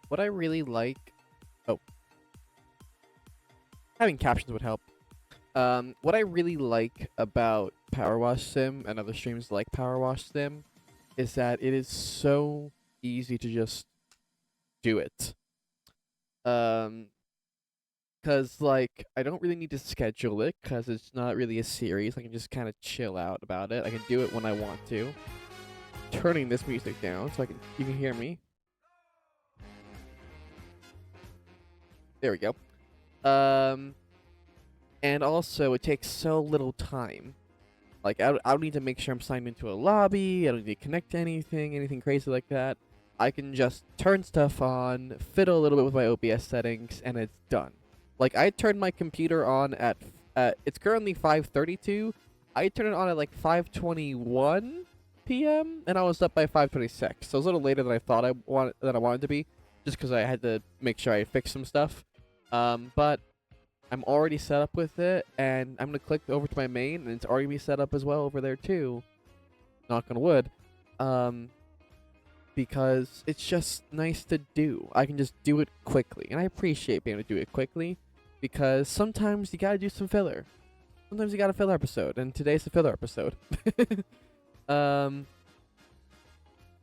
What I really like... Oh. Having captions would help. What I really like about PowerWash Sim and other streams like PowerWash Sim is that it is so easy to just do it. Because, like, I don't really need to schedule it because it's not really a series. I can just kind of chill out about it. I can do it when I want to. Turning this music down so you can hear me. There we go. And also, it takes so little time. Like, I don't need to make sure I'm signed into a lobby. I don't need to connect to anything crazy like that. I can just turn stuff on, fiddle a little bit with my OBS settings, and it's done. Like, I turned my computer on at it's currently 5:32. I turned it on at like 5:21 p.m. and I was up by 5:26. So it was a little later than I thought I wanted to be, just because I had to make sure I fixed some stuff. But I'm already set up with it, and I'm gonna click over to my main, and it's already set up as well over there too. Knock on wood. Because it's just nice to do. I can just do it quickly, and I appreciate being able to do it quickly, because sometimes you gotta do some filler. Sometimes you got a filler episode, and today's a filler episode.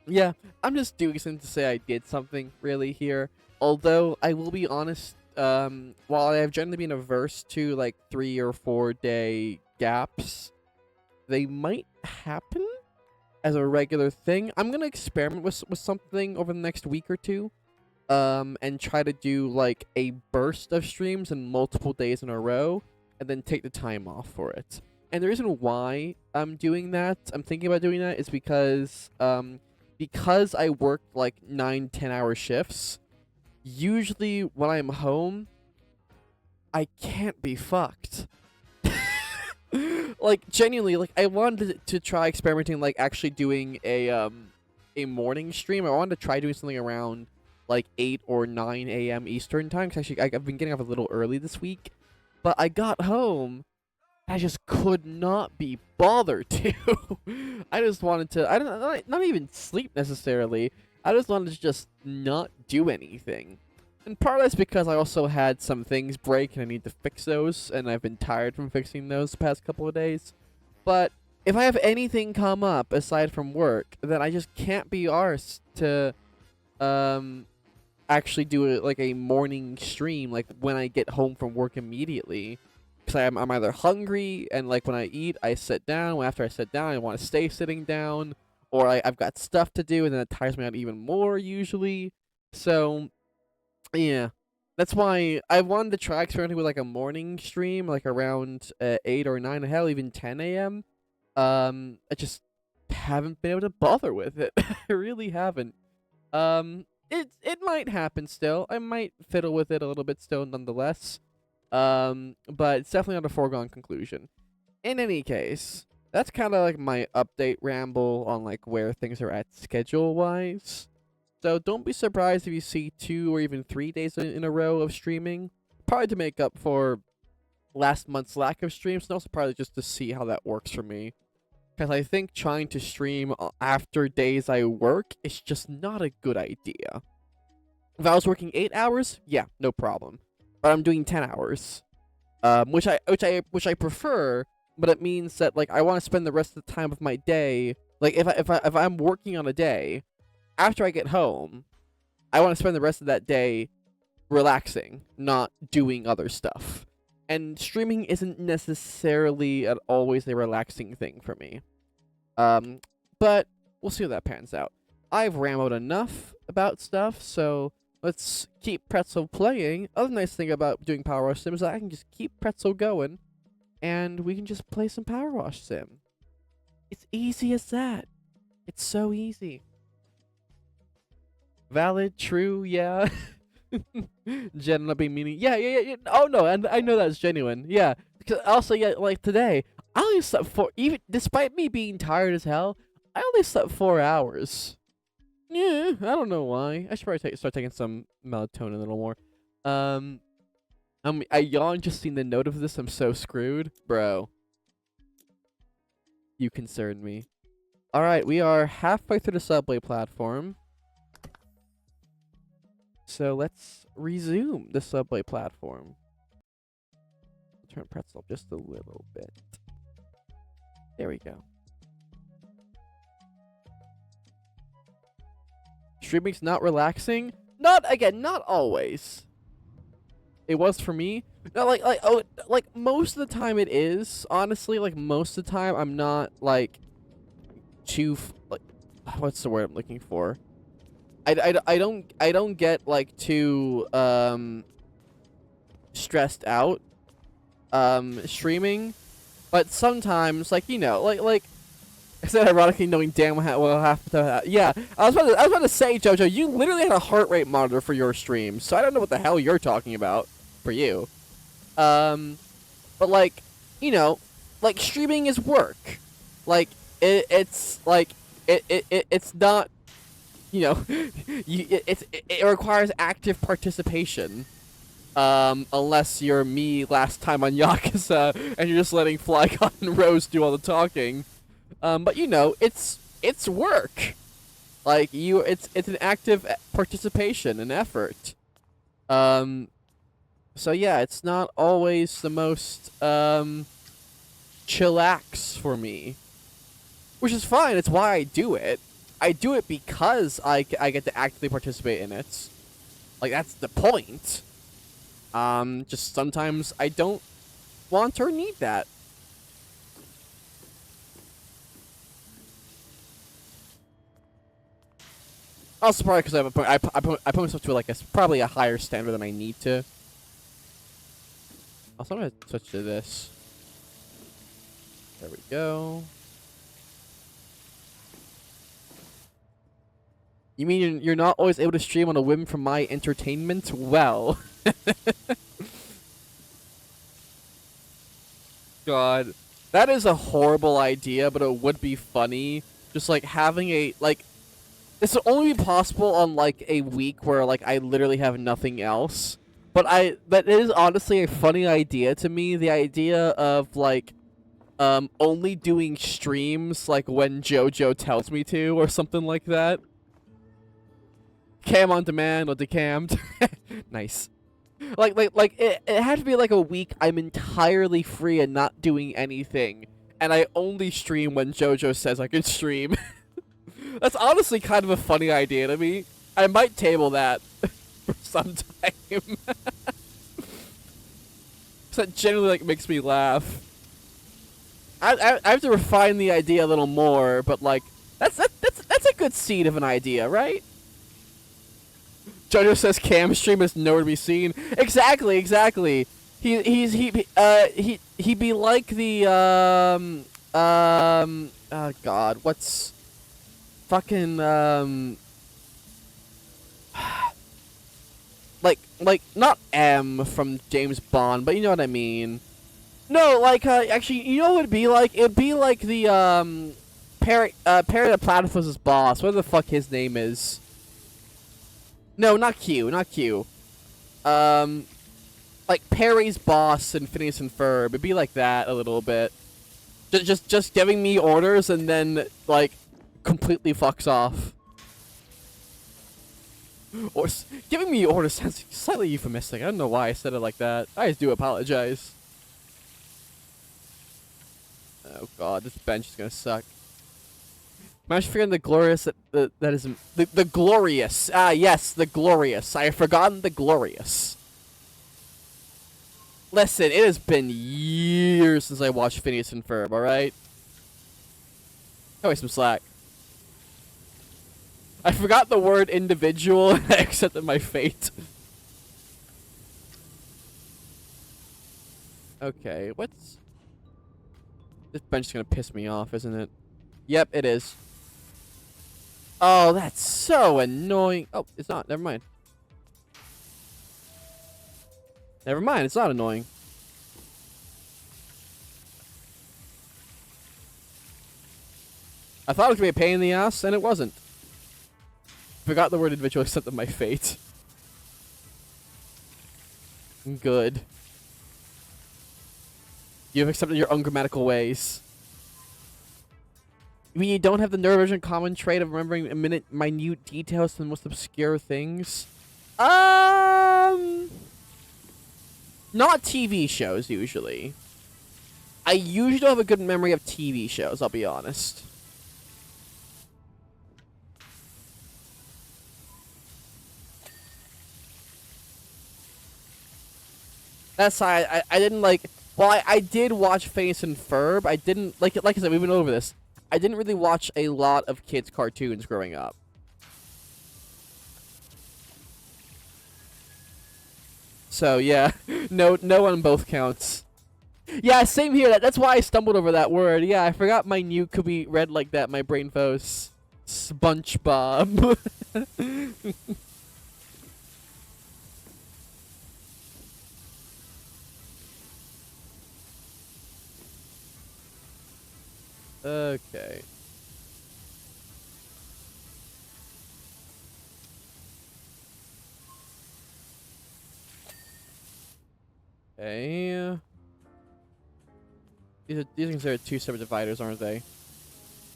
Yeah, I'm just doing something to say I did something really here. Although I will be honest, while I have generally been averse to like 3 or 4 day gaps, they might happen as a regular thing. I'm gonna experiment with something over the next week or two, and try to do like a burst of streams in multiple days in a row, and then take the time off for it. And the reason why I'm doing that, I'm thinking about doing that, is because I work like 9-10 hour shifts. Usually when I'm home, I can't be fucked. Like, genuinely, like, I wanted to try experimenting, like, actually doing a morning stream. I wanted to try doing something around, like, 8 or 9 a.m. Eastern time, because actually, I've been getting off a little early this week. But I got home, I just could not be bothered to. I just wanted to, not even sleep necessarily. I just wanted to just not do anything. And part of that's because I also had some things break and I need to fix those, and I've been tired from fixing those the past couple of days. But if I have anything come up aside from work, then I just can't be arsed to actually do it like a morning stream, like when I get home from work immediately. Because I'm either hungry, and like when I eat, I sit down. After I sit down, I want to stay sitting down. Or I've got stuff to do, and then it tires me out even more usually. So, yeah. That's why I wanted to try experimenting with like a morning stream, like around 8 or 9, hell, even 10 a.m. I just haven't been able to bother with it. I really haven't. It might happen still. I might fiddle with it a little bit still nonetheless. But it's definitely not a foregone conclusion. In any case, that's kind of like my update ramble on like where things are at schedule-wise. So don't be surprised if you see 2 or even 3 days in a row of streaming. Probably to make up for last month's lack of streams, and also probably just to see how that works for me. Because I think trying to stream after days I work is just not a good idea. If I was working 8 hours, yeah, no problem. But I'm doing 10 hours, which I prefer. But it means that like I want to spend the rest of the time of my day Like if I'm working on a day, after I get home, I want to spend the rest of that day relaxing, not doing other stuff. And streaming isn't necessarily always a relaxing thing for me. But we'll see how that pans out. I've rambled enough about stuff, so let's keep Pretzel playing. Other nice thing about doing PowerWash Sim is that I can just keep Pretzel going, and we can just play some PowerWash Sim. It's easy as that. It's so easy. Valid, true, yeah. Genuine meaning, yeah. Oh no, and I know that's genuine. Yeah. Because also, yeah, like today, I only slept even despite me being tired as hell, I only slept 4 hours. Yeah, I don't know why. I should probably start taking some melatonin a little more. I yawned just seeing the note of this. I'm so screwed, bro. You concern me. All right, we are halfway through the subway platform. So let's resume the subway platform. Turn Pretzel up just a little bit. There we go. Streaming's not relaxing? Not always. It was for me. No, like most of the time it is. Honestly, like most of the time I'm not like too like what's the word I'm looking for? I don't get like too stressed out streaming, but sometimes like you know like I said ironically knowing damn well half the yeah I was about to say JoJo, you literally had a heart rate monitor for your stream, so I don't know what the hell you're talking about for you. But like you know like streaming is work, like it's like it's not. You know, it requires active participation. Unless you're me last time on Yakuza and you're just letting Flygon and Rose do all the talking. But you know, it's work. Like it's an active participation and effort. So yeah, it's not always the most chillax for me, which is fine. It's why I do it. I do it because I get to actively participate in it. Like, that's the point. Just sometimes I don't want or need that. Also probably because I put myself to like probably a higher standard than I need to. Also, I'm going to switch to this. There we go. You mean you're not always able to stream on a whim for my entertainment? Well. God. That is a horrible idea, but it would be funny. Just like having a, like, this would only be possible on like a week where like I literally have nothing else. But that is honestly a funny idea to me. The idea of like, only doing streams like when JoJo tells me to or something like that. Cam on demand or decammed. Nice. Like it had to be like a week I'm entirely free and not doing anything, and I only stream when JoJo says I can stream. That's honestly kind of a funny idea to me. I might table that for some time. That generally like makes me laugh. I have to refine the idea a little more, but like that's a good seed of an idea, right? JoJo says cam stream is nowhere to be seen. Exactly. He'd be like the oh god, what's fucking like not M from James Bond, but you know what I mean. No, like actually, you know what it'd be like? It'd be like the Perry the Platypus's boss. What the fuck his name is? No, not Q. Like Perry's boss in Phineas and Ferb. It'd be like that a little bit. Just giving me orders and then like completely fucks off. Or giving me orders sounds slightly euphemistic. I don't know why I said it like that. I do apologize. Oh god, this bench is gonna suck. I'm actually forgetting the glorious that is the glorious. Ah, yes, the glorious. I have forgotten the glorious. Listen, it has been years since I watched Phineas and Ferb. All right. Cut me some slack. I forgot the word individual and I accepted my fate. Okay, what's... This bench is gonna piss me off, isn't it? Yep, it is. Oh, that's so annoying. Oh, it's not. Never mind. Never mind, it's not annoying. I thought it was gonna be a pain in the ass, and it wasn't. Forgot the word individual, accepted my fate. Good. You have accepted your ungrammatical ways. You mean you don't have the neurovision common trait of remembering minute details to the most obscure things? Not TV shows, usually. I usually don't have a good memory of TV shows, I'll be honest. That's why I didn't like... Well, I did watch Phineas and Ferb. I didn't... Like I said, we've been over this. I didn't really watch a lot of kids' cartoons growing up. So, yeah. No on both counts. Yeah, same here. That's why I stumbled over that word. Yeah, I forgot minute could be read like that. My brain froze. SpongeBob. Okay. Okay. These are considered two separate dividers, aren't they?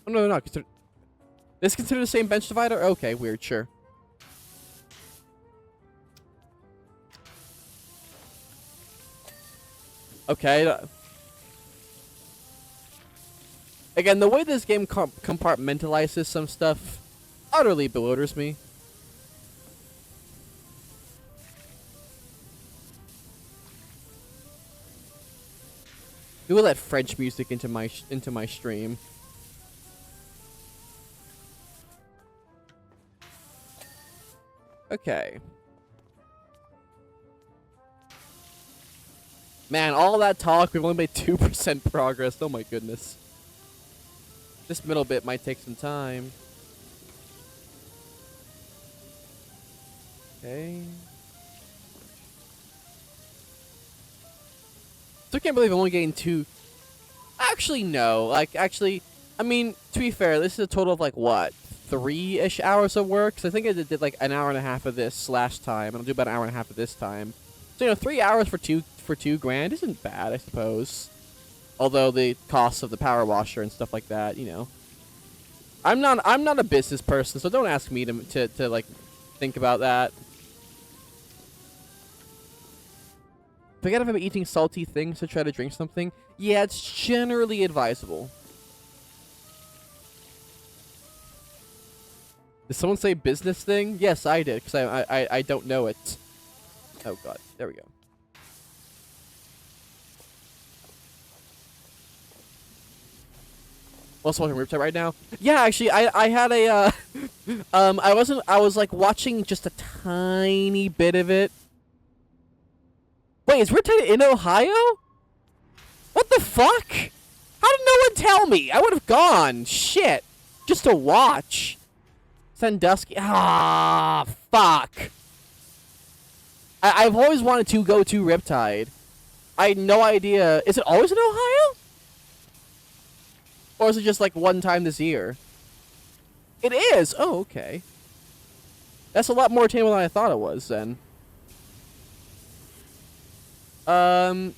Oh no, they're not. This is considered the same bench divider? Okay, weird, sure. Okay. Again, the way this game compartmentalizes some stuff utterly bewilders me. We will let French music into my stream. Okay. Man, all that talk, we've only made 2% progress. Oh my goodness. This middle bit might take some time. Okay. Still can't believe I'm only getting 2. Actually, no. Like, actually, I mean, to be fair, this is a total of, like, what? 3-ish hours of work? Because I think I did, like, an hour and a half of this last time, and I'll do about an hour and a half of this time. So, you know, 3 hours for two grand isn't bad, I suppose. Although the costs of the power washer and stuff like that, you know. I'm not a business person, so don't ask me to like, think about that. Forget if I'm eating salty things to try to drink something. Yeah, it's generally advisable. Did someone say business thing? Yes, I did, because I don't know it. Oh god, there we go. Also watching Riptide right now. Yeah, actually, I had a I was like watching just a tiny bit of it. Wait, is Riptide in Ohio? What the fuck? How did no one tell me? I would have gone. Shit. Just to watch. Sandusky. Ah, fuck. I've always wanted to go to Riptide. I had no idea. Is it always in Ohio? Or is it just like one time this year? It is! Oh, okay. That's a lot more attainable than I thought it was, then. Every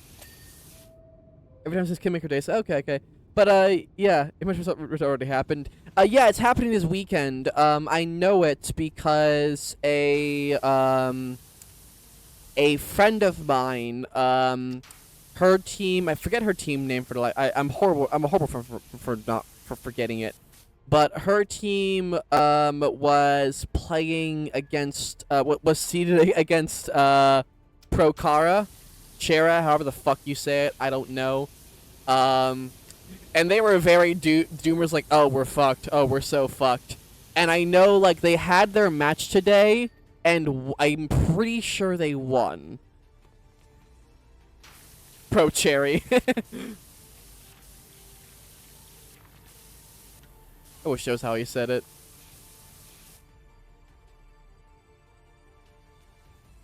time it says Kidmaker Days. Okay, okay. But, yeah. It must have already happened. Yeah, it's happening this weekend. I know it because a friend of mine, her team, I forget her team name for the life. I'm horrible for forgetting it. but her team was playing against was seeded against Procara, Chera, however the fuck you say it, I don't know. And they were very doomers, like, oh, we're fucked, oh, we're so fucked. And I know, like, they had their match today, and I'm pretty sure they won. Pro Cherry. I wish that was how he said it.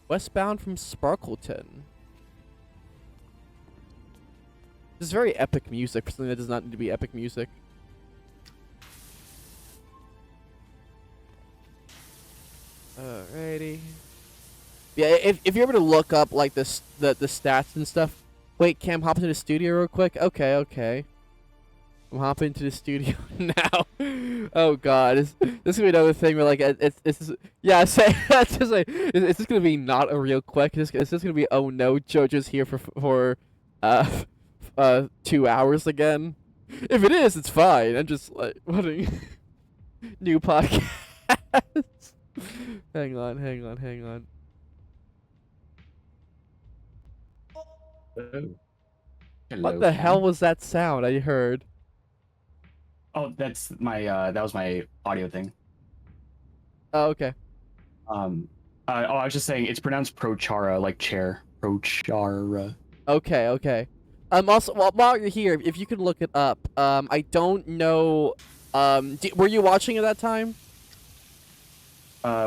Westbound from Sparkleton. This is very epic music for something that does not need to be epic music. Alrighty. Yeah, if you're able to look up like the stats and stuff. Wait, Cam, hop into the studio real quick. Okay. I'm hopping into the studio now. Oh god, this is gonna be another thing where like it's just, yeah. Say that's just like it's just gonna be not a real quick. It's just gonna be, oh no, JoJo's here for 2 hours again. If it is, it's fine. I'm just like wanting new podcast. Hang on. Hello. What the hell was that sound I heard? Oh, that's my that was my audio thing. Oh, okay. Oh, I was just saying it's pronounced Prochara, like chair. Prochara. Okay. Also, while you're here, if you can look it up. I don't know. Were you watching at that time?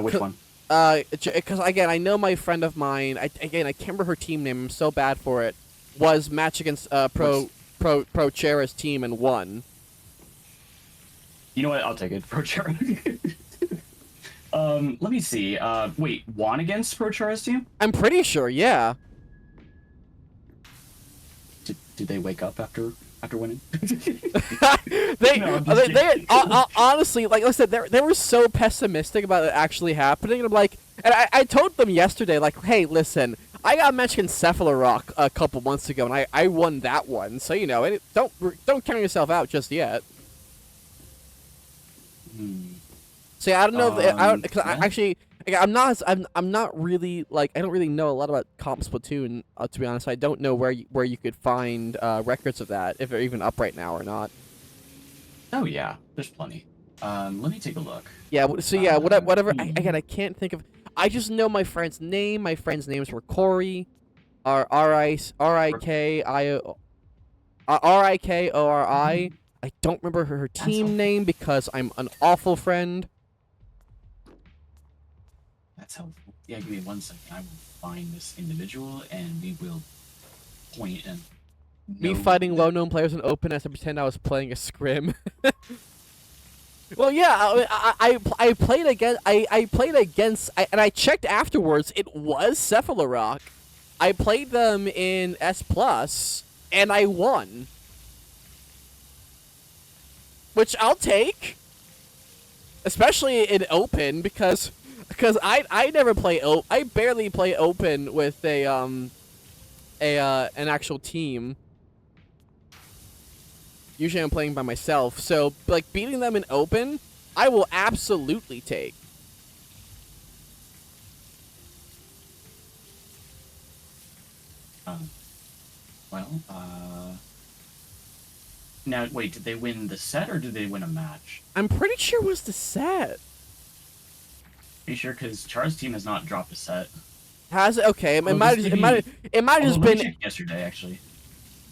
Which one? Because again, I know my friend of mine. I can't remember her team name. I'm so bad for it. Was match against Pro Chera's team and won. You know what? I'll take it. Prochara. Let me see. Wait, won against Prochara's team? I'm pretty sure. Yeah. Did they wake up after winning? Honestly, like I said, they were so pessimistic about it actually happening, and I'm like, and I told them yesterday, like, hey, listen, I got matched against Cephalorock a couple months ago, and I won that one, so you know, don't count yourself out just yet. So yeah, I don't know if I don't, because I actually. I'm not really like I don't really know a lot about Comp Splatoon, to be honest. I don't know where you could find records of that, if they're even up right now or not. Oh yeah, there's plenty. Let me take a look. Yeah. So yeah, whatever. Again, I can't think of. I just know my friend's name. My friend's names were Corey, Rikori. I don't remember her team name because I'm an awful friend. That's helpful. Yeah, give me 1 second. I will find this individual and we will point and. Me fighting low-known players in open as I pretend I was playing a scrim. Well, yeah, I played against and I checked afterwards. It was Cephalorock. I played them in S+ and I won, which I'll take, especially in open because I never play I barely play open with an actual team. Usually I'm playing by myself, so like beating them in open, I will absolutely take. Now wait, did they win the set or did they win a match? I'm pretty sure it was the set. Are you sure? Because Char's team has not dropped a set. Has it? Okay, it might have just been yesterday actually.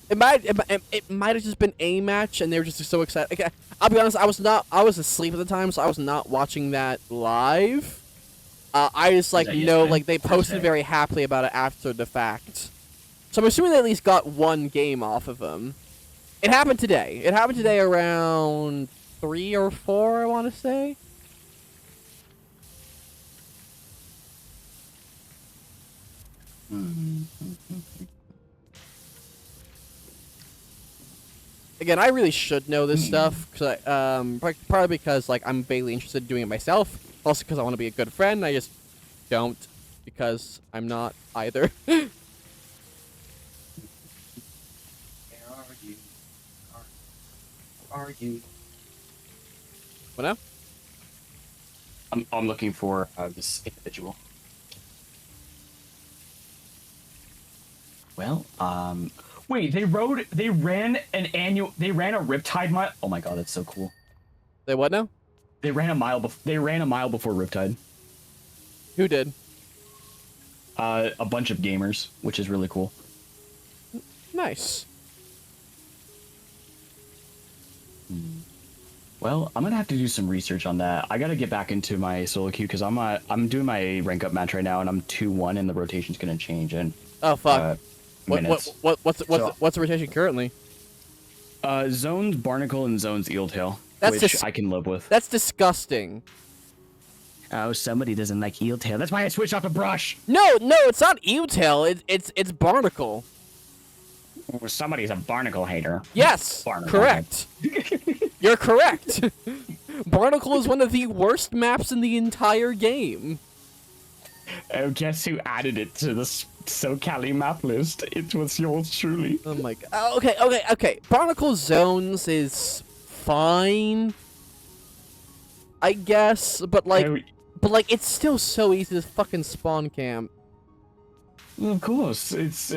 It might have just been a match, and they were just so excited. Okay, I'll be honest, I was asleep at the time, so I was not watching that live. I just like know like they posted very happily about it after the fact. So I'm assuming they at least got one game off of them. It happened today. It happened today around 3 or 4, I want to say. Again, I really should know this stuff, cause probably because like I'm vaguely interested in doing it myself. Also, because I want to be a good friend. I just don't, because I'm not either. Where are you? Where are you? What now? I'm looking for this individual. Well, wait, they ran a Riptide mile. Oh my god, that's so cool. They what now? They ran a mile before Riptide. Who did? A bunch of gamers, which is really cool. Nice. Well, I'm gonna have to do some research on that. I gotta get back into my solo queue because I'm doing my rank up match right now, and I'm 2-1, and the rotation's gonna change in. Oh fuck. Minutes. What's the rotation currently? Zones Barnacle and Zones Eeltail, That's which I can live with. That's disgusting. Oh, somebody doesn't like Eeltail. That's why I switched off the brush. No, it's not Eeltail. It's Barnacle. Well, somebody's a Barnacle hater. Yes, Barnacle correct. You're correct. Barnacle is one of the worst maps in the entire game. Oh, guess who added it to the SoCali map list? It was yours truly. Oh my god. Okay. Barnacle Zones is fine, I guess, but like, it's still so easy to fucking spawn camp. Of course, it's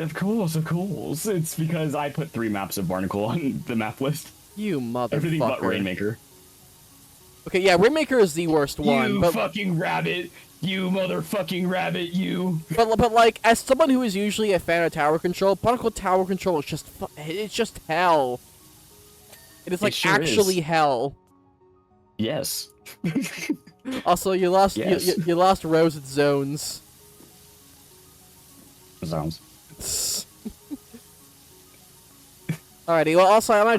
because I put 3 maps of Barnacle on the map list. You motherfucker. Everything but Rainmaker. Okay, yeah, Rainmaker is the worst one. You but fucking rabbit! You motherfucking rabbit! You. But like, as someone who is usually a fan of tower control, Barnacle tower control is just hell. It is like sure actually hell. Yes. Also, you lost Yes. you lost Rose at zones. Zones. Alrighty. Well, also I might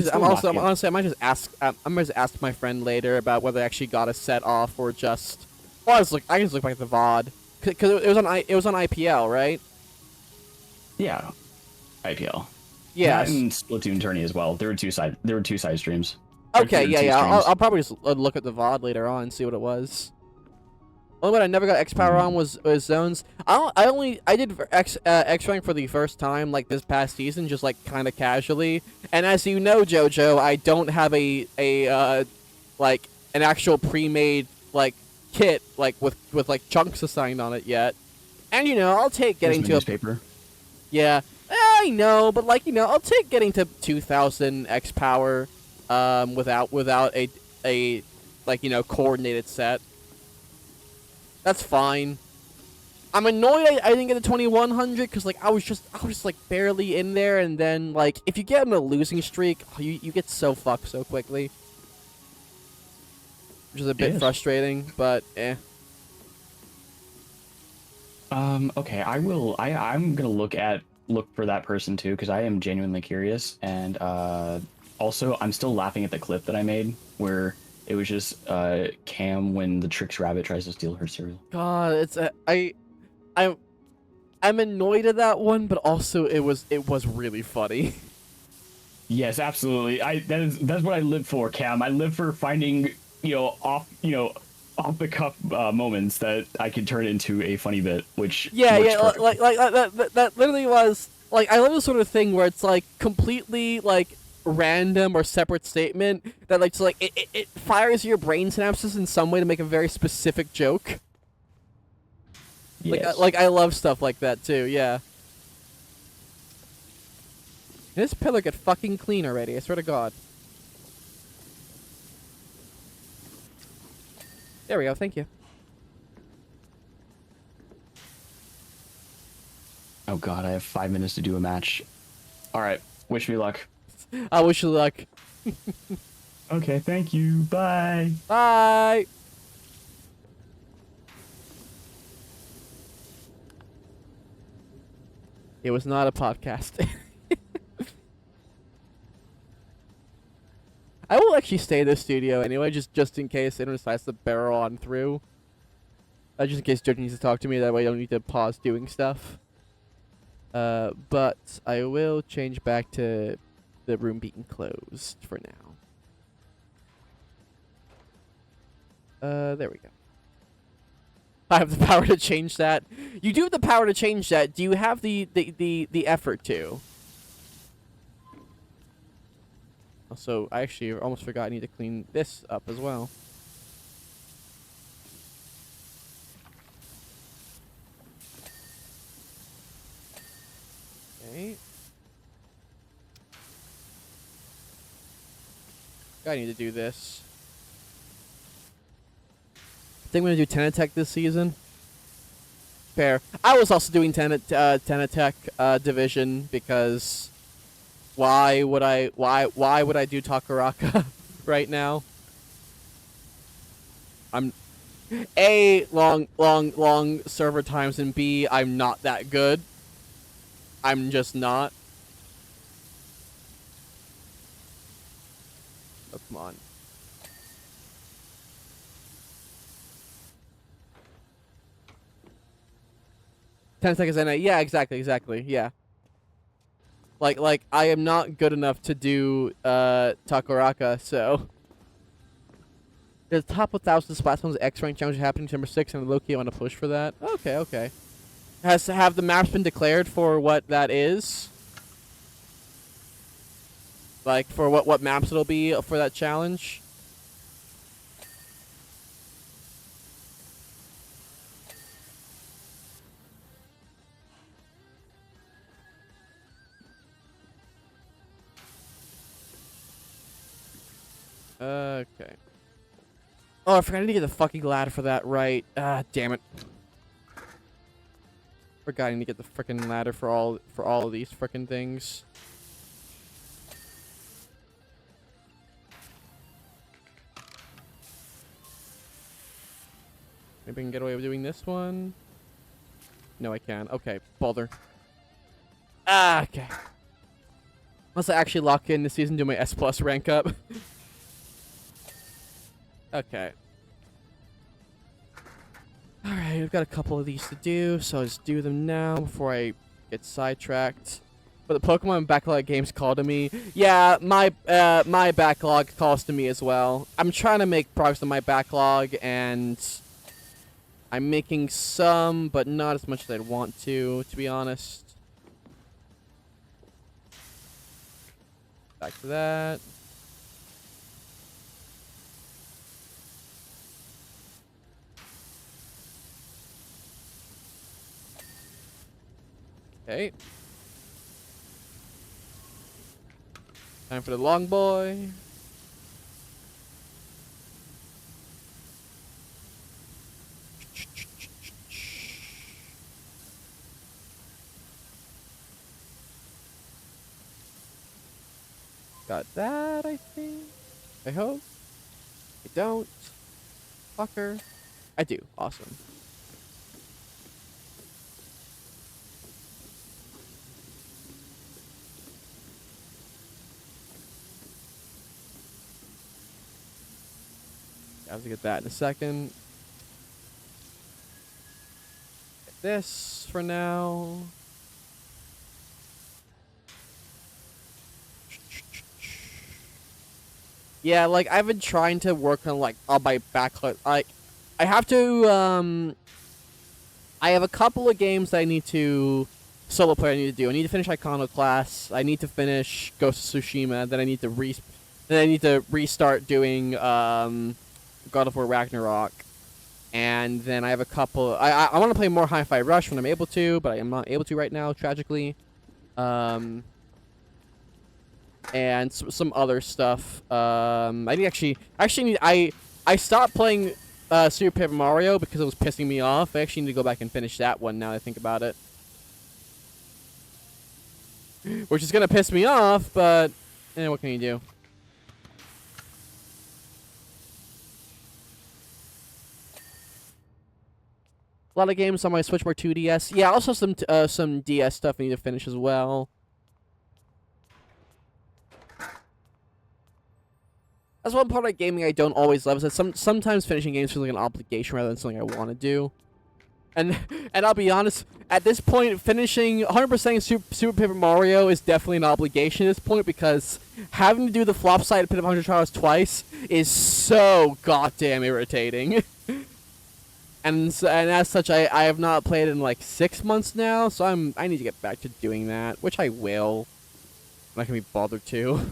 just ask my friend later about whether I actually got a set off or just. Well, I can just look back at the VOD because it was on IPL, right? Yeah. IPL. Yeah. And Splatoon Tourney as well. There were two side streams. Okay. Yeah. I'll probably just look at the VOD later on and see what it was. Only one I never got X power on was zones. I did X rank for the first time like this past season, just like kind of casually. And as you know, JoJo, I don't have a like an actual pre-made like kit like with like chunks assigned on it yet. And you know, I'll take getting to newspaper. Yeah, I know, but like, you know, I'll take getting to 2000 X power without a like, you know, coordinated set. That's fine. I'm annoyed I didn't get a 2100 because like I was just like barely in there, and then like if you get in a losing streak, you get so fucked so quickly, which is a bit frustrating. But eh. Okay, I'm gonna look for that person too because I am genuinely curious, and also I'm still laughing at the clip that I made where it was just Cam when the Trix Rabbit tries to steal her cereal. God, it's I'm annoyed at that one, but also it was really funny. Yes, absolutely. That's what I live for, Cam. I live for finding off the cuff moments that I can turn into a funny bit, which like that literally was like I love the sort of thing where it's like completely like random or separate statement that like it fires your brain synapses in some way to make a very specific joke. Yes. Like I love stuff like that too. Yeah. This pillar get fucking clean already. I swear to God. There we go. Thank you. Oh God, I have 5 minutes to do a match. All right. Wish me luck. I wish you luck. Okay, thank you. Bye. Bye. It was not a podcast. I will actually stay in the studio anyway, just in case anyone decides to barrel on through. Just in case Jojo needs to talk to me, that way I don't need to pause doing stuff. But I will change back to the room being closed for now. There we go. I have the power to change that. You do have the power to change that. Do you have the effort to? Also, I actually almost forgot I need to clean this up as well. I need to do this. I think I'm gonna do Tenatech this season. Fair. I was also doing Tenatech Division because why would I do Takaraka right now? I'm A, long server times, and B, I'm not that good. I'm just not. Oh, come on. Tenatech is NA. Yeah, exactly. Yeah. Like I am not good enough to do Takaraka, so. The top 1,000 Splatstones X rank challenge happening December 6th, and low-key I want to push for that. Okay. Have the maps been declared for what that is? Like for what maps it'll be for that challenge? Okay. Oh, I forgot I need to get the fucking ladder for that, right. Ah, damn it. Forgot I need to get the freaking ladder for all of these freaking things. Maybe I can get away with doing this one. No, I can't. Okay, bother. Ah, okay. Unless I actually lock in this season, do my S+ rank up. Okay. Alright, we've got a couple of these to do, so I'll just do them now before I get sidetracked. But the Pokemon backlog games call to me. Yeah, my backlog calls to me as well. I'm trying to make progress on my backlog, and I'm making some, but not as much as I'd want to be honest. Back to that. Okay. Time for the long boy. Got that, I think. I hope. I don't. Fucker. I do. Awesome. I have to get that in a second. Get this for now. Yeah, like I've been trying to work on like on my backlog. Like, I have to. I have a couple of games that I need to solo play. I need to do. I need to finish Iconoclast. I need to finish Ghost of Tsushima. Then I need to restart doing God of War Ragnarok. And then I have a couple. I want to play more Hi-Fi Rush when I'm able to, but I am not able to right now, tragically. And some other stuff. I stopped playing Super Paper Mario because it was pissing me off. I actually need to go back and finish that one now that I think about it. Which is gonna piss me off, but what can you do? A lot of games on my Switchboard 2DS. Yeah, also some DS stuff I need to finish as well. That's one part of gaming I don't always love, is that sometimes finishing games feels like an obligation rather than something I want to do. And I'll be honest, at this point, finishing 100% Super Paper Mario is definitely an obligation at this point, because having to do the flop side of Pit of 100 Trials twice is so goddamn irritating. and as such, I have not played it in like 6 months now, so I need to get back to doing that, which I will. I'm not gonna be bothered to.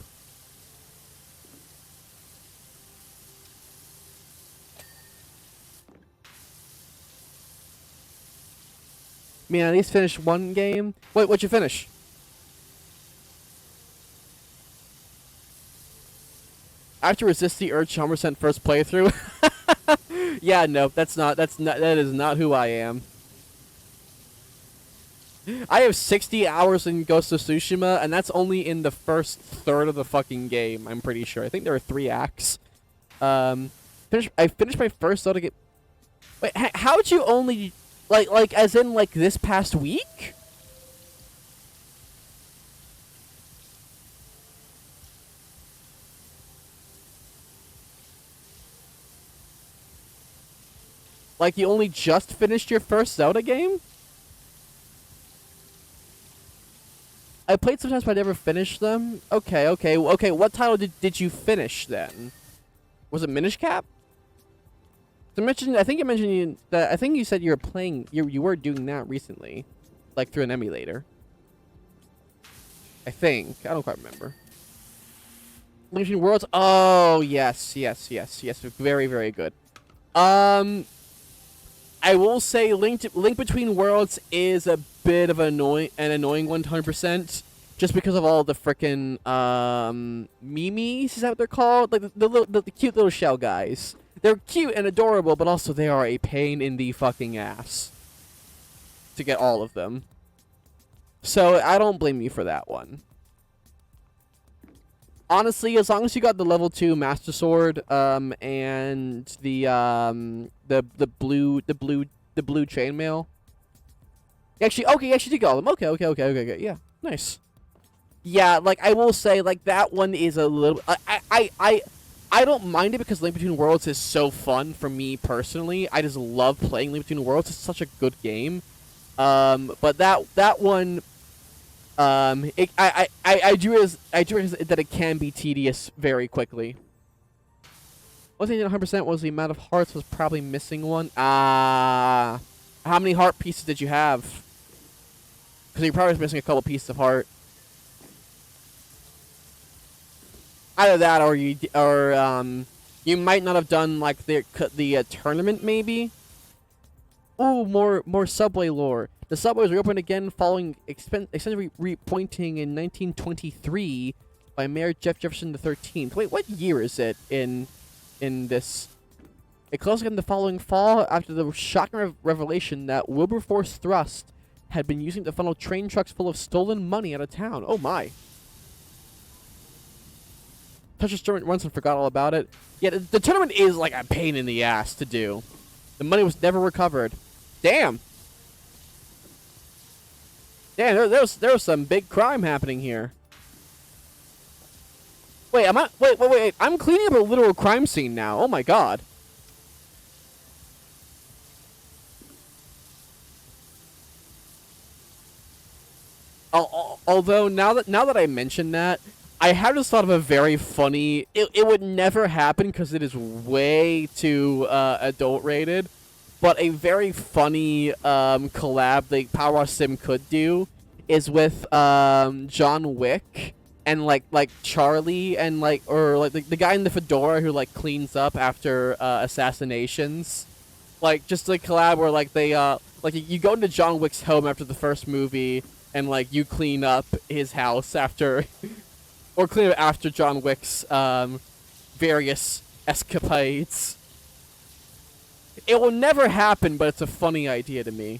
Man, at least finish one game. What'd you finish? have to resist the urge to 100% first playthrough. Yeah, no, that is not who I am. I have 60 hours in Ghost of Tsushima, and that's only in the first third of the fucking game, I'm pretty sure. I think there are 3 acts. I finished my first Zelda game. Wait, how'd you only, like, as in, like, this past week? Like, you only just finished your first Zelda game? I played sometimes, but I never finished them. Okay. What title did you finish then? Was it Minish Cap? I think you said you were playing. You were doing that recently, like through an emulator. I think. I don't quite remember. Link Between Worlds. Oh yes. Very, very good. I will say Link Between Worlds is a bit of an annoying 100%, just because of all the frickin' memes, is that what they're called? Like the cute little shell guys. They're cute and adorable, but also they are a pain in the fucking ass to get all of them. So I don't blame you for that one. Honestly, as long as you got the level 2 Master Sword, and the blue chainmail. Actually, okay, you actually did get all of them. Okay, yeah, nice. Yeah, like, I will say, like, that one is a little, I don't mind it because Link Between Worlds is so fun for me personally. I just love playing Link Between Worlds. It's such a good game. But that one, I do realize that it can be tedious very quickly. One thing 100% was the amount of hearts was probably missing one. How many heart pieces did you have? Because you're probably missing a couple pieces of heart. Either that, or you might not have done like the tournament maybe. Ooh, more subway lore. The subways reopened again following extensive repointing in 1923 by Mayor Jeff Jefferson XIII. Wait, what year is it in this? It closed again the following fall after the shocking revelation that Wilberforce Thrust had been using to funnel train trucks full of stolen money out of town. Oh my. Touched the once and forgot all about it. Yeah, the tournament is like a pain in the ass to do. The money was never recovered. Damn. Damn, there was some big crime happening here. Wait, wait. I'm cleaning up a literal crime scene now. Oh my god. Although now that I mention that, I have just thought of a very funny. It would never happen because it is way too adult rated, but a very funny collab that PowerWash Sim could do is with John Wick and like Charlie and the guy in the fedora who like cleans up after assassinations. Like just like collab where like they like you go into John Wick's home after the first movie and like you clean up his house after. Or clean up after John Wick's various escapades. It will never happen, but it's a funny idea to me.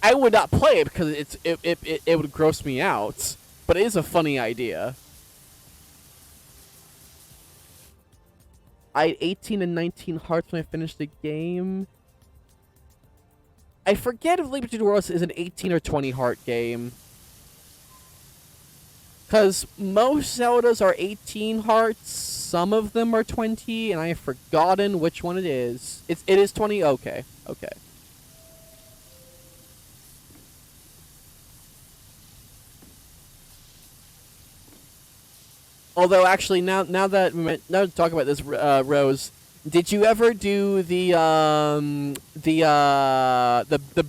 I would not play it because it would gross me out, but it is a funny idea. I had 18 and 19 hearts when I finished the game. I forget if Link Between Worlds is an 18 or 20 heart game. Because most Zeldas are 18 hearts, some of them are 20, and I have forgotten which one it is. It is 20? Okay. Although, actually, now to talk about this, Rose, did you ever do the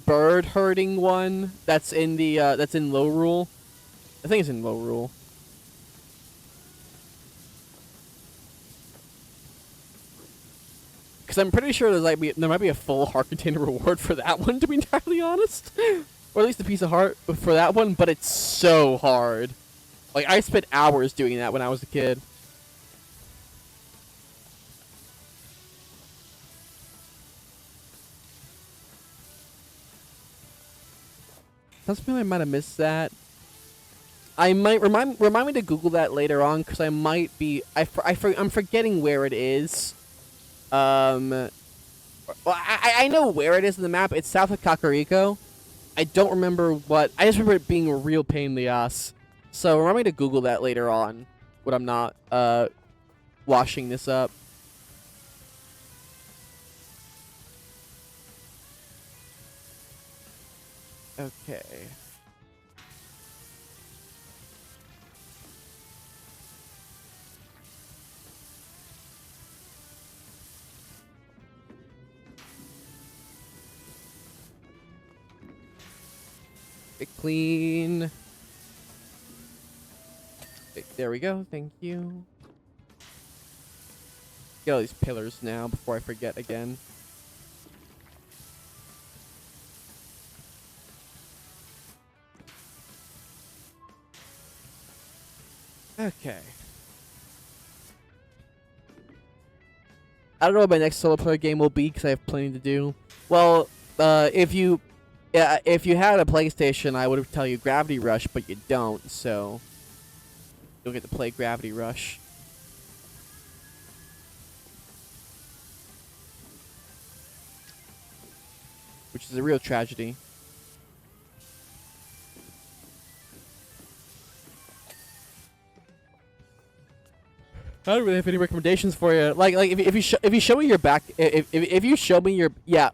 bird herding one that's in low rule? I think it's in low rule. Because I'm pretty sure there might be a full heart container reward for that one, to be entirely honest. Or at least a piece of heart for that one, but it's so hard. Like, I spent hours doing that when I was a kid. Sounds like I might have missed that. I might remind me to Google that later on, because I might be I'm forgetting where it is. Well, I know where it is in the map. It's south of Kakariko. I don't remember what. I just remember it being a real pain in the ass. So remind me to Google that later on when I'm not washing this up. Okay. Get clean. There we go. Thank you. Get all these pillars now before I forget again. Okay. I don't know what my next solo player game will be because I have plenty to do. Well, if you had a PlayStation, I would tell you Gravity Rush, but you don't, so you'll get to play Gravity Rush. Which is a real tragedy. I don't really have any recommendations for you. Like if you show me your back, if you show me your yeah,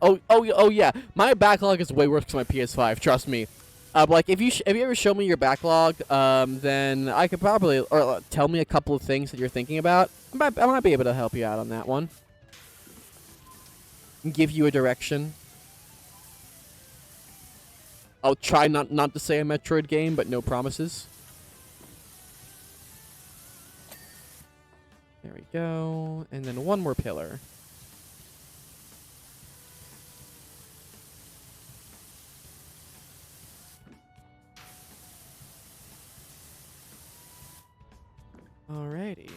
my backlog is way worse than my PS5. Trust me. Like if you ever show me your backlog, then I could probably tell me a couple of things that you're thinking about. I might be able to help you out on that one. And give you a direction. I'll try not to say a Metroid game, but no promises. There we go. And then one more pillar. Alrighty.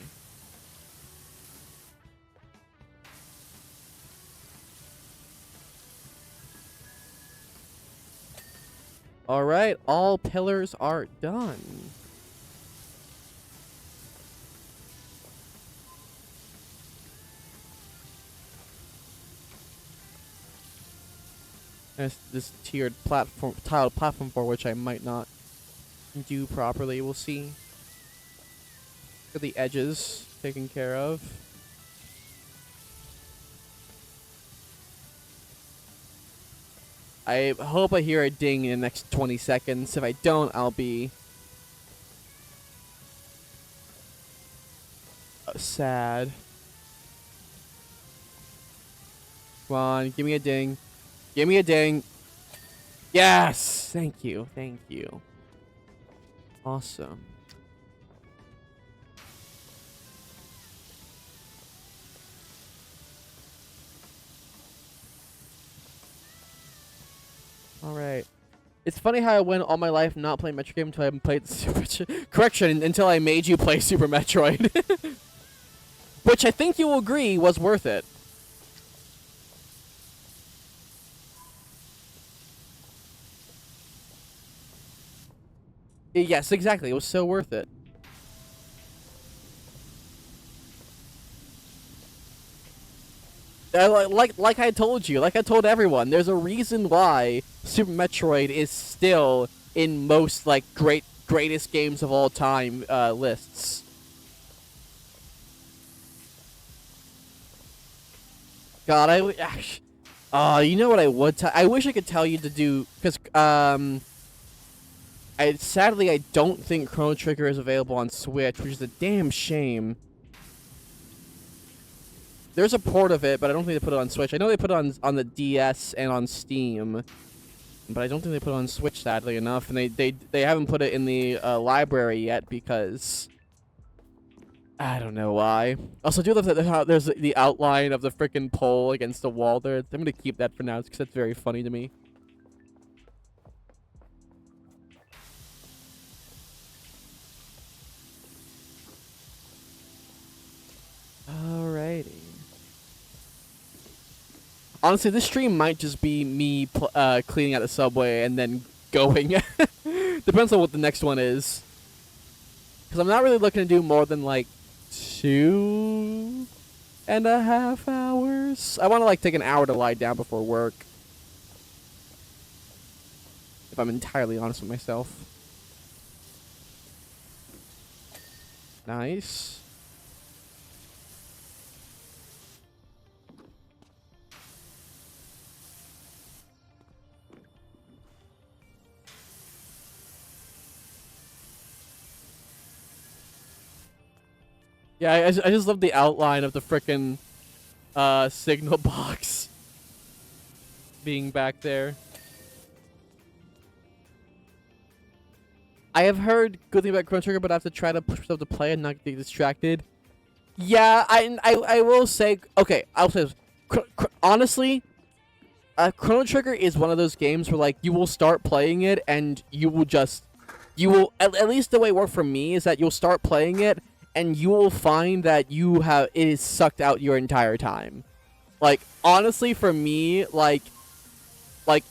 Alright, all pillars are done. There's this tiered platform, tiled platform for which I might not do properly. We'll see. Get the edges taken care of. I hope I hear a ding in the next 20 seconds. If I don't, I'll be sad. Come on, give me a ding. Give me a ding. Yes! Thank you. Thank you. Awesome. Alright. It's funny how I went all my life not playing Metroid game until I haven't played Super Correction, until I made you play Super Metroid. Which I think you will agree was worth it. Yes, exactly. It was so worth it. Like I told you, like I told everyone, there's a reason why Super Metroid is still in most like greatest games of all time lists. God, you know what I would I wish I could tell you to do, because sadly I don't think Chrono Trigger is available on Switch, which is a damn shame. There's a port of it, but I don't think they put it on Switch. I know they put it on the DS and on Steam, but I don't think they put it on Switch, sadly enough. And they haven't put it in the library yet because I don't know why. Also, do love that there's the outline of the frickin' pole against the wall there. I'm gonna keep that for now because that's very funny to me. Alrighty. Honestly, this stream might just be me cleaning out the subway and then going. Depends on what the next one is. Because I'm not really looking to do more than like 2.5 hours. I want to like take an hour to lie down before work. If I'm entirely honest with myself. Nice. Yeah, I just love the outline of the frickin' signal box being back there. I have heard good thing about Chrono Trigger, but I have to try to push myself to play and not get distracted. Yeah, I will say, okay, I'll say this. Honestly, Chrono Trigger is one of those games where like you will start playing it and you will at least the way it worked for me is that you'll start playing it and you will find that it is sucked out your entire time. Like honestly, for me, like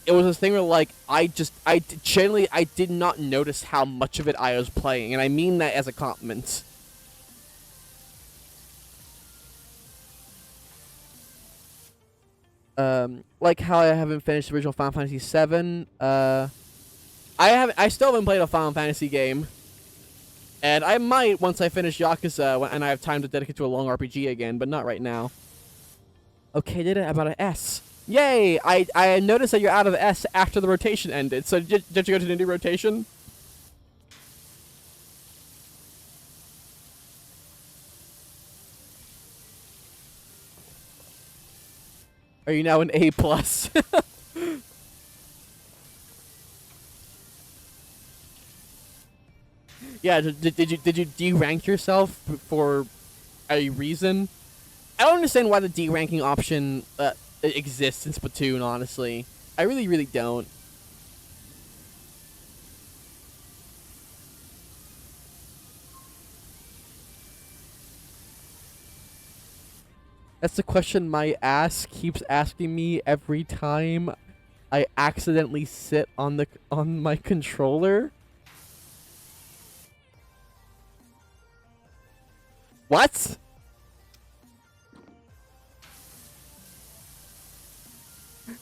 it was this thing where like I generally did not notice how much of it I was playing, and I mean that as a compliment. Like how I haven't finished the original Final Fantasy VII. I still haven't played a Final Fantasy game, and I might once I finish Yakuza and I have time to dedicate to a long RPG again, but not right now. Okay, did it about an S. Yay! I noticed that you're out of S after the rotation ended. So did you go to the new rotation? Are you now an A+? Yeah, did you D-rank yourself for a reason? I don't understand why the D-ranking option exists in Splatoon, honestly. I really, really don't. That's the question my ass keeps asking me every time I accidentally sit on my controller. What?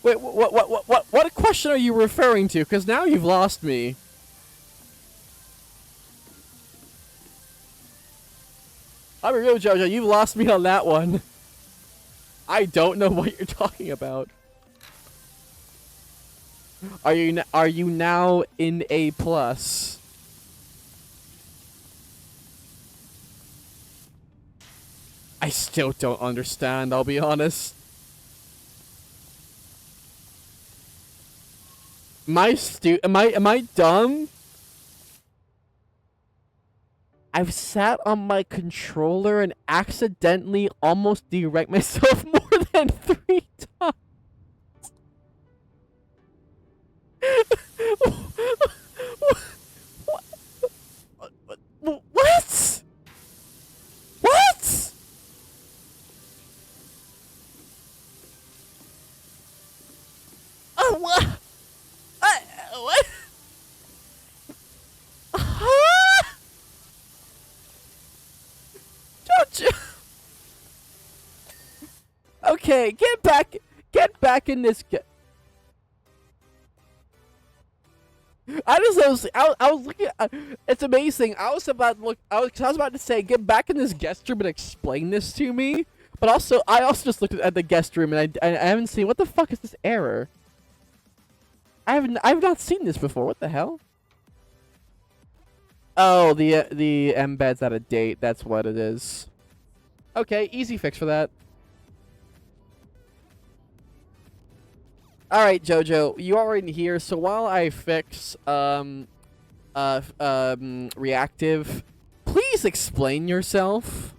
Wait, what question are you referring to? Because now you've lost me. I'm real, JoJo. You've lost me on that one. I don't know what you're talking about. Are you now in A+? I still don't understand, I'll be honest. Am I dumb? I've sat on my controller and accidentally almost derect myself more than 3 times. What? What? Oh, what? What? Huh? Don't you? Okay, get back in this. I was looking. It's amazing. I was about to say, get back in this guest room and explain this to me. But I also just looked at the guest room and I haven't seen, what the fuck is this error? I've not seen this before. What the hell? Oh, the embed's out of date. That's what it is. Okay, easy fix for that. All right, JoJo, you are in here. So while I fix reactive, please explain yourself.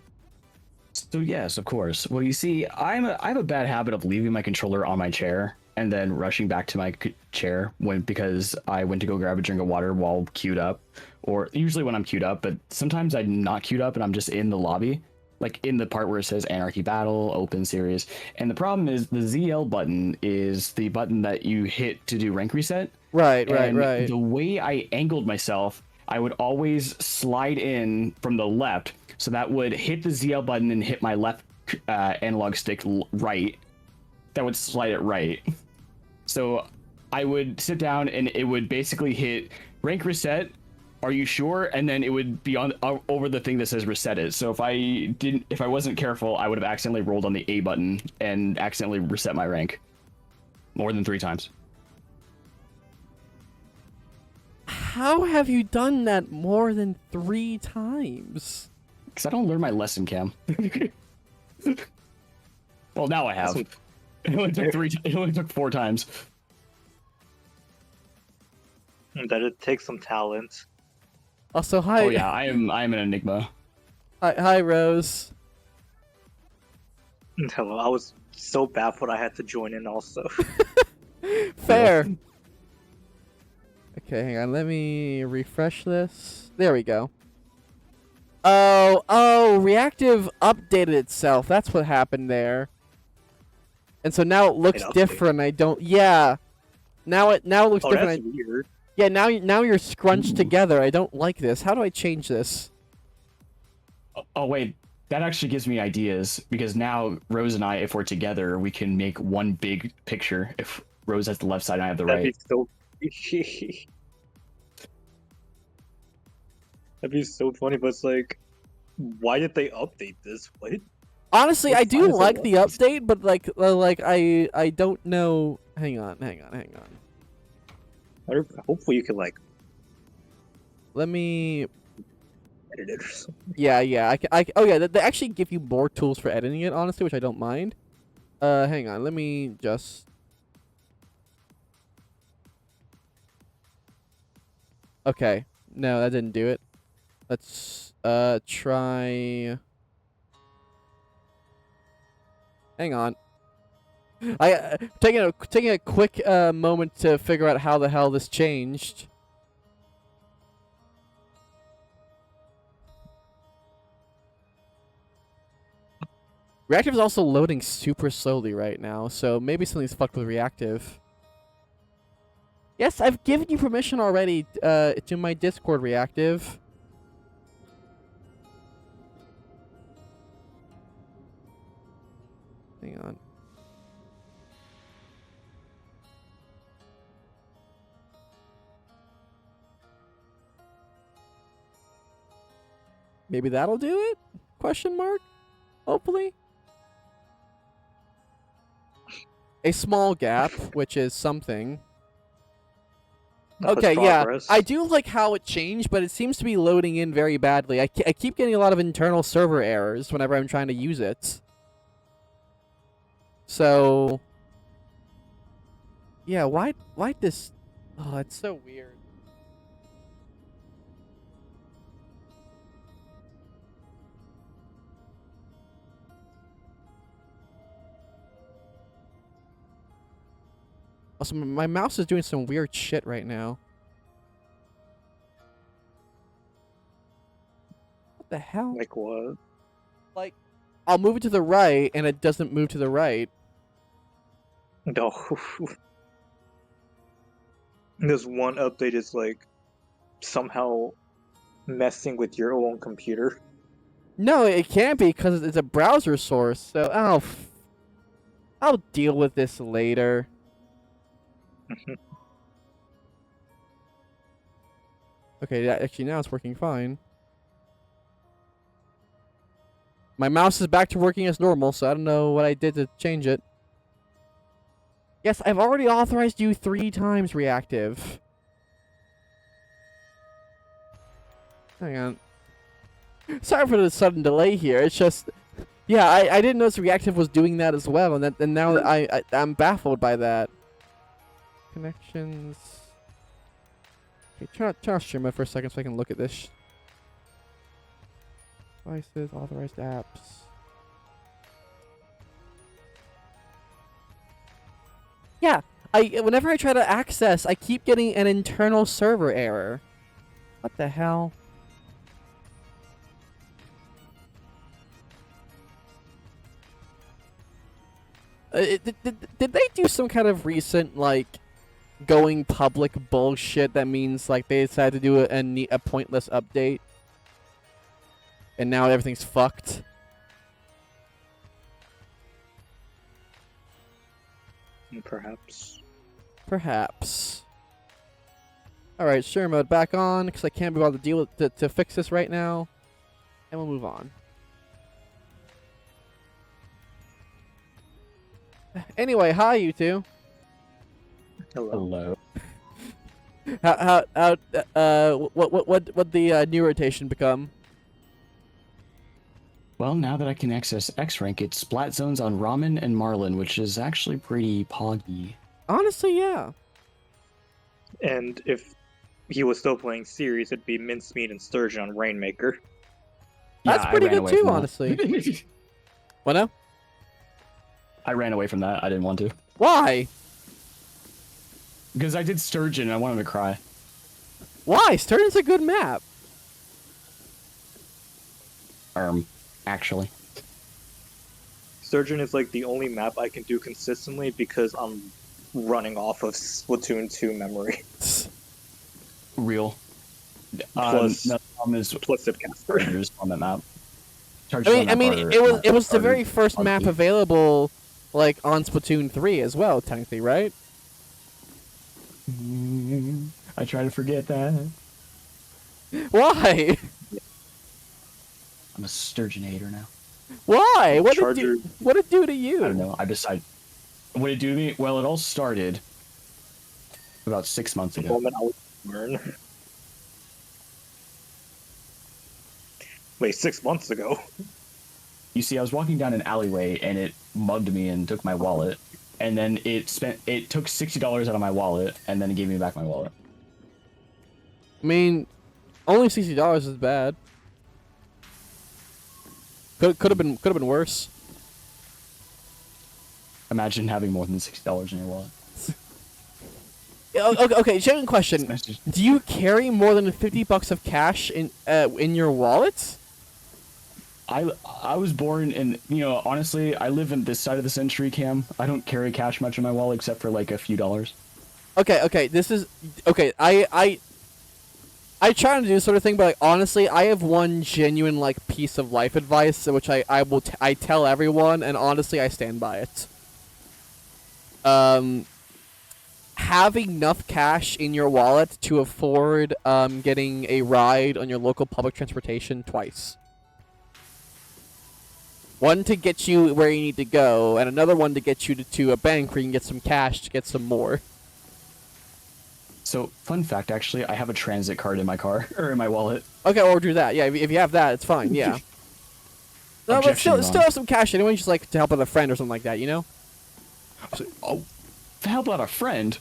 So yes, of course. Well, you see, I have a bad habit of leaving my controller on my chair and then rushing back to my chair because I went to go grab a drink of water while queued up, or usually when I'm queued up, but sometimes I'm not queued up and I'm just in the lobby, like in the part where it says Anarchy Battle, Open Series. And the problem is the ZL button is the button that you hit to do rank reset. Right, right, And right. the way I angled myself, I would always slide in from the left, so that would hit the ZL button and hit my left analog stick right. That would slide it right. So I would sit down and it would basically hit rank reset. Are you sure? And then it would be on over the thing that says reset it. So if I wasn't careful, I would have accidentally rolled on the A button and accidentally reset my rank more than 3 times. How have you done that more than 3 times? Because I don't learn my lesson, Cam. Well, now I have. It only took 3. It only took 4 times. That it takes some talent. Also, hi. Oh yeah, I am an enigma. Hi, Rose. Hello, I was so baffled I had to join in also. Fair. Okay, hang on. Let me refresh this. There we go. Oh, Reactive updated itself. That's what happened there. And so now it looks different. I don't. Yeah. Now it looks different. That's weird. Yeah. Now you're scrunched together. I don't like this. How do I change this? Oh wait, that actually gives me ideas, because now Rose and I, if we're together, we can make one big picture. If Rose has the left side and I have the right. That'd be so funny, but it's like, why did they update this? What? Honestly, I do fine as it like the was. update, but like I don't know. Hang on. Hopefully you can like Let me. edit it or something. Yeah. Oh yeah, they actually give you more tools for editing it, honestly, which I don't mind. Hang on. Let me just. Okay. No, that didn't do it. Let's try. Hang on. I taking a quick moment to figure out how the hell this changed. Reactive is also loading super slowly right now, so maybe something's fucked with Reactive. Yes, I've given you permission already to my Discord, Reactive. Hang on. Maybe that'll do it? Question mark? Hopefully. A small gap, which is something. Okay, yeah. I do like how it changed, but it seems to be loading in very badly. I keep getting a lot of internal server errors whenever I'm trying to use it. So... yeah, why this... oh, it's so weird. Also, my mouse is doing some weird shit right now. What the hell? Like what? Like, I'll move it to the right, and it doesn't move to the right. No. This one update is like somehow messing with your own computer. No, it can't be, because it's a browser source, so I'll deal with this later. Okay, actually now it's working fine. My mouse is back to working as normal, so I don't know what I did to change it. Yes, I've already authorized you 3 times, Reactive. Hang on. Sorry for the sudden delay here. It's just... yeah, I didn't notice Reactive was doing that as well, and now I'm baffled by that. Connections... okay, turn off stream mode for a second so I can look at this. Devices, authorized apps... yeah, whenever I try to access, I keep getting an internal server error. What the hell? Did they do some kind of recent, like, going public bullshit that means like they decided to do a pointless update, and now everything's fucked. Perhaps. Perhaps. Alright, sure mode back on, because I can't be able to deal with to fix this right now. And we'll move on. Anyway, hi you two. Hello. What the new rotation become? Well, now that I can access X rank, it's splat zones on Ramen and Marlin, which is actually pretty poggy. Honestly, yeah. And if he was still playing series, it'd be Mincemeat and Sturgeon on Rainmaker. That's Yeah, pretty I ran good away too, from that. honestly. What now? I ran away from that. I didn't want to. Why? Because I did Sturgeon and I wanted to cry. Why? Sturgeon's a good map. Actually. Sturgeon is like the only map I can do consistently because I'm running off of Splatoon 2 memory. Real. Plus, no, is plus Zipcaster. chargers on that map. I mean, it was the very first map available, like on Splatoon 3 as well, technically, right? I try to forget that. Why? I'm a Sturgeonator now. Why? What did it do to you? I don't know. I decided. What did it do to me? Well, it all started about 6 months The ago. moment I was born. Wait, 6 months ago? You see, I was walking down an alleyway and it mugged me and took my wallet. And then it took $60 out of my wallet and then it gave me back my wallet. I mean, only $60 is bad. Could have been worse. Imagine having more than $60 in your wallet. Okay, genuine question. Do you carry more than $50 of cash in your wallet? I was born in, honestly, I live in this side of the century, Cam. I don't carry cash much in my wallet except for like a few dollars. Okay, this is okay. I try to do this sort of thing, but like, honestly, I have one genuine like piece of life advice, which I tell everyone, and honestly, I stand by it. Have enough cash in your wallet to afford getting a ride on your local public transportation twice. One to get you where you need to go, and another one to get you to a bank where you can get some cash to get some more. So, fun fact, actually, I have a transit card in my car, or in my wallet. Okay, or do that. Yeah, if you have that, it's fine, yeah. No, but still have some cash anyway, just like to help out a friend or something like that, you know? So, to help out a friend?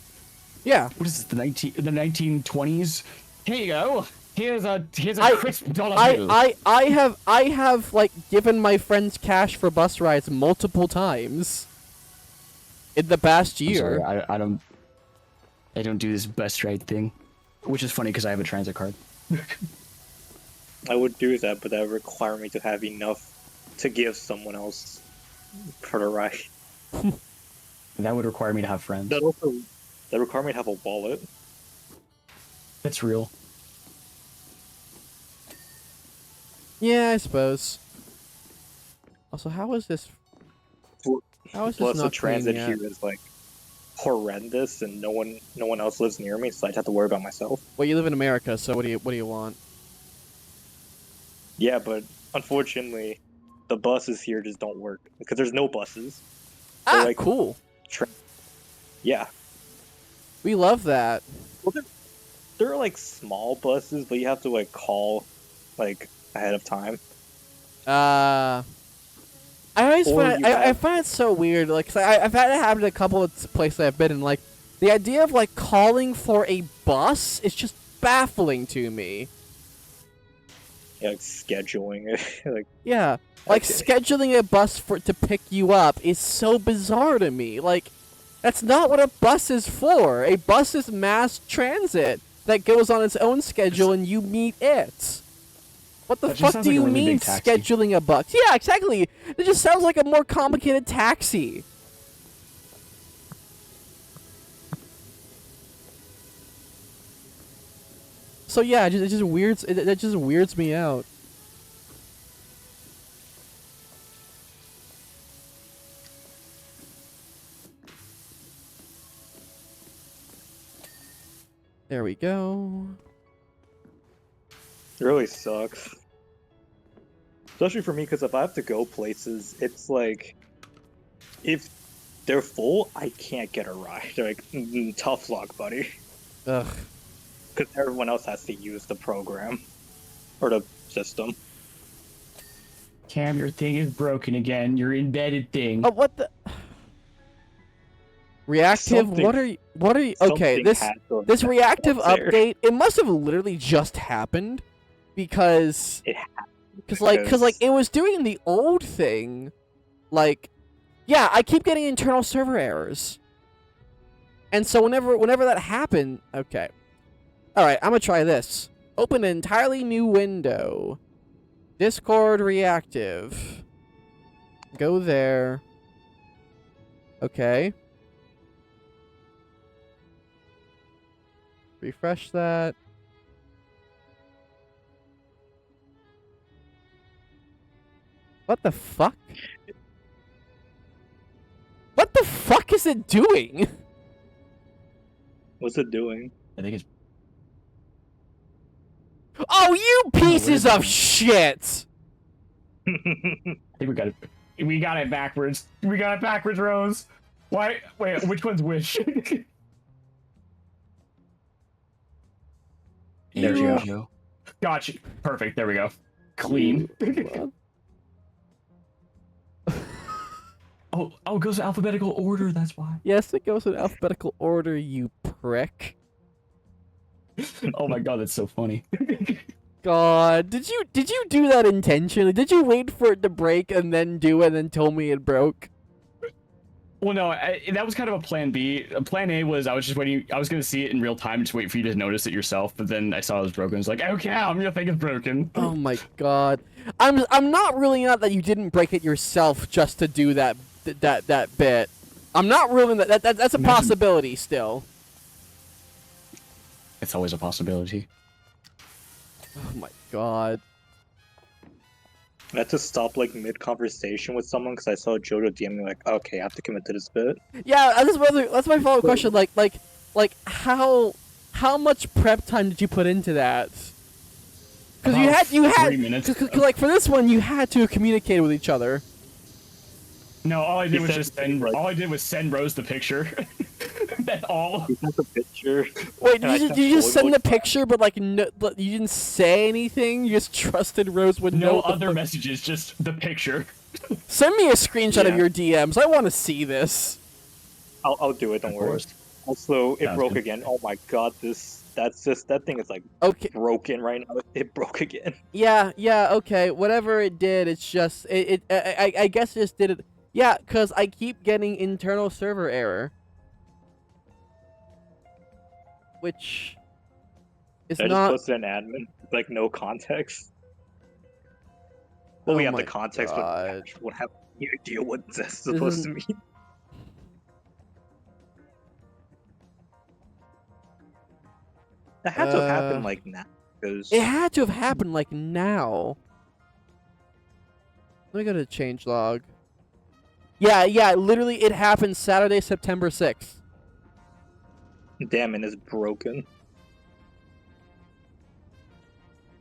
Yeah. What is this, the 1920s? Here you go. Here's a crisp dollar bill. I have like given my friends cash for bus rides multiple times in the past year. I'm sorry, I don't do this bus ride thing, which is funny because I have a transit card. I would do that, but that would require me to have enough to give someone else for the ride. That would require me to have friends. That require me to have a wallet. That's real. Yeah, I suppose. Also, how is this? How is this Plus, not the transit clean here yet? is like horrendous, and no one else lives near me, so I have to worry about myself. Well, you live in America, so what do you want? Yeah, but unfortunately, the buses here just don't work because there's no buses. Ah, like, cool. Yeah. We love that. Well, they're like small buses, but you have to like call like ahead of time. I find it so weird. Like, 'cause I've had it happen at a couple of places I've been in. Like, the idea of like calling for a bus is just baffling to me. Yeah, like scheduling it. Like, Yeah, like okay. scheduling a bus to pick you up is so bizarre to me. Like, that's not what a bus is for. A bus is mass transit that goes on its own schedule and you meet it. What the fuck do you mean scheduling a bus? Yeah, exactly. It just sounds like a more complicated taxi. So yeah, it just weirds it just weirds me out. There we go. It really sucks. Especially for me, because if I have to go places, it's like, if they're full, I can't get a ride. They're like, tough luck, buddy. Ugh. Because everyone else has to use the program. Or the system. Cam, your thing is broken again. Your embedded thing. Oh, what the? Reactive? What are you? Okay, this reactive update. It must have literally just happened, because like it was doing the old thing, like, yeah, I keep getting internal server errors, and so whenever that happened, okay, all right, I'm gonna try this. Open an entirely new window. Discord reactive. Go there. Okay. Refresh that. What the fuck? What the fuck is it doing? What's it doing? I think it's... Oh, you pieces of shit! I think we got it. We got it backwards. We got it backwards, Rose. Why? Wait, which one's which? There you go. Gotcha. Perfect. There we go. Clean. Oh, it goes in alphabetical order. That's why. Yes, it goes in alphabetical order, you prick. Oh my god, that's so funny. God, did you do that intentionally? Did you wait for it to break and then do it and then tell me it broke? Well, no, that was kind of a plan B. Plan A was I was just waiting. I was going to see it in real time, just wait for you to notice it yourself. But then I saw it was broken. I was like, okay, I'm going to think it's broken. Oh my god. I'm not ruling out that you didn't break it yourself just to do that bit. I'm not ruling that's a possibility still. It's always a possibility. Oh my god. I had to stop like mid-conversation with someone because I saw JoJo DM me like, okay, I have to commit to this bit. Yeah, that's my follow-up question. Like how much prep time did you put into that? Because you had 3 minutes. Cause, like for this one, you had to communicate with each other. No, all I did was send Rose the picture. That's all. You sent the picture. Wait, did you just send the picture, but like no, you didn't say anything? You just trusted Rose would know. No other messages, just the picture. Send me a screenshot of your DMs. I want to see this. I'll do it. Don't worry. Also, it broke again. Oh my god, that thing is like broken right now. It broke again. Yeah. Okay. Whatever it did, it's just I guess it just did it. Yeah, cause I keep getting internal server error. Which is I not... just posted an admin, like no context. Well, we have the context, but what have any idea what that's supposed to mean. That had to have happened like now. It had to have happened like now. Let me go to changelog. Yeah, literally it happened Saturday, September 6th. Damn, and it's broken.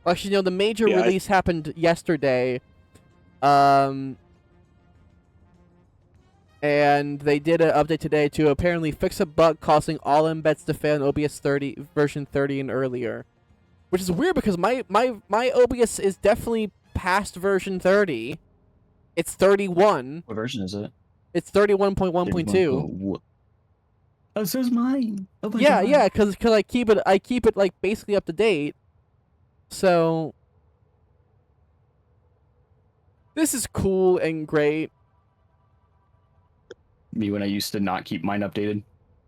Actually, no, the major release happened yesterday. And they did an update today to apparently fix a bug causing all embeds to fail in OBS 30 version 30 and earlier. Which is weird because my OBS is definitely past version 30. It's 31. What version is it? It's 31.1.2. Oh, so is mine. Oh my God. Yeah, because I keep it like basically up to date. So this is cool and great. Me when I used to not keep mine updated,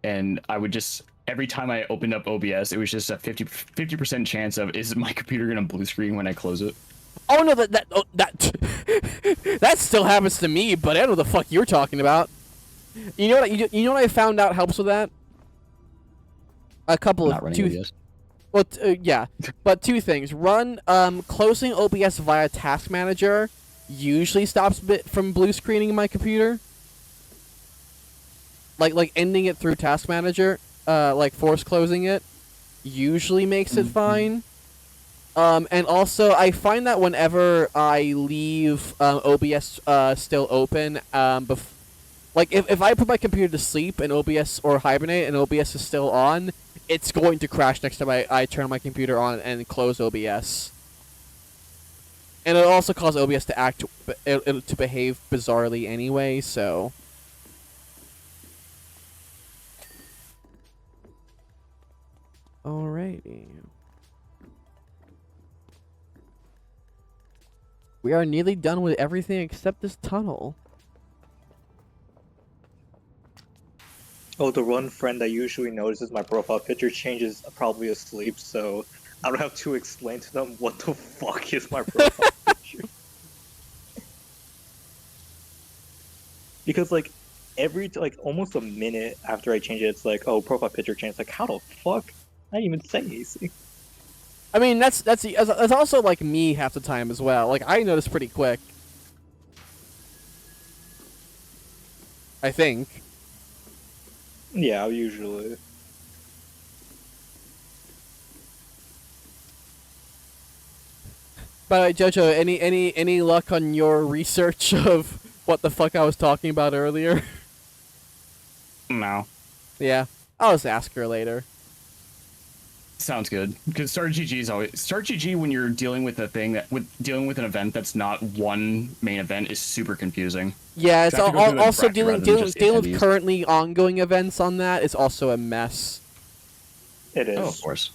and I would just every time I opened up OBS, it was just a 50% chance of is my computer gonna blue screen when I close it. Oh no, that still happens to me, but I don't know the fuck you're talking about. You know what I found out helps with that? A couple of Well, yeah, but two things. Run, closing OBS via Task Manager usually stops bit from blue screening my computer. Like ending it through Task Manager, like force closing it, usually makes it fine. And also, I find that whenever I leave OBS still open, like if I put my computer to sleep and OBS or hibernate and OBS is still on, it's going to crash next time I turn my computer on and close OBS. And it'll also cause OBS to to behave bizarrely anyway, so. Alrighty. We are nearly done with everything except this tunnel. Oh, the one friend that usually notices my profile picture changes probably asleep, so I don't have to explain to them what the fuck is my profile picture. Because like almost a minute after I change it, it's like, oh, profile picture changed. Like, how the fuck? I didn't even say anything. I mean, that's also like me half the time as well. Like I notice pretty quick. I think. Yeah, usually. But JoJo, any luck on your research of what the fuck I was talking about earlier? No. Yeah, I'll just ask her later. Sounds good. Because StartGG is always StartGG when you're dealing with dealing with an event that's not one main event is super confusing. Yeah, it's also dealing attendees. with currently ongoing events on that is also a mess. It is. Oh, of course.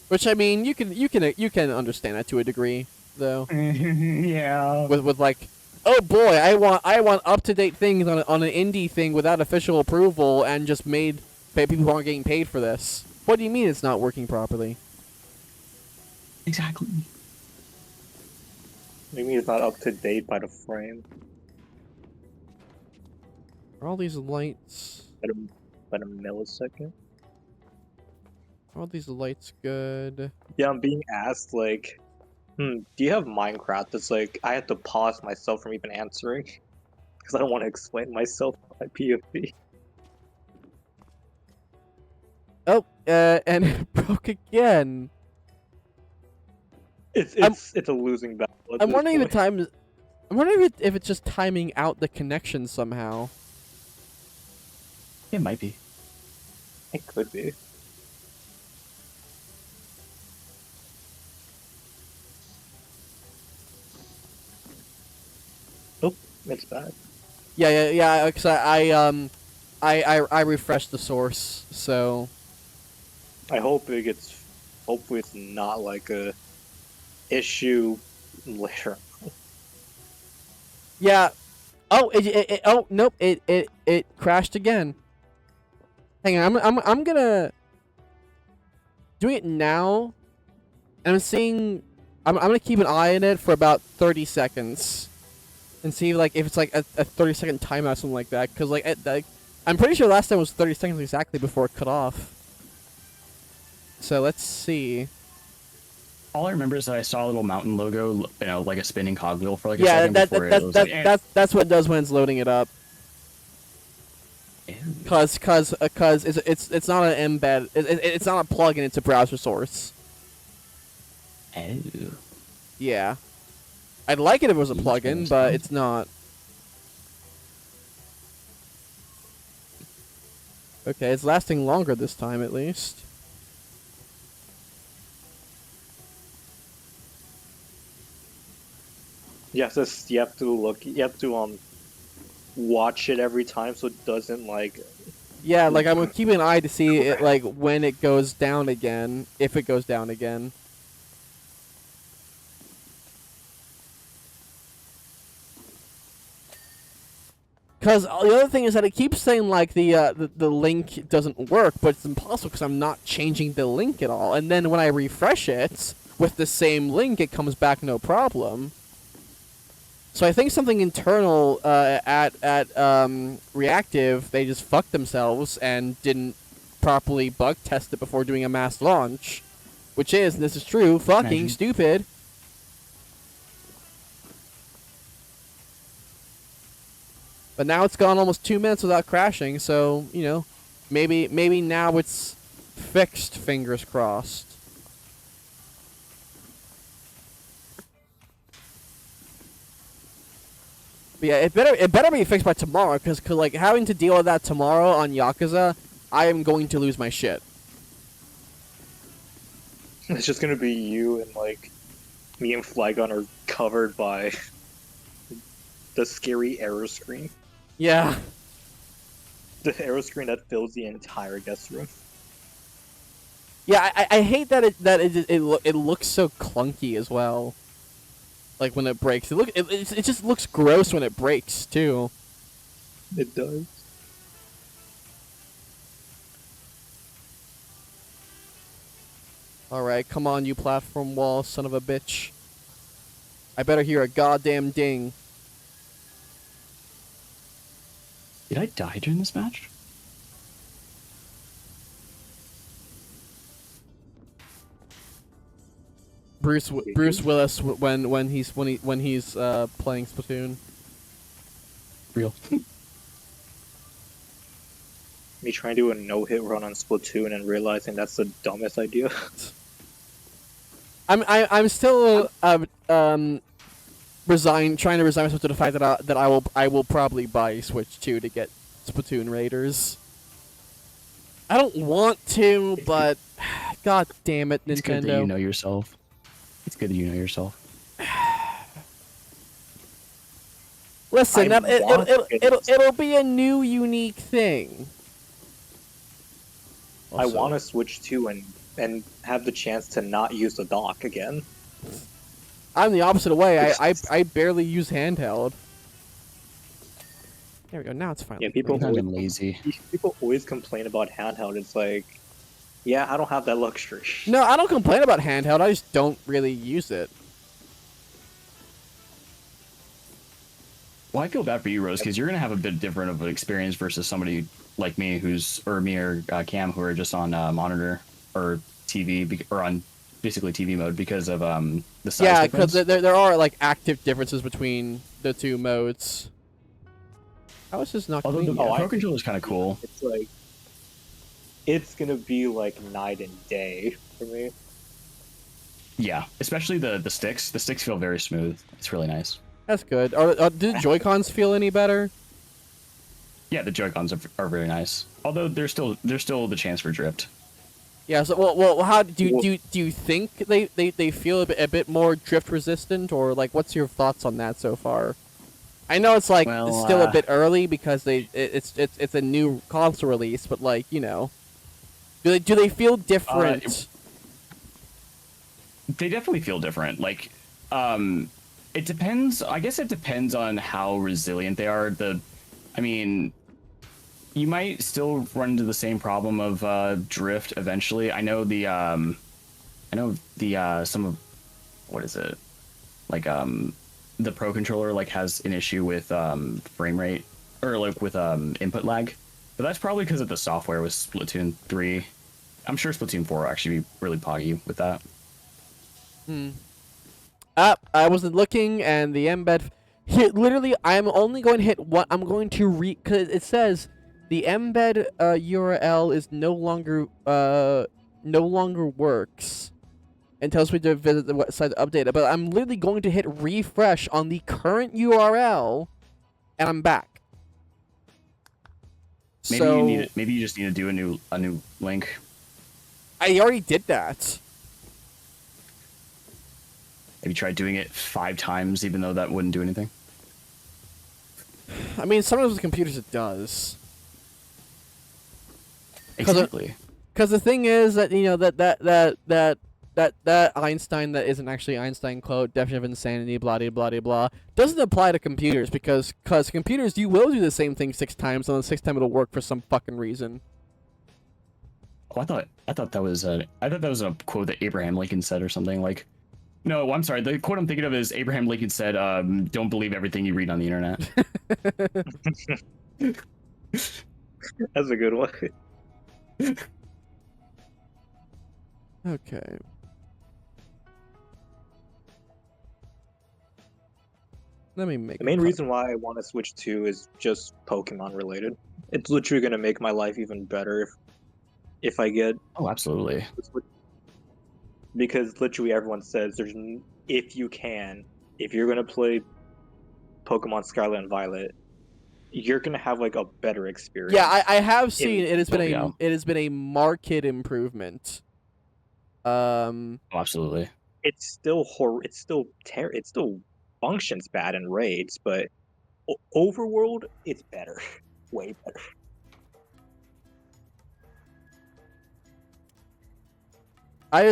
Which I mean, you can understand that to a degree, though. Yeah. With like, oh boy, I want up to date things on an indie thing without official approval and just made people who aren't getting paid for this. What do you mean it's not working properly? Exactly. Maybe it's not up to date by the frame. Are all these lights? By the millisecond. Are all these lights good? Yeah, I'm being asked like, do you have Minecraft? It's like I have to pause myself from even answering because I don't want to explain myself by PFP. Oh, and it broke again. It's a losing battle. I'm wondering if it's just timing out the connection somehow. It might be. It could be. Oh, it's bad. Yeah. Because I refreshed the source, so. I hope it gets. Hopefully, it's not like a issue later. Yeah. Oh, oh nope. It crashed again. Hang on, I'm gonna doing it now. And I'm gonna keep an eye on it for about 30 seconds, and see like if it's like a 30-second timeout or something like that. Cause like I'm pretty sure last time was 30 seconds exactly before it cut off. So let's see. All I remember is that I saw a little mountain logo, you know, like a spinning cogwheel for like a second before it was like, that's what it does when it's loading it up. Cause it's not an embed, it's not a plugin, it's a browser source. Oh. Yeah. I'd like it if it was a plugin, but it's not. Okay, it's lasting longer this time at least. Yes, you have to watch it every time so it doesn't like. Yeah, like I'm keeping an eye to see it like when it goes down again, if it goes down again. Because the other thing is that it keeps saying like the link doesn't work, but it's impossible because I'm not changing the link at all. And then when I refresh it with the same link, it comes back no problem. So I think something internal at Reactive, they just fucked themselves and didn't properly bug test it before doing a mass launch. Which is, and this is true, fucking Imagine. stupid. But now it's gone almost 2 minutes without crashing, so, you know, maybe now it's fixed, fingers crossed. But yeah, it better be fixed by tomorrow, because like having to deal with that tomorrow on Yakuza, I am going to lose my shit. It's just gonna be you and like me and Flygon are covered by the scary error screen. Yeah. The arrow screen that fills the entire guest room. Yeah, I hate that it looks so clunky as well. Like when it breaks, it just looks gross when it breaks too. It does. All right, come on, you platform wall, son of a bitch. I better hear a goddamn ding. Did I die during this match? Bruce Willis when he's playing Splatoon. Real. Me trying to do a no-hit run on Splatoon and realizing that's the dumbest idea. I'm still trying to resign myself to the fact that I will probably buy Switch 2 to get Splatoon Raiders. I don't want to, but god damn it, Nintendo. It's good that you know yourself. It's good that you know yourself. Listen, it'll be a new, unique thing. I want to Switch 2 and have the chance to not use the dock again. I'm the opposite way. I barely use handheld. There we go. Now it's finally. Yeah, people I'm lazy. People always complain about handheld. It's like, yeah, I don't have that luxury. No, I don't complain about handheld. I just don't really use it. Well, I feel bad for you, Rose, because you're gonna have a bit different of an experience versus somebody like me, or Cam, who are just on monitor or TV, or on basically TV mode because of the size. Yeah, difference. because there are like active differences between the two modes. I was just not. Although the clean yet. Pro Controller is kind of cool. It's like, it's gonna be like night and day for me. Yeah, especially the sticks. The sticks feel very smooth. It's really nice. That's good. Do the Joy-Cons feel any better? Yeah, the Joy-Cons are very nice. Although there's still the chance for drift. Yeah. So well, how do you think they feel a bit more drift resistant, or like what's your thoughts on that so far? I know it's like it's still a bit early because it's a new console release, but like, you know, do they feel different? They definitely feel different. Like, it depends. I guess it depends on how resilient they are. I mean, you might still run into the same problem of drift eventually. I know some of, what is it? Like the Pro Controller like has an issue with frame rate, or like with input lag, but that's probably because of the software with Splatoon 3. I'm sure Splatoon 4 will actually be really poggy with that. I wasn't looking, and the embed. Here, literally, I'm only going to hit what I'm going to read, because it says the embed URL is no longer works, and tells me to visit the website to update it. But I'm literally going to hit refresh on the current URL, and I'm back. Maybe you just need to do a new link. I already did that. Have you tried doing it 5 times, even though that wouldn't do anything? I mean, sometimes with computers it does. Exactly. Because the thing is that, you know, that Einstein that isn't actually Einstein quote, definition of insanity, blah blah blah blah, doesn't apply to computers, because computers, you will do the same thing 6 times, and the 6th time it'll work for some fucking reason. Oh, I thought that was a quote that Abraham Lincoln said or something like. No, I'm sorry. The quote I'm thinking of is Abraham Lincoln said, "Don't believe everything you read on the internet." That's a good one. Okay. Let me make The main reason why I want to switch to is just Pokemon related. It's literally gonna make my life even better if I get Oh, absolutely. the Switch. Because literally everyone says if you're gonna play Pokemon Scarlet and Violet, you're gonna have like a better experience. Yeah, I have seen it has been yeah. it has been a marked improvement. Oh, absolutely. It's still it still functions bad in raids, but overworld it's better. Way better.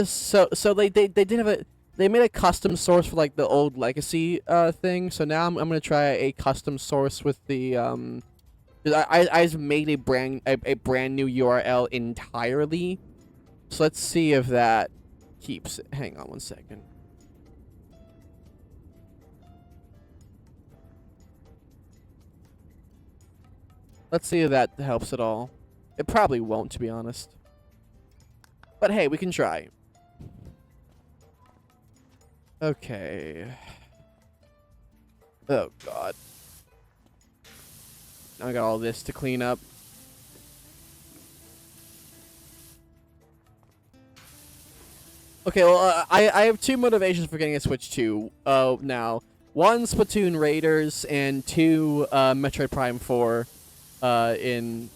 So they did have they made a custom source for like the old legacy thing. So now I'm gonna try a custom source with the I just made a brand new URL entirely. So let's see if that keeps it. Hang on one second. Let's see if that helps at all. It probably won't, to be honest. But hey, we can try. Okay. Oh, God. Now I got all this to clean up. Okay, well, I have two motivations for getting a Switch 2 now. One, Splatoon Raiders, and two, Metroid Prime 4 in,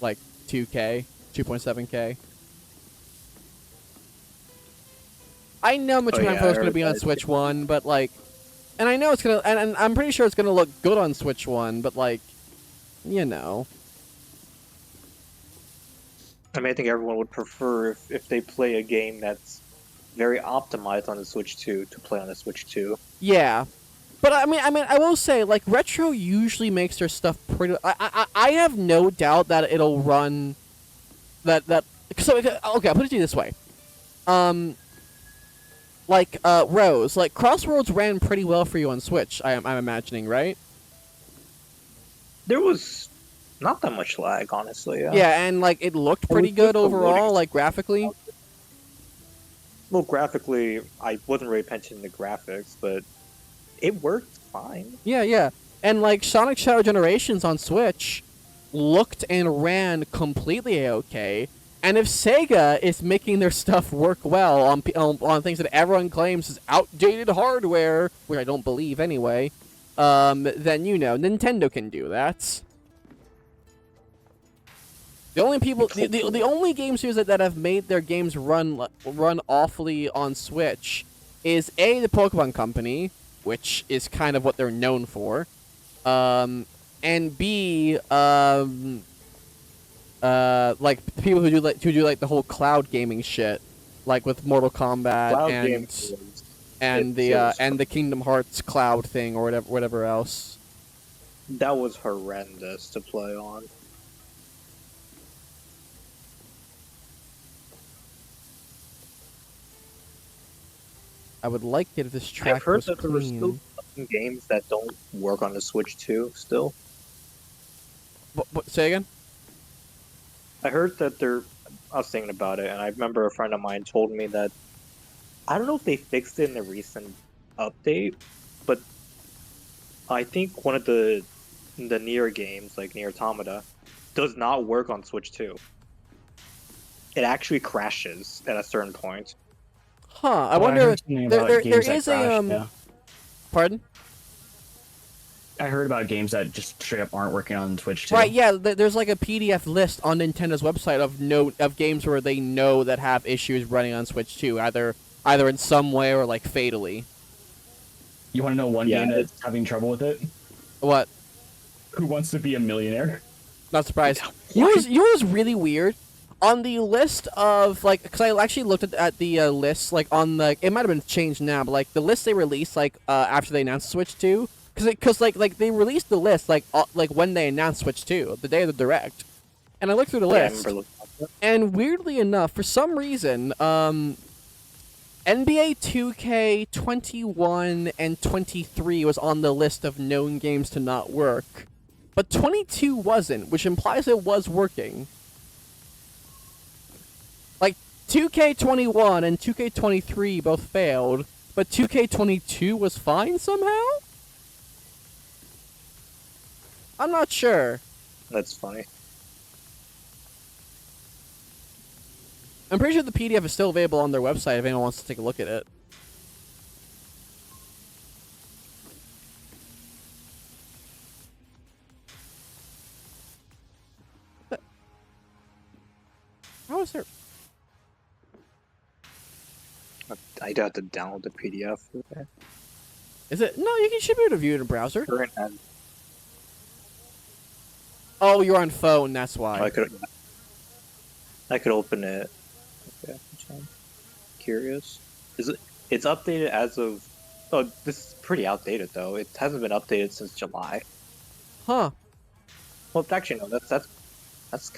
like, 2K, 2.7K. I know Metroid Prime 4 is going to be on Switch 1, but, like... And I know it's going to... And I'm pretty sure it's going to look good on Switch 1, but, like... You know... I mean, I think everyone would prefer if they play a game that's very optimized on the Switch 2 to play on the Switch 2. Yeah. But I mean, I will say, like, Retro usually makes their stuff pretty... I have no doubt that it'll run... So, okay, I'll put it to you this way. Rose, like, Crossworlds ran pretty well for you on Switch, I'm imagining, right? There was not that much lag, honestly. Yeah, and, like, it looked pretty good overall, like, graphically. Well, graphically, I wasn't really paying attention to graphics, but it worked fine. Yeah. And, like, Sonic Shadow Generations on Switch looked and ran completely A-okay. And if Sega is making their stuff work well on things that everyone claims is outdated hardware, which I don't believe anyway, then, you know, Nintendo can do that. The only people, the only game studios that have made their games run awfully on Switch is A, the Pokemon Company, which is kind of what they're known for, and B, like people who do like the whole cloud gaming shit, like with Mortal Kombat and the Kingdom Hearts cloud thing or whatever else. That was horrendous to play on. I would like it if this track I've heard was that there were still some games that don't work on the Switch 2 still. What, say again? I heard that I was thinking about it, and I remember a friend of mine told me that I don't know if they fixed it in the recent update, but I think one of the Nier games, like Nier Automata, does not work on Switch 2. It actually crashes at a certain point. Huh, I wonder... There is a... Pardon? I heard about games that just straight up aren't working on Switch too. Right, yeah, there's like a PDF list on Nintendo's website of games where they know that have issues running on Switch 2, either in some way or, like, fatally. You want to know one game that's having trouble with it? What? Who Wants to Be a Millionaire? Not surprised. You know what's really weird? On the list of, like, because I actually looked at the list, like, on the, it might have been changed now, but, like, the list they released, like, after they announced Switch 2, because like, they released the list, like, when they announced Switch 2, the day of the Direct, and I looked through the list, and weirdly enough, for some reason, NBA 2K 21 and 23 was on the list of known games to not work, but 22 wasn't, which implies it was working. Like, 2K21 and 2K23 both failed, but 2K22 was fine somehow? I'm not sure. That's funny. I'm pretty sure the PDF is still available on their website if anyone wants to take a look at it. How is there? I'd have to download the PDF for that. Is it? No, you should be able to view it in a browser. Current and Oh, you're on phone, that's why. I could open it. Okay, I'm curious. Is it? It's updated as of. Oh, this is pretty outdated though. It hasn't been updated since July. Huh. Well, actually no. That's That's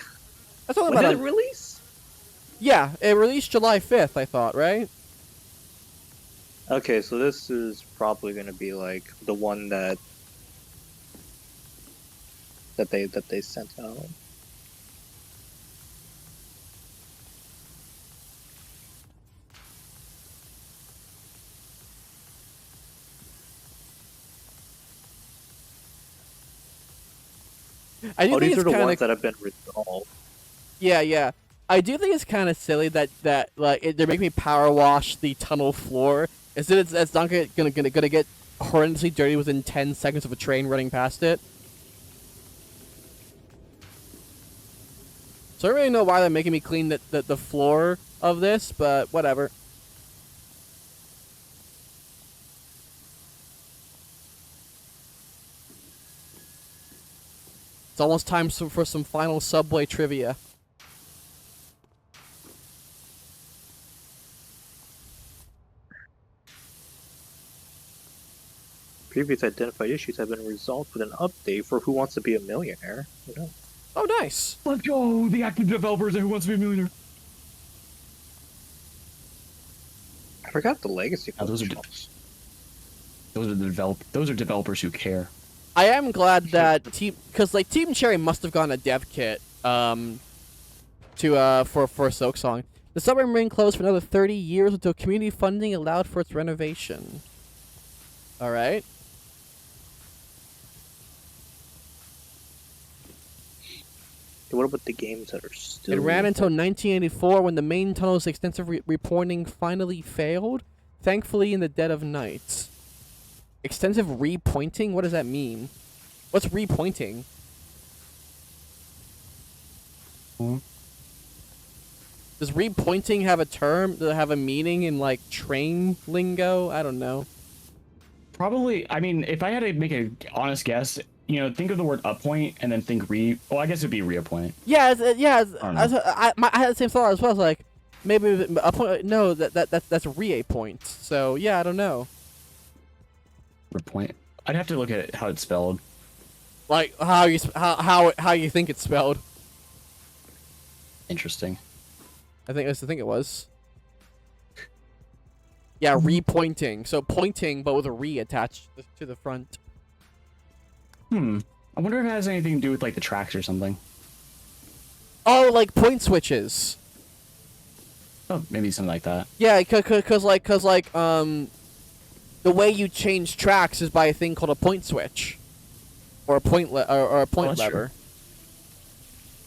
only when about did it release? Yeah, it released July 5th, I thought, right? Okay, so this is probably gonna be like the one that they sent out. I do think These it's are the kind ones of that have been resolved. yeah. I do think it's kind of silly that they're making me power wash the tunnel floor. Instead, it's not gonna get horrendously dirty within 10 seconds of a train running past it. So I don't really know why they're making me clean the floor of this, but whatever. It's almost time for some final Subway trivia. Previous identified issues have been resolved with an update for Who Wants to Be a Millionaire. You know? Oh, nice. Let's go, the active developers and Who Wants to Be a Millionaire. I forgot the legacy. Oh, those are developers who care. I am glad that Team Cherry must have gotten a dev kit for Silksong. The submarine remained closed for another 30 years until community funding allowed for its renovation. All right. What about the games that are still? It ran until 1984 when the main tunnel's extensive reporting finally failed, thankfully in the dead of night. Extensive repointing? What does that mean? What's repointing? Does repointing have a term? Does it have a meaning in, like, train lingo? I don't know. Probably, I mean, if I had to make an honest guess, you know, think of the word uppoint and then think well, I guess it'd be reappoint. Yeah, I had the same thought as well. I was like, maybe uppoint. No, that's reappoint. So yeah, I don't know. Repoint. I'd have to look at it, how it's spelled. Like how you think it's spelled. Interesting. I think it was. Yeah, repointing. So pointing, but with a re attached to the front. I wonder if it has anything to do with like the tracks or something. Oh, like point switches. Oh, maybe something like that. Yeah, cause the way you change tracks is by a thing called a point switch, or a point lever.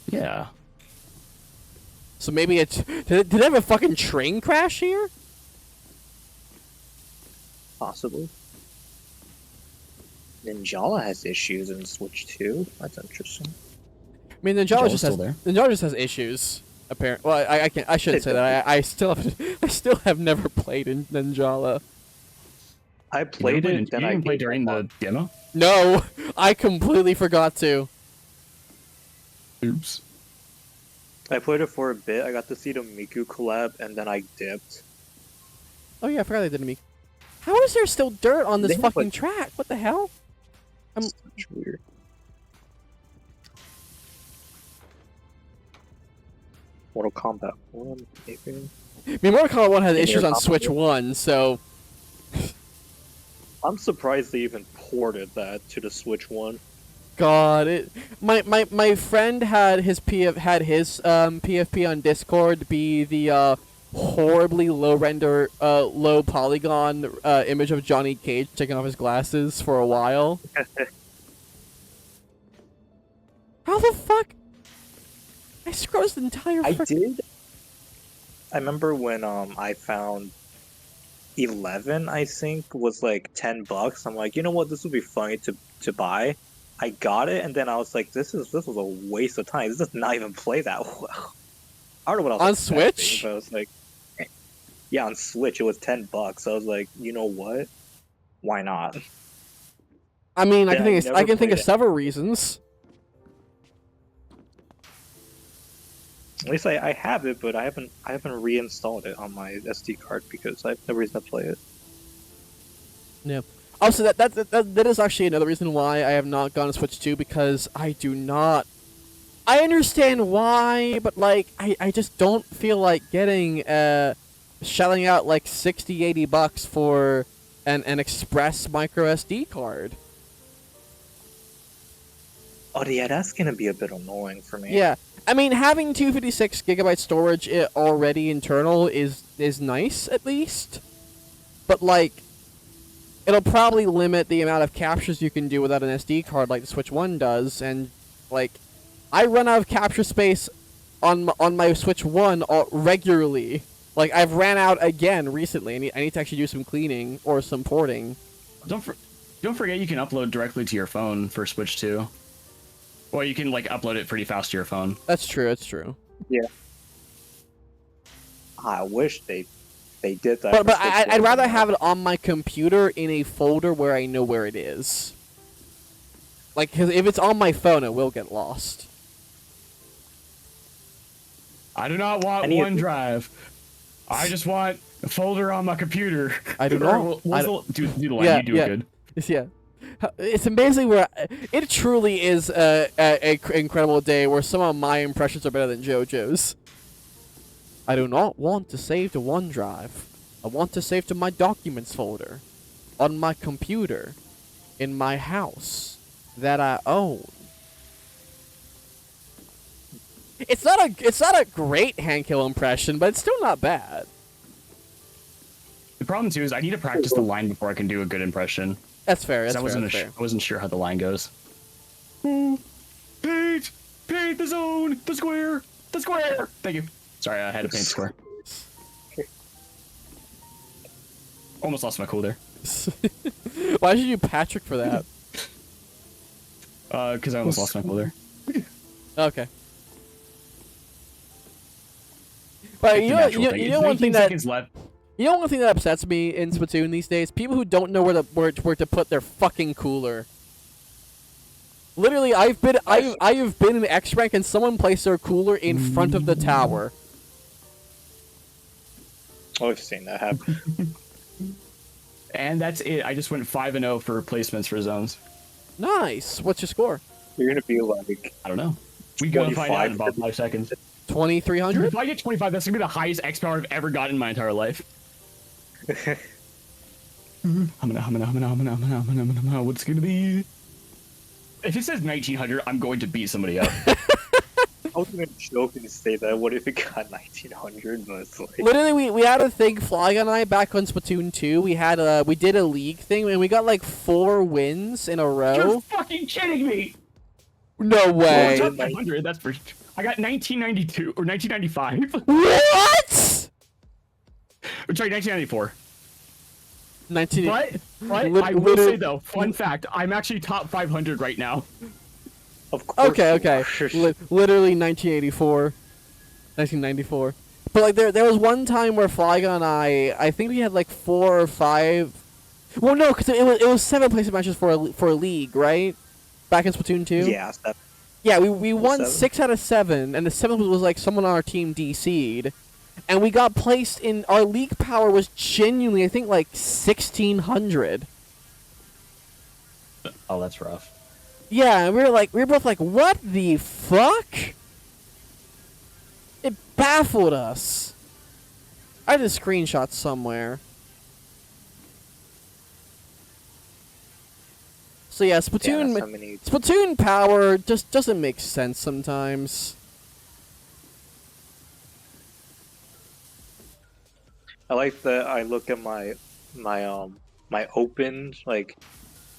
True. Yeah. So maybe it's did they have a fucking train crash here? Possibly. Ninjala has issues in Switch 2. That's interesting. I mean, Ninjala Ninjala's just has issues. Apparently, well, I shouldn't say that. I still have never played in Ninjala. I played it. Then I played during the demo. No, I completely forgot to. Oops. I played it for a bit. I got to see the Miku collab, and then I dipped. Oh yeah, I forgot they did a Miku. How is there still dirt on this They have, fucking like- track? What the hell? Such weird. Mortal Kombat 1, maybe? I mean, Mortal Kombat 1 has In issues your on Switch copy? 1, so I'm surprised they even ported that to the Switch 1. God, my friend had his PFP on Discord be the horribly low polygon image of Johnny Cage taking off his glasses for a while. How the fuck? I scrolled the entire. I did. I remember when I found 11, I think, was like $10. I'm like, you know what, this would be funny to buy. I got it, and then I was like, this was a waste of time. This does not even play that well. I don't know what I was On expecting, Switch? but I was like, yeah, on Switch it was $10. I was like, you know what? Why not? I mean, I Yeah, can think. I I can think of never played it. several reasons. At least I have it, but I haven't reinstalled it on my SD card because I have no reason to play it. Yeah. Also, that is actually another reason why I have not gone to Switch 2, because I do not. I understand why, but like I just don't feel like getting shelling out like $60-80 for an express micro SD card. Oh yeah, that's gonna be a bit annoying for me. Yeah. I mean, having 256 gigabyte storage already internal is nice, at least. But like, it'll probably limit the amount of captures you can do without an SD card like the Switch 1 does, and like, I run out of capture space on my Switch 1 regularly. Like, I've ran out again recently. I need to actually do some cleaning or some porting. Don't forget you can upload directly to your phone for Switch 2. Or you can like upload it pretty fast to your phone. That's true. That's true. Yeah. I wish they did that. But for Switch I'd 1. rather have it on my computer in a folder where I know where it is. Like, 'cause if it's on my phone, it will get lost. I do not want OneDrive. I just want a folder on my computer. I do not. Do the line. Yeah, You do yeah. it good. Yeah. It's amazing where it truly is a incredible day where some of my impressions are better than JoJo's. I do not want to save to OneDrive. I want to save to my documents folder on my computer in my house that I own. It's not a great Hankill impression, but it's still not bad. The problem too is I need to practice the line before I can do a good impression. That's fair. That's I fair. wasn't sure how the line goes. Ooh, paint, the zone, the square. Thank you. Sorry, I had to paint the square. Almost lost my cool there. Why did you do Patrick for that? Because I almost lost my cool there. Okay. But you know one thing that one thing that upsets me in Splatoon these days, people who don't know where to put their fucking cooler. Literally, I have been in X rank and someone placed their cooler in front of the tower. Oh, I've seen that happen. And that's it. I just went 5-0 for replacements for zones. Nice. What's your score? You're gonna be like, I don't know. We go find out in 25. about 5 seconds. 2300. If I get 25, that's gonna be the highest X power I've ever gotten in my entire life. What's it gonna be? If it says 1900, I'm going to beat somebody up. I was gonna joke and say that. What if it got 1900? But it's like, Literally, we had a thing, Flygon and I, back on Splatoon 2. We did a league thing, and we got like 4 wins in a row. You're fucking kidding me! No way. Well, top 500, that's for... I got 1992, or 1995. What? Sorry, 1994. 19. But I will say though, fun fact, I'm actually top 500 right now. of course. Okay. Literally 1984, 1994. But like there was one time where Flygon and I think we had like 4 or 5. Well, no, because it was 7 placement matches for a league, right? Back in Splatoon 2. Yeah. Yeah, we won 7? 6 out of 7, and the 7th was like someone on our team DC'd. And we got placed in, our league power was genuinely, I think, like 1600. Oh, that's rough. Yeah, and we were both like, what the fuck? It baffled us. I had a screenshot somewhere. So yeah, Splatoon power just doesn't make sense sometimes. I like that. I look at my open like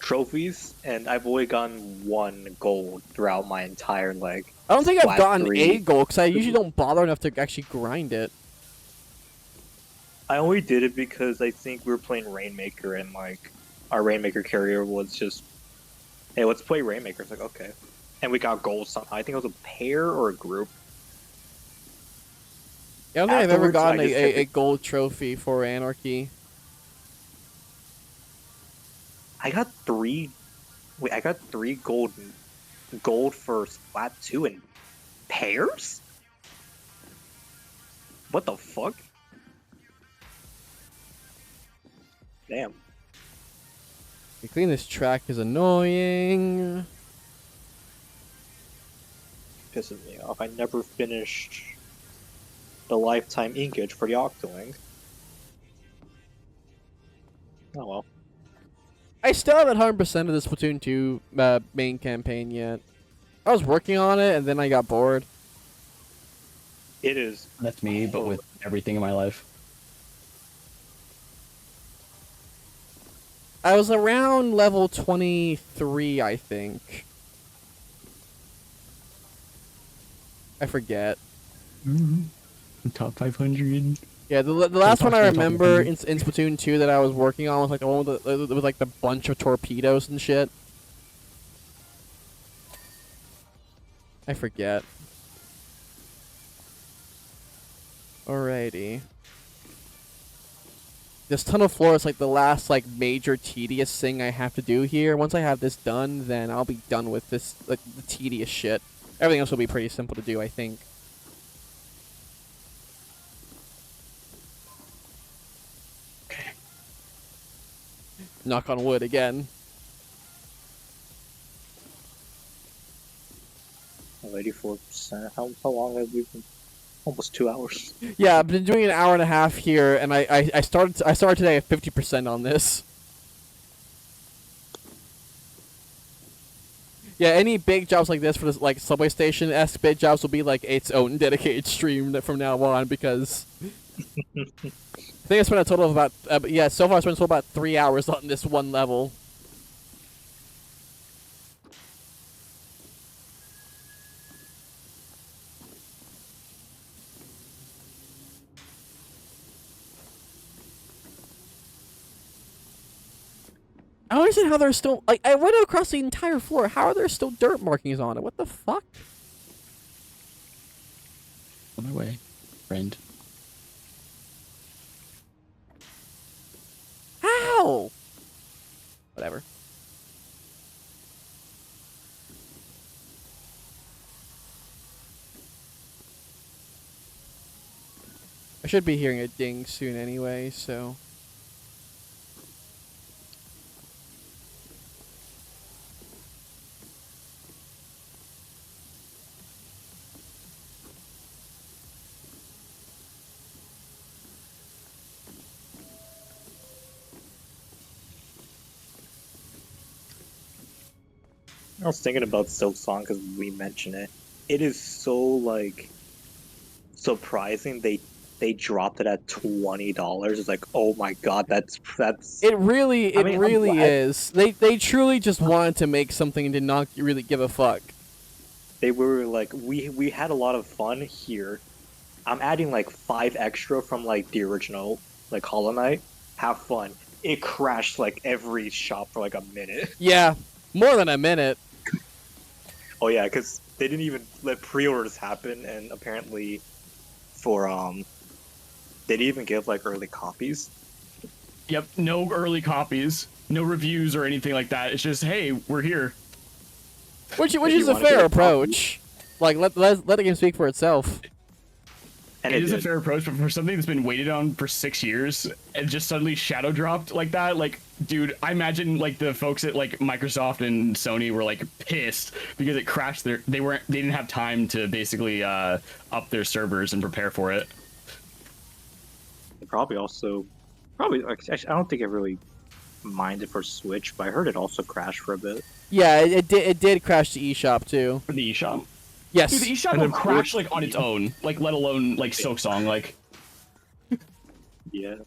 trophies, and I've only gotten 1 gold throughout my entire like. I don't think I've Flat gotten 3. a goal because I usually don't bother enough to actually grind it. I only did it because I think we were playing Rainmaker, and like our Rainmaker carrier was just, hey, let's play Rainmaker. It's like, okay, and we got gold somehow. I think it was a pair or a group. Yeah, I don't think I've ever Afterwards, I gotten just a kept gold trophy for Anarchy. I got 3. Wait, I got 3 gold for Splat 2 in pairs. What the fuck? Damn. To clean this track is annoying. Pisses me off. I never finished the lifetime inkage for the Octoling. Oh well. I still haven't 100% of the Splatoon 2 main campaign yet. I was working on it and then I got bored. It is. That's me, but with everything in my life. I was around level 23, I think. I forget. Top 500. Yeah, the last one I Top remember 500. in Splatoon 2 that I was working on was like the one with like the bunch of torpedoes and shit. I forget. Alrighty. This tunnel floor is like the last like major tedious thing I have to do here. Once I have this done, then I'll be done with this like the tedious shit. Everything else will be pretty simple to do, I think. Okay. Knock on wood again. 84%. How long have we been? Almost 2 hours. Yeah, I've been doing an hour and a half here, and I started today at 50% on this. Yeah, any big jobs like this for this like subway station-esque big jobs will be like its own dedicated stream from now on because I think I spent a total of about yeah, so far I spent a total of about 3 hours on this one level. I don't understand how there's still like I went across the entire floor. How are there still dirt markings on it? What the fuck? On my way, friend. How? Whatever. I should be hearing a ding soon anyway, so. I was thinking about Silk Song because we mentioned it. It is so like surprising they dropped it at $20. It's like, oh my god, that's. It really I mean, I'm really glad- is. They truly just wanted to make something and did not really give a fuck. They were like, we had a lot of fun here. I'm adding like 5 extra from like the original like Hollow Knight. Have fun. It crashed like every shop for like a minute. Yeah, more than a minute. Oh yeah, because they didn't even let pre-orders happen, and apparently for they didn't even give like early copies. Yep, no early copies, no reviews or anything like that. It's just, hey, we're here. Which If is you a wanna get fair a copy. approach. Like let the game speak for itself. And It is a did. fair approach, but for something that's been waited on for 6 years and just suddenly shadow dropped like that, like, dude, I imagine like the folks at like Microsoft and Sony were like pissed because it crashed they didn't have time to basically up their servers and prepare for it. They probably like, actually, I don't think it really minded for Switch, but I heard it also crashed for a bit. Yeah, it did crash the eShop too. For the eShop. Yes. Dude, the eShop And will then crash like on its own, like let alone like Silksong, like. Yeah.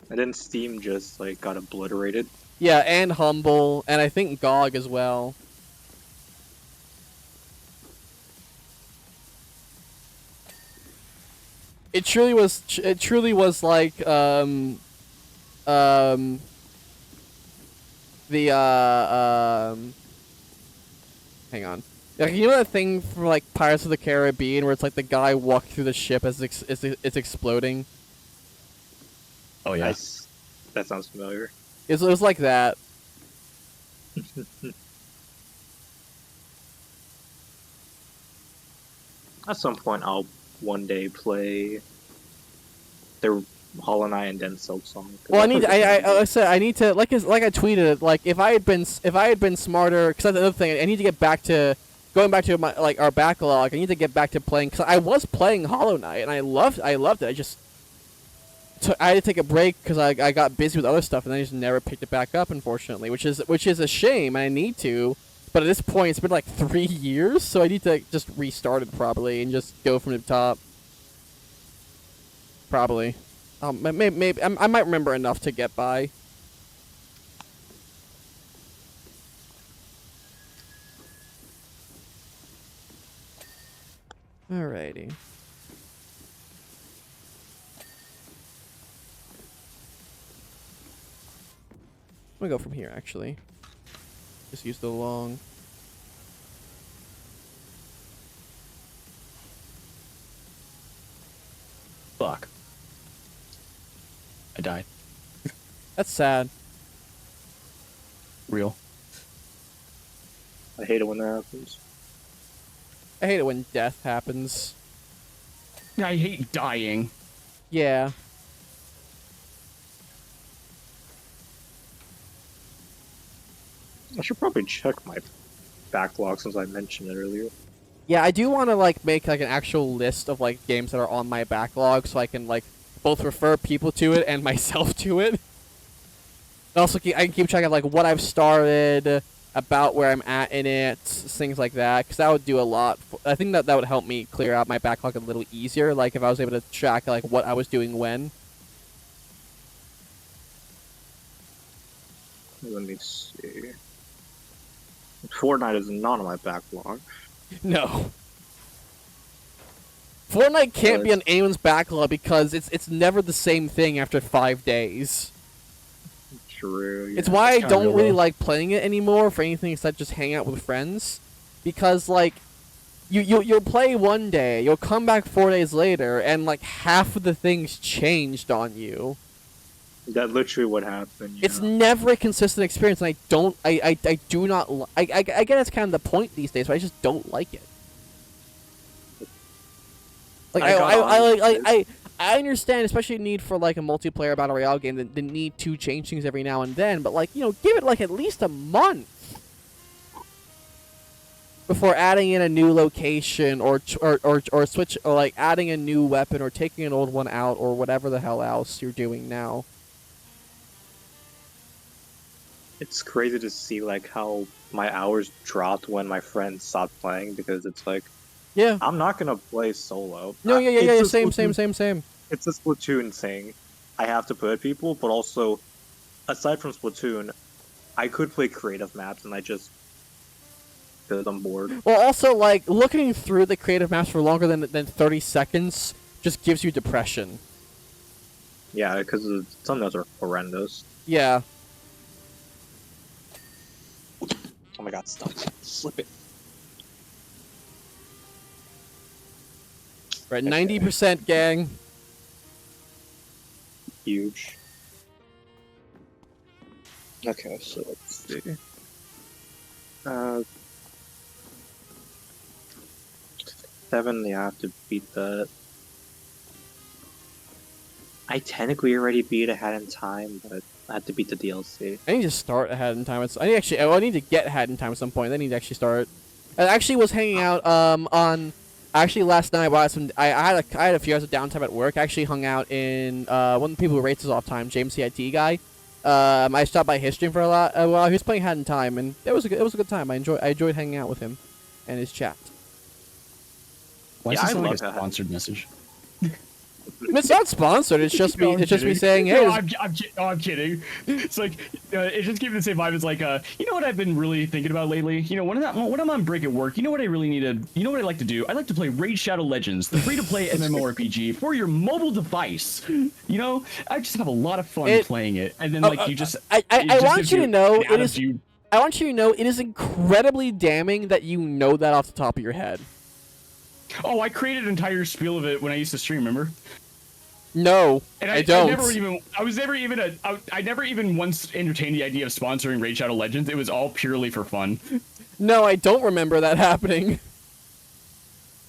And then Steam just like got obliterated. Yeah, and Humble, and I think GOG as well. It truly was. It truly was like the hang on. Like, you know that thing from like Pirates of the Caribbean where it's like the guy walking through the ship as it's exploding? Oh yeah. Nice. That sounds familiar. It was like that. At some point, I'll one day play the Hollow Knight and then Silk Song. Well, I said I need to like I tweeted like if I had been smarter, because that's another thing. I need to get back to going back to my our backlog. I need to get back to playing, because I was playing Hollow Knight and I loved it. I just I had to take a break because I got busy with other stuff and I just never picked it back up, unfortunately, which is a shame. I need to, but at this point it's been like 3 years, so I need to just restart it probably and just go from the top. Probably. Maybe I might remember enough to get by. Alrighty. I'm gonna go from here, actually. Just use the long. Fuck. I died. That's sad. Real. I hate it when that happens. I hate it when death happens. I hate dying. Yeah. I should probably check my backlog since I mentioned it earlier. Yeah, I do want to like make like an actual list of like games that are on my backlog, so I can like both refer people to it and myself to it. And also, I can keep track of like what I've started, about where I'm at in it, things like that, because that would do a lot. I think that would help me clear out my backlog a little easier, like if I was able to track like what I was doing when. Let me see. Fortnite is not on my backlog. No. Fortnite can't be on anyone's backlog because it's never the same thing after 5 days. True. Yeah. It's why I kinda don't real, really though. like playing it anymore for anything except just hang out with friends, because like you'll play one day, you'll come back 4 days later, and like half of the things changed on you. That's literally what happened. It's never a consistent experience, and I do not I get it's kind of the point these days, but I just don't like it. Like I understand, especially the need for like a multiplayer battle royale game, the need to change things every now and then, but like, you know, give it like at least a month before adding in a new location or switch, or like adding a new weapon or taking an old one out or whatever the hell else you're doing now. It's crazy to see like how my hours dropped when my friends stopped playing, because it's like, Yeah. I'm not gonna play solo. No, yeah, same. It's a Splatoon thing. I have to put people, but also, aside from Splatoon, I could play creative maps, and I just, because I'm bored. Well, also, like, looking through the creative maps for longer than 30 seconds just gives you depression. Yeah, because some of those are horrendous. Yeah. Oh my god, stop. Slip it. We're at 90%, gang. Huge. Okay, so let's see. 7, yeah, I have to beat that. I technically already beat Ahead in Time, but I have to beat the DLC. I need to start Ahead in Time. I need to get Ahead in Time at some point. Then I need to actually start. I actually was hanging out on. Actually, last night, while I had a few hours of downtime at work. I actually hung out in one of the people who rates us all the time, James CIT guy. I stopped by his stream for a while. He was playing Ahead in Time, and it was a good time. I enjoyed hanging out with him and his chat. Why Yeah, does I this sound like love a that. sponsored message? It's not sponsored. It's just me. No, I'm It's just me kidding. saying, hey. No, I'm kidding. It's like it just gave me the same vibe. It's like you know what I've been really thinking about lately. You know, when I'm on break at work, you know what I really need to. You know what I like to do? I like to play Raid Shadow Legends, the free-to-play MMORPG for your mobile device. You know, I just have a lot of fun playing it, and then like you just. I want you to know it is. You. I want you to know it is incredibly damning that you know that off the top of your head. Oh, I created an entire spiel of it when I used to stream. Remember? No, and I don't. I never even once entertained the idea of sponsoring Raid Shadow Legends. It was all purely for fun. No, I don't remember that happening.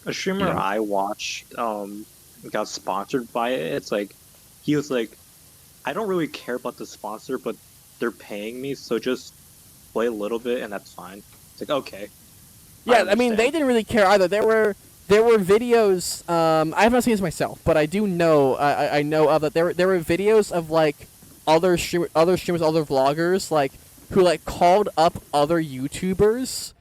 A streamer I watched got sponsored by it. It's like he was like, I don't really care about the sponsor, but they're paying me, so just play a little bit and that's fine. It's like, okay. Yeah, I mean they didn't really care either. There were videos. I haven't seen this myself, but I do know. I know of that. There were videos of like other streamers, other vloggers, like who like called up other YouTubers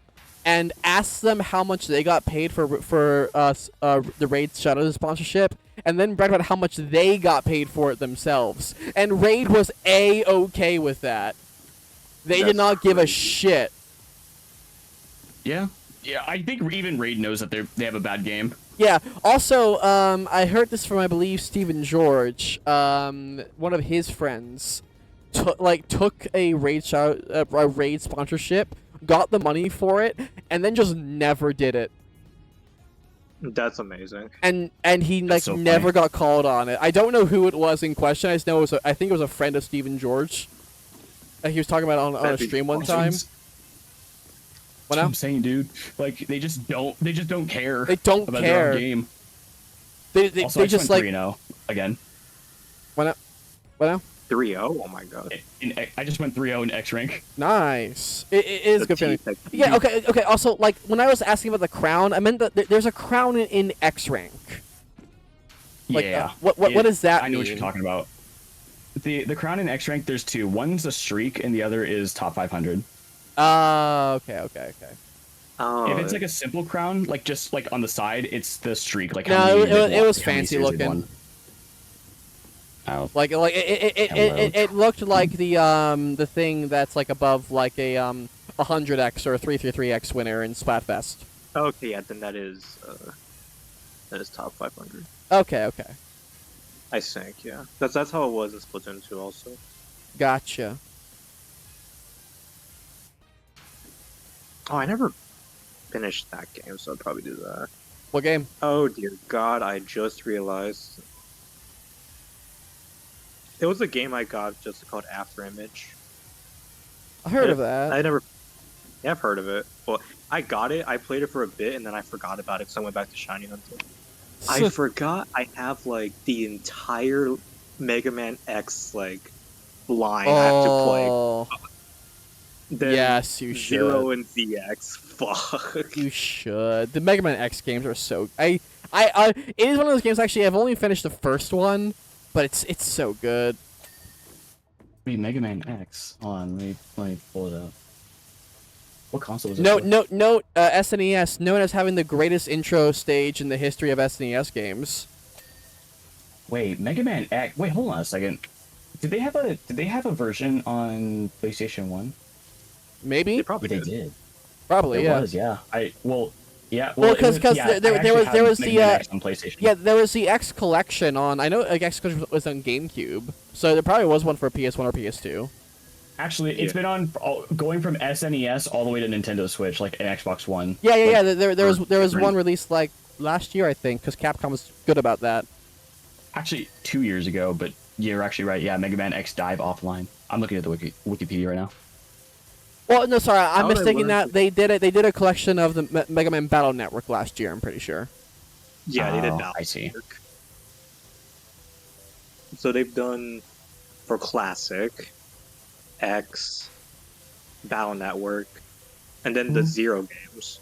and asked them how much they got paid for the Raid Shadow sponsorship, and then bragged about how much they got paid for it themselves. And Raid was okay with that. They did not give a shit. Yeah. Yeah, I think even Raid knows that they have a bad game. Yeah. Also, I heard this from, I believe, Stephen George. One of his friends took a Raid sponsorship, got the money for it, and then just never did it. That's amazing. And he like so never funny. got called on it. I don't know who it was in question. I just know I think it was a friend of Stephen George. He was talking about it on a stream one time. What I'm saying, dude. Like they just don't care. They don't about care. Their own game. They Also, I just like 3-0 again. What now? 3-0? Oh my god. I just went 3-0 in X rank. Nice. It is a good feeling. Like, Yeah. Okay. Also, like when I was asking about the crown, I meant that there's a crown in X rank. Like, Yeah. what does that mean? I know what you're talking about. The crown in X rank, there's two. One's a streak, and the other is top 500. Okay. oh, If it's like a simple crown, like just like on the side, it's the streak. Like No, how many it was how many fancy series they've looking. won. Oh. Like it looked like the thing that's like above like a 100x or a 333x winner in Splatfest. okay, yeah, then that is top 500. Okay. I think, yeah. That's how it was in Splatoon 2 also. Gotcha. Oh, I never finished that game, so I'd probably do that. What game? Oh dear god, I just realized. It was a game I got just called Afterimage. I heard of that. I never... Yeah, I've heard of it. Well, I got it, I played it for a bit, and then I forgot about it, so I went back to Shiny Hunter. I forgot I have, like, the entire Mega Man X, like, line I have to play. Then Yes, you should. Zero and ZX. Fuck. You should. The Mega Man X games are so. It is one of those games. Actually, I've only finished the first one, but it's so good. Wait, Mega Man X. Hold on, let me pull it up. What console was it? Note, SNES, known as having the greatest intro stage in the history of SNES games. Wait, Mega Man X. Wait, hold on a second. Did they have a version on PlayStation 1? Maybe. They probably did. did. Probably, There yeah. was, yeah. Well, Because there was the on PlayStation. Yeah, there was the X collection on. I know like X collection was on GameCube, so there probably was one for PS1 or PS2. Actually, it's been on going from SNES all the way to Nintendo Switch, like an Xbox One. Yeah. There was one released like last year, I think, because Capcom was good about that. Actually, 2 years ago, but you're actually right. Yeah, Mega Man X Dive Offline. I'm looking at the Wikipedia right now. Well, no, sorry, I'm How did I mistaking learn that. They did a collection of the Mega Man Battle Network last year. I'm pretty sure. Yeah, they did Oh, that. I see. So they've done for Classic, X, Battle Network, and then the Zero games.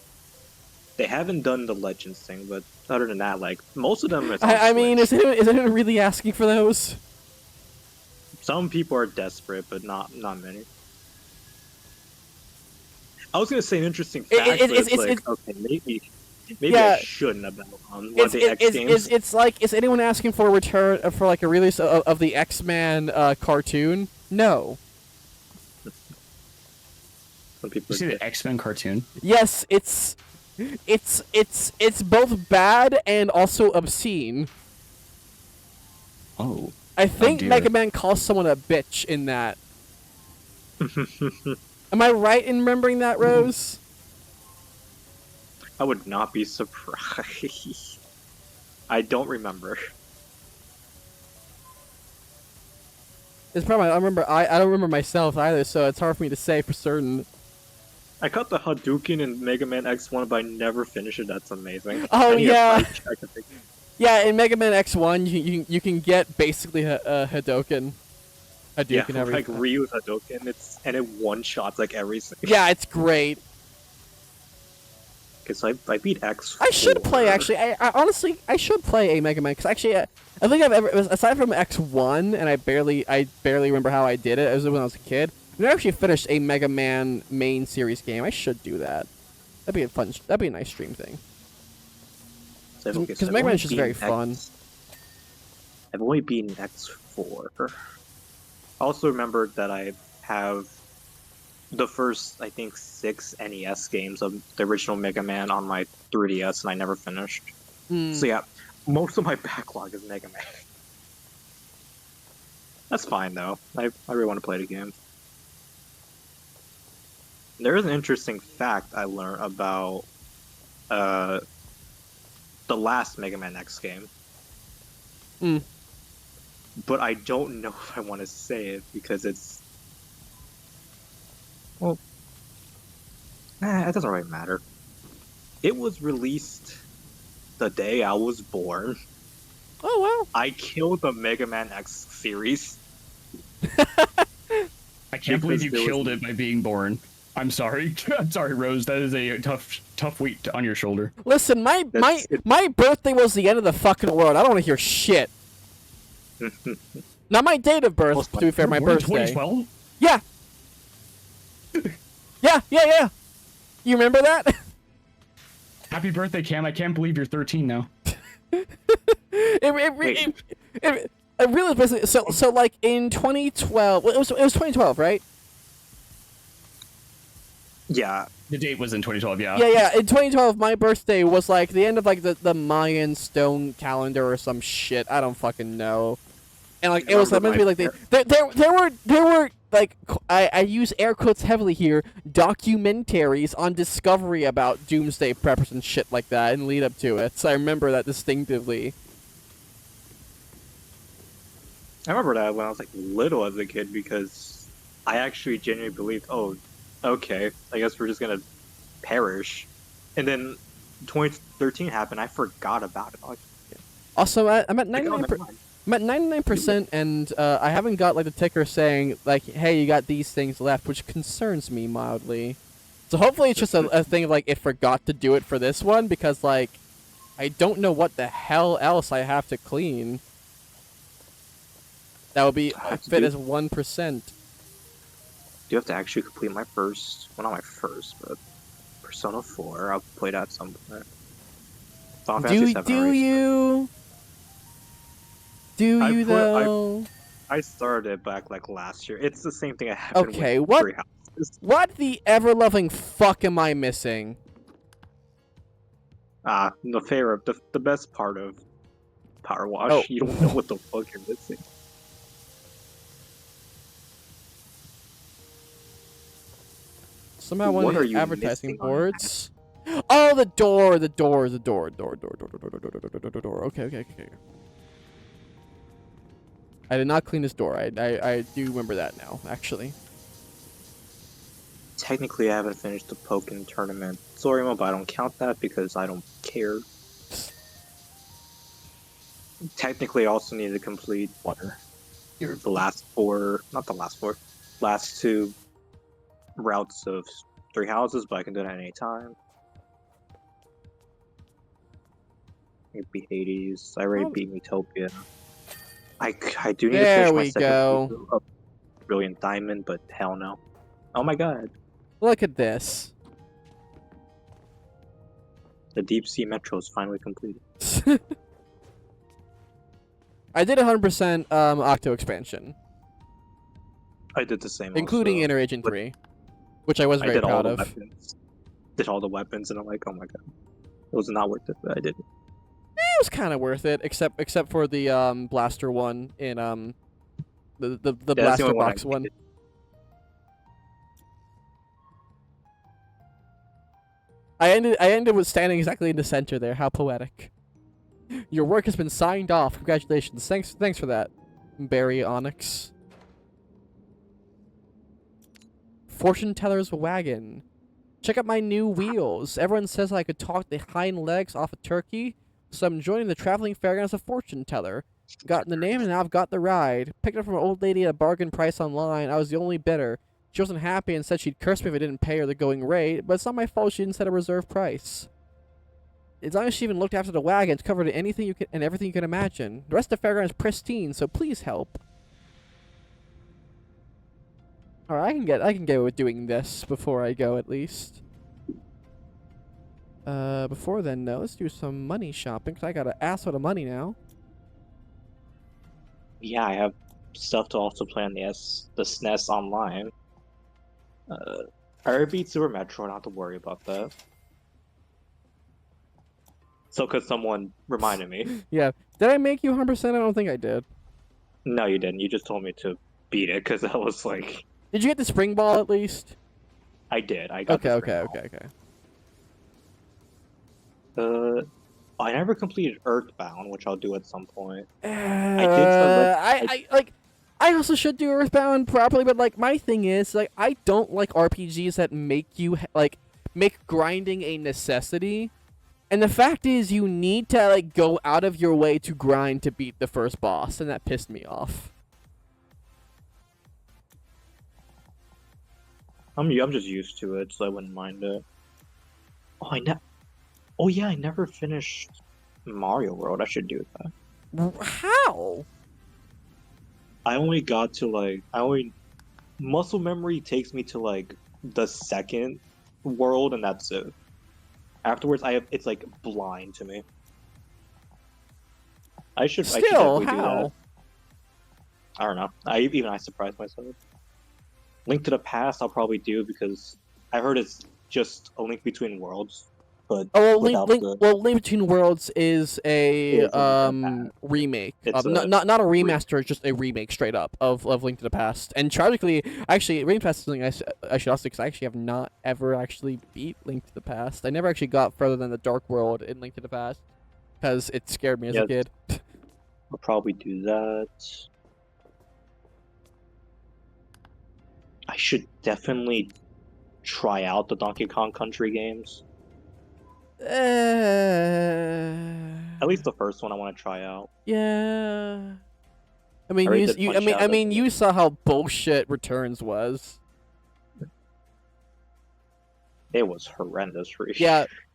They haven't done the Legends thing, but other than that, like most of them. I mean, is it really asking for those? Some people are desperate, but not many. I was gonna say an interesting fact, but it's like, okay, maybe Maybe Yeah. I shouldn't have been on one of the X games. It's like, is anyone asking for a return for like a release of the X-Men cartoon? No. Some people You see are the X-Men cartoon? Yes, it's both bad and also obscene. Oh. I think dear. Mega Man calls someone a bitch in that. Am I right in remembering that, Rose? I would not be surprised. I don't remember. It's probably I don't remember myself either, so it's hard for me to say for certain. I caught the Hadouken in Mega Man X1, but I never finished it. That's amazing. Oh, I need a yeah. sidetrack to think- Yeah, in Mega Man X1, you can get basically a Hadouken. Yeah, Hadouken like everything. Ryu's Hadouken, and it one-shots like everything. Yeah, it's great. Because I beat X. I should play, actually. I honestly, I should play a Mega Man, because actually, I think I've ever, aside from X1, and I barely remember how I did it, it was when I was a kid, I never actually finished a Mega Man main series game. I should do that. That'd be a nice stream thing. Because Mega Man is just very fun. I've only beaten X4. I also remembered that I have the first, I think, 6 NES games of the original Mega Man on my 3DS, and I never finished. So yeah, most of my backlog is Mega Man. That's fine, though. I really want to play the game. There is an interesting fact I learned about the last Mega Man X game. But I don't know if I want to say it because it's... Well... it doesn't really matter. It was released the day I was born. Oh, wow. I killed the Mega Man X series. I can't believe you killed it by being born. I'm sorry. I'm sorry, Rose. That is a tough weight on your shoulder. Listen, my birthday was the end of the fucking world. I don't want to hear shit. Not my date of birth, to be fair, my birthday. 2012? Yeah. Yeah. You remember that? Happy birthday, Cam. I can't believe you're 13 now. It really basically so like in 2012. Well, it was 2012, right? Yeah. The date was in 2012, yeah. Yeah. In 2012, my birthday was like the end of like the Mayan stone calendar or some shit. I don't fucking know. And like it was meant to be like there were like I use air quotes heavily here, documentaries on Discovery about doomsday preppers and shit like that and lead up to it. So I remember that distinctively. I remember that when I was like little as a kid because I actually genuinely believed, oh, okay, I guess we're just gonna perish. And then 2013 happened, I forgot about it. Also, I'm at 99%. I'm at 99%, and I haven't got like the ticker saying like, "Hey, you got these things left," which concerns me mildly. So hopefully, it's just a thing of like it forgot to do it for this one because like I don't know what the hell else I have to clean. That would be fit as 1%. Do you have to actually complete my first? Well, not my first, but Persona 4. I'll play that at some point. Do you? Do you though? I started it back like last year. It's the same thing I happened Okay, with what? Three Houses. What the ever-loving fuck am I missing? The best part of PowerWash. Oh. You don't know what the fuck you're missing. Somehow one What of are these you advertising missing on boards. Oh, the door. Okay. I did not clean this door. I do remember that now, actually. Technically, I haven't finished the Pokken tournament. Sorry, Mo, but I don't count that because I don't care. Technically, I also need to complete the last two routes of Three Houses, but I can do that at any time. It'd be Hades. I already beat Utopia. I do need to finish my second playthrough of Brilliant Diamond, but hell no. Oh my god. Look at this. The deep sea metro is finally completed. I did 100% Octo expansion, I did the same. including also, Inner Agent but 3, which I was I very did all proud the of. weapons. Did all the weapons, and I'm like, oh my god, it was not worth it, but I did it. It was kind of worth it, except for the blaster one in the Yeah, that's the blaster only box I one. did. I ended with standing exactly in the center there. How poetic. Your work has been signed off. Congratulations. Thanks for that, Barry Onyx. Fortune teller's wagon. Check out my new wheels. Everyone says I could talk the hind legs off a turkey, so I'm joining the traveling fairground as a fortune teller. Got the name and now I've got the ride. Picked it up from an old lady at a bargain price online. I was the only bidder. She wasn't happy and said she'd curse me if I didn't pay her the going rate, but it's not my fault she didn't set a reserve price. As long as she even looked after the wagon, it's covered in anything you can and everything you can imagine. The rest of the fairground is pristine, so please help. Alright, I can get with doing this before I go at least. Before then, no, let's do some money shopping, because I got an assload of money now. Yeah, I have stuff to also play on the SNES online. I already beat Super Metro, not to worry about that. So, because someone reminded me. Yeah. Did I make you 100%? I don't think I did. No, you didn't. You just told me to beat it, because I was like... Did you get the spring ball at least? I did. I got the spring ball. Okay. I never completed Earthbound, which I'll do at some point. I also should do Earthbound properly, but like my thing is like I don't like RPGs that make you make grinding a necessity. And the fact is you need to like go out of your way to grind to beat the first boss, and that pissed me off. I'm just used to it, so I wouldn't mind it. Oh yeah, I never finished Mario World. I should do that. How? I only got to muscle memory takes me to like the second world, and that's it. Afterwards, it's like blind to me. I should definitely do that. I don't know. I surprised myself. Link to the Past, I'll probably do because I heard it's just a link between worlds. But Link Between Worlds is a remake. Not a remaster, just a remake straight up of Link to the Past. And tragically, actually, Link to the Past is something I should also, because I actually have not ever actually beat Link to the Past. I never actually got further than the Dark World in Link to the Past because it scared me as a kid. I'll probably do that. I should definitely try out the Donkey Kong Country games. At least the first one I want to try out. Yeah. I mean, you saw how bullshit Returns was. It was horrendous for you.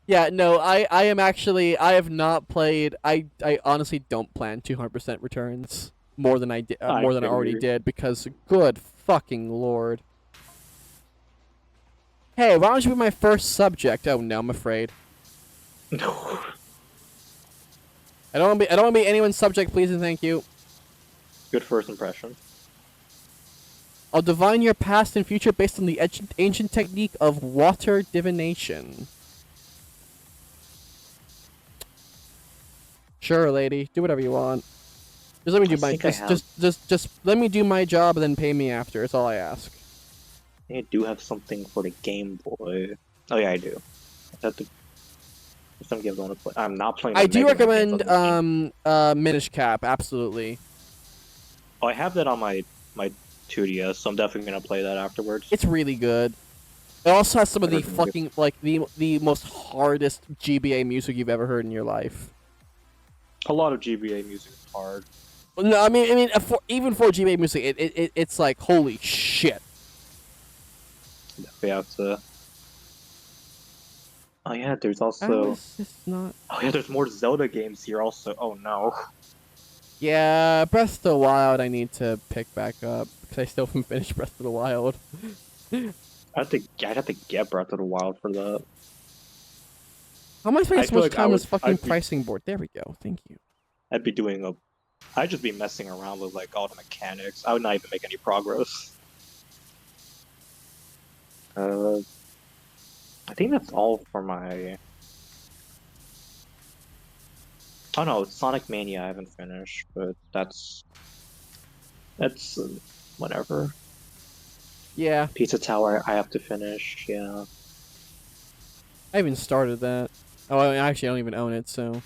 Yeah, no, I have not played. I honestly don't plan 200% Returns more than I did, more than I already did, because good fucking lord. Hey, why don't you be my first subject? Oh no, I'm afraid. No. I don't want to be anyone's subject, please and thank you. Good first impression. I'll divine your past and future based on the ancient technique of water divination. Sure, lady. Do whatever you want. Just let me do just let me do my job and then pay me after. That's all I ask. I do have something for the Game Boy. Oh yeah, I do. I have to. Some games I want to play. I'm not playing. I do recommend Minish Cap. Absolutely. Oh, I have that on my 2DS, so I'm definitely gonna play that afterwards. It's really good. It also has some of the fucking the most hardest GBA music you've ever heard in your life. A lot of GBA music is hard. No, I mean, even for GBA music, it's like holy shit. We have to. Oh yeah, there's also. Oh yeah, there's more Zelda games here also. Oh no. Yeah, Breath of the Wild I need to pick back up because I still haven't finished Breath of the Wild. I'd have to get Breath of the Wild for that. How am I spending I so feel much like time on this I'd fucking be- pricing board? There we go. Thank you. I'd be doing a. I'd just be messing around with like all the mechanics. I would not even make any progress. I think that's all for my. Oh no, Sonic Mania I haven't finished, but that's whatever. Yeah, Pizza Tower I have to finish. Yeah. I haven't started that. Oh, actually, I don't even own it, so.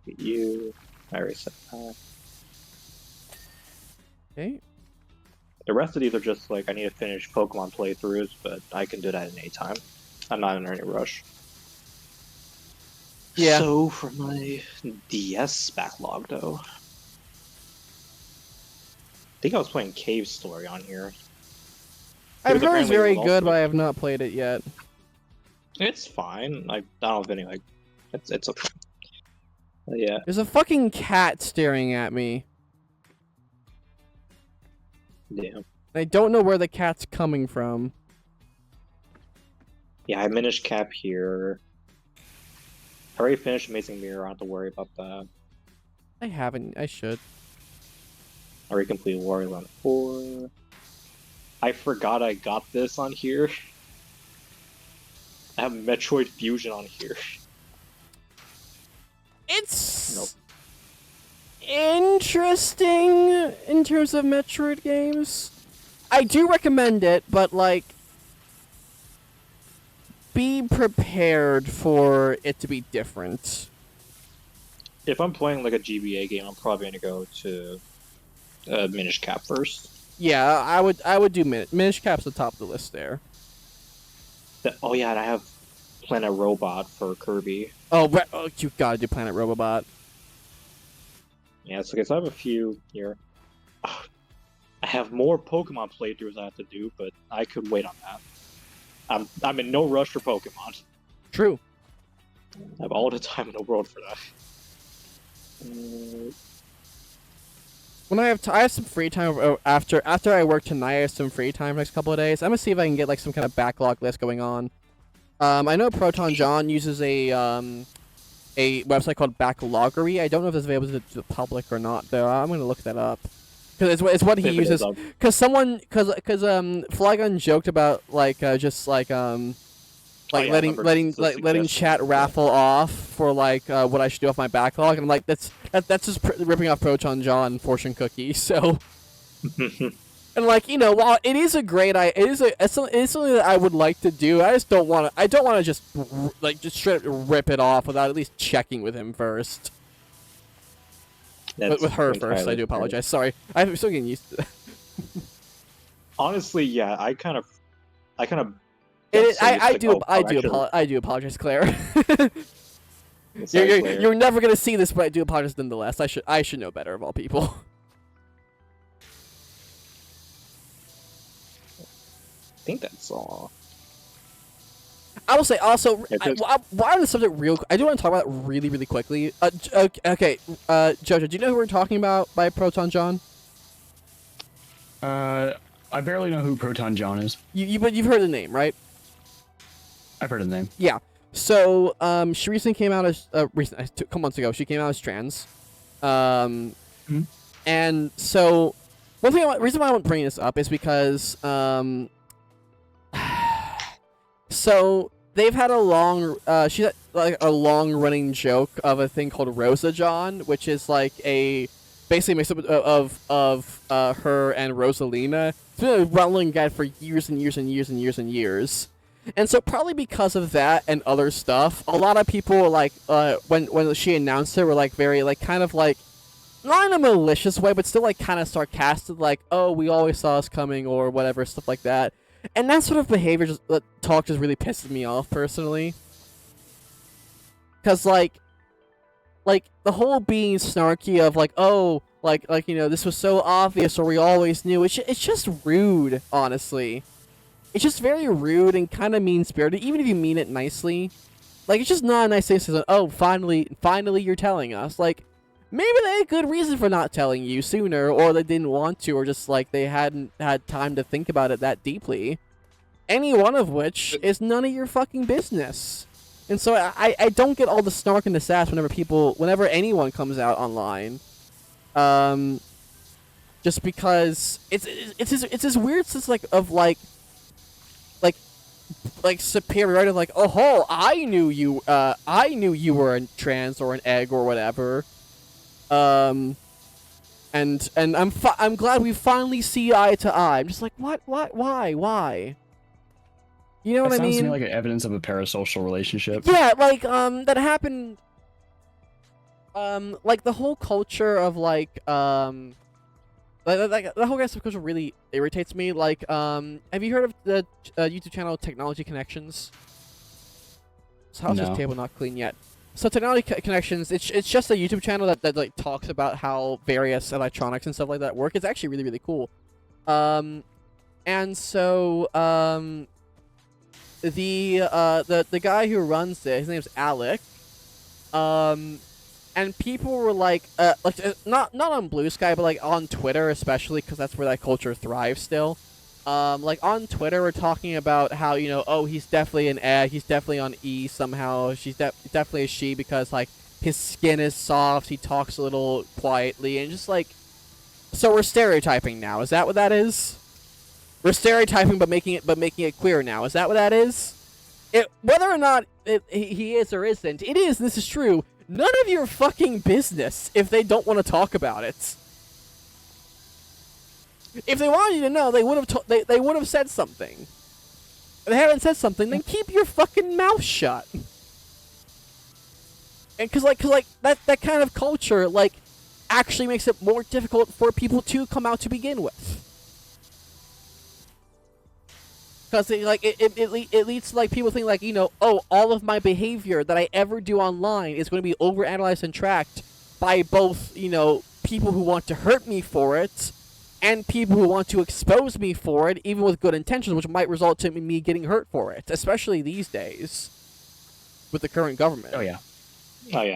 You. I already said that. Okay. The rest of these are just like I need to finish Pokemon playthroughs, but I can do that at any time. I'm not in any rush. Yeah. So for my DS backlog though, I think I was playing Cave Story on here. I've heard it's apparently very was good, also- but I have not played it yet. It's fine. I don't have any like. It's okay. Yeah. There's a fucking cat staring at me. Yeah. I don't know where the cat's coming from. Yeah, I finished Cap here. I already finished Amazing Mirror. I don't have to worry about that. I haven't. I should. I already completed Wario Land 4. I forgot I got this on here. I have Metroid Fusion on here. It's Nope. interesting in terms of Metroid games. I do recommend it, but like, be prepared for it to be different. If I'm playing like a GBA game, I'm probably gonna go to Minish Cap first. Yeah, I would do Minish Cap's the top of the list there. Oh yeah, and I have Planet Robot for Kirby. Oh, you gotta do Planet Robobot. Yeah, so I guess I have a few here. I have more Pokemon playthroughs I have to do, but I could wait on that. I'm in no rush for Pokemon. True. I have all the time in the world for that. When I have some free time after I work tonight. I have some free time next couple of days. I'm gonna see if I can get like some kind of backlog list going on. I know Proton John uses a website called Backloggery. I don't know if it's available to the public or not, though. I'm gonna look that up because it's what he If it uses. is, Because Flygun joked about like just like Oh, yeah, I remember letting chat suggestions, raffle off for like what I should do off my backlog, and I'm like that's just ripping off Proton John Fortune Cookie. So. And like, you know, while it is a great it's something that I would like to do. I just don't want to just straight up rip it off without at least checking with him first. That's With her first. entirely I do fair. apologize. Sorry, I'm still getting used to that. Honestly, yeah, I kind of. I do apologize, Claire. Sorry, Claire. You're never gonna see this, but I do apologize nonetheless. I should know better of all people. I think that's all. I will say also, Yeah, 'cause- while on the subject I do want to talk about it really, really quickly. Okay, Jojo, do you know who we're talking about by Proton John? I barely know who Proton John is. But you've heard the name, right? I've heard of the name. Yeah. So, she recently came out as a couple months ago. She came out as trans. And so, reason why I want to bring this up is because, so they've had a long, she's had, like a long-running joke of a thing called Rosa John, which is like basically a mix-up of her and Rosalina. It's been a running gag for years and years and years and years and years. And so probably because of that and other stuff, a lot of people were like, when she announced it, were like very like kind of like, not in a malicious way, but still like kind of sarcastic, like, oh, we always saw us coming or whatever, stuff like that. And that sort of behavior talk just really pisses me off personally. Cause like the whole being snarky of like, oh, like you know, this was so obvious or we always knew. It's just rude, honestly. It's just very rude and kind of mean-spirited, even if you mean it nicely. Like, it's just not a nice thing to say, oh, finally you're telling us. Like, maybe they had good reason for not telling you sooner, or they didn't want to, or just, like, they hadn't had time to think about it that deeply. any one of which is none of your fucking business. And so I don't get all the snark and the sass whenever anyone comes out online. Just because it's this weird sense of superiority, of like, oh, I knew you were a trans or an egg or whatever. And I'm glad we finally see eye to eye. I'm just like, what, why? You know what I mean? Sounds to me like evidence of a parasocial relationship. Yeah, like that happened. Like the whole culture of like the whole guys of culture really irritates me. Like, have you heard of the YouTube channel Technology Connections? How's this table not clean yet? So Technology Connections, it's just a YouTube channel that like talks about how various electronics and stuff like that work. It's actually really, really cool. And so the guy who runs it, his name's Alec. And people were like not on Blue Sky, but like on Twitter especially, because that's where that culture thrives still. Like on Twitter, we're talking about how, you know, oh, he's definitely an egg, he's definitely on E somehow, she's definitely a she because like his skin is soft, he talks a little quietly, and just like, so we're stereotyping now. Is that what that is? We're stereotyping, but making it queer now. Is that what that is? Whether or not he is or isn't, it is. This is true. None of your fucking business if they don't want to talk about it. If they wanted you to know, they would have they would have said something. If they haven't said something, then keep your fucking mouth shut. And cause that kind of culture like actually makes it more difficult for people to come out to begin with. Because it leads to like people think like, you know, oh, all of my behavior that I ever do online is going to be overanalyzed and tracked by both, you know, people who want to hurt me for it and people who want to expose me for it, even with good intentions, which might result in me getting hurt for it, especially these days with the current government. Oh yeah,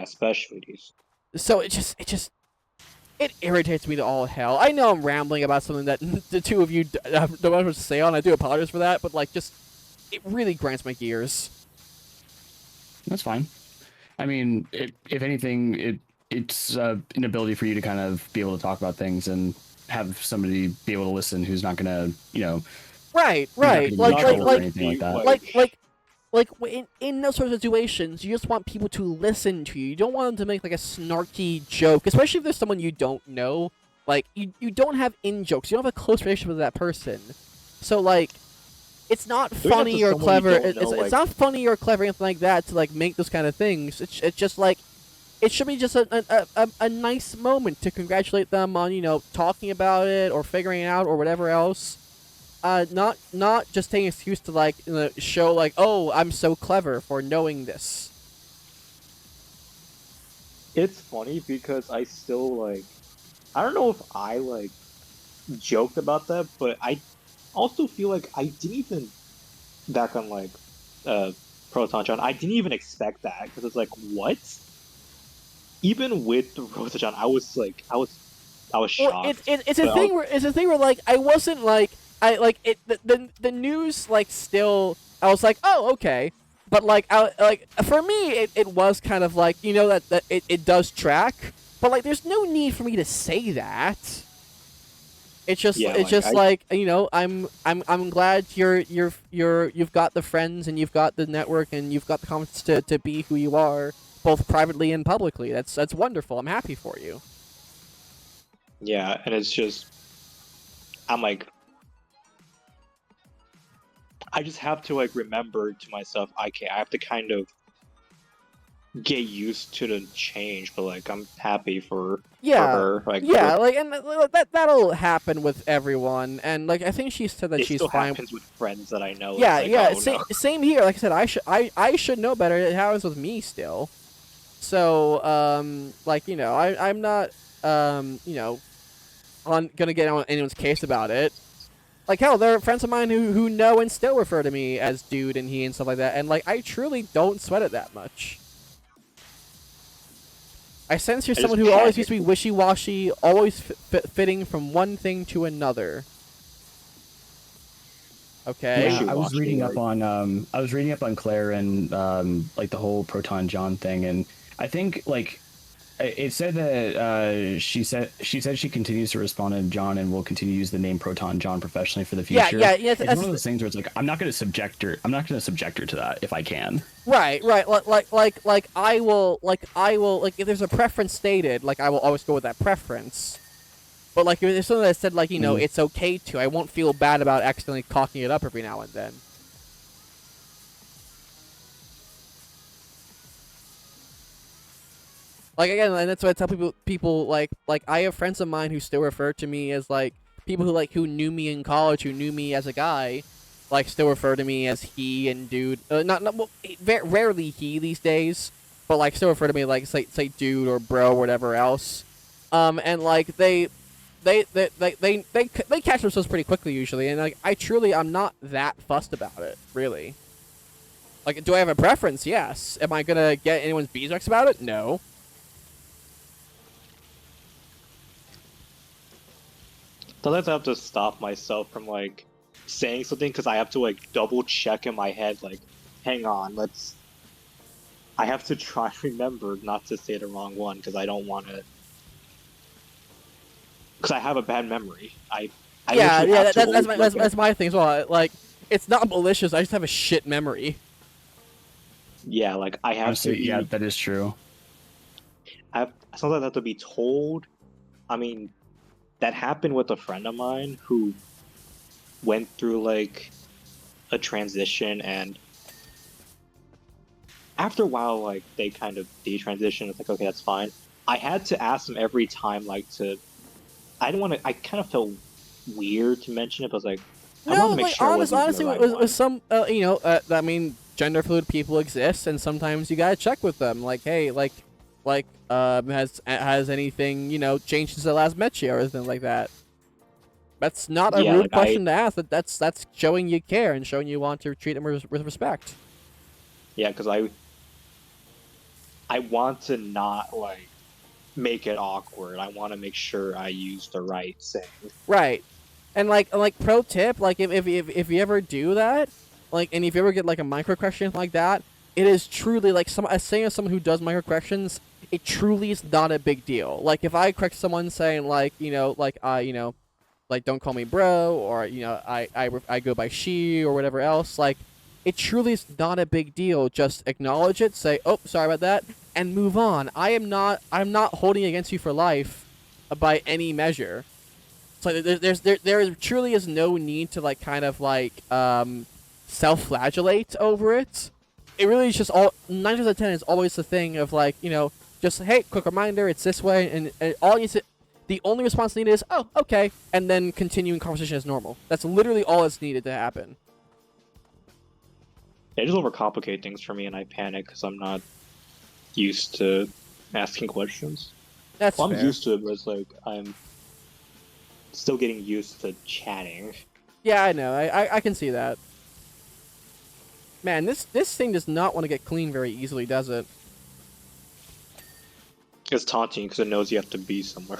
especially these. So it irritates me to all hell. I know I'm rambling about something that the two of you don't know what to say on. I do apologize for that, but like, just it really grinds my gears. That's fine. I mean, if anything, it's an ability for you to kind of be able to talk about things and have somebody be able to listen who's not gonna, you know, right, like in those sorts of situations, you just want people to listen to you. You don't want them to make like a snarky joke, especially if there's someone you don't know. Like you don't have in-jokes. You don't have a close relationship with that person. So like, it's not funny or clever. It's not funny or clever or anything like that to like make those kind of things. It's just like, it should be just a nice moment to congratulate them on, you know, talking about it or figuring it out or whatever else. Not just taking an excuse to like, you know, show like, oh, I'm so clever for knowing this. It's funny because I still like, I don't know if I like joked about that, but I also feel like I didn't even, back on like Proton John, I didn't even expect that because it's like, what? Even with the Rosa John, I was shocked. Well, it's a thing where like I wasn't like. The news like still I was like, oh, okay, but like for me it was kind of like, you know, that it does track, but like there's no need for me to say that. It's just like, you know, I'm glad you've got the friends and you've got the network and you've got the confidence to be who you are, both privately and publicly. That's wonderful. I'm happy for you. Yeah, and it's just, I'm like, I just have to like remember to myself, I have to kind of get used to the change, but like I'm happy for her. Like, yeah, like, and that'll happen with everyone, and like I think she said that she's fine. It happens with friends that I know. Yeah, like, yeah, oh, same here. Like I said, I should know better. It happens with me still. So like, you know, I'm not you know, gonna get on anyone's case about it. Like, hell, there are friends of mine who know and still refer to me as dude and he and stuff like that, and like I truly don't sweat it that much. I sense you're someone who always used to be wishy-washy, always fitting from one thing to another. Okay. Yeah, I was Wishy-washy, reading like- up on Claire and like the whole Proton John thing, and I think like it said that she said she continues to respond to John and will continue to use the name Proton John professionally for the Yeah, future. yeah. It's one of those things where it's like I'm not going to subject her to that if I can. Right. Like I will, like if there's a preference stated, like I will always go with that preference. But like if there's something that said like it's okay to, I won't feel bad about accidentally cocking it up every now and then. Like again, and that's what I tell people like I have friends of mine who still refer to me as like people who knew me in college, who knew me as a guy, like still refer to me as he and dude. Well, rarely he these days, but like still refer to me like say dude or bro or whatever else. And like they catch themselves pretty quickly usually, and like I'm not that fussed about it really. Like, do I have a preference? Yes. Am I gonna get anyone's beeswax about it? No. Sometimes I have to stop myself from like saying something because I have to like double check in my head. Like, hang on, I have to try and remember not to say the wrong one because I don't want to. Because I have a bad memory. I Yeah, literally have to that's always my look that's my thing as well. Like, it's not malicious. I just have a shit memory. Yeah, like I have Honestly, to. yeah, that is true. Sometimes I have to be told. I mean, that happened with a friend of mine who went through like a transition, and after a while, like they kind of detransition. It's like, okay, that's fine. I had to ask them every time, like I didn't want to. I kind of felt weird to mention it, but I was like, I No, wanted to make like sure I wasn't honestly, the right one. some I mean, gender fluid people exist, and sometimes you gotta check with them. Like, hey, has anything changed since I last met you or anything like that? That's not a Yeah, rude like question to ask. That's showing you care and showing you want to treat them with respect. yeah, because I want to not like make it awkward. I want to make sure I use the right thing. Right. And like pro tip, like if you ever do that, like, and if you ever get like a micro question like that, it is truly like saying as someone who does micro questions, it truly is not a big deal. Like if I correct someone saying like like don't call me bro, or I go by she or whatever else, like it truly is not a big deal. Just acknowledge it, say oh sorry about that, and move on. I'm not holding it against you for life, by any measure. So there truly is no need to like kind of like self-flagellate over it. It really is just all 9 times out of 10 is always the thing of like just hey, quick reminder, it's this way, and all you the only response needed is oh okay, and then continuing conversation as normal. That's literally all that's needed to happen. They just overcomplicate things for me, and I panic because I'm not used to asking questions. That's Well, I'm fair. used to it, but it's like I'm still getting used to chatting. Yeah, I know. I can see that. Man, this thing does not want to get clean very easily, does it? It's taunting because it knows you have to be somewhere.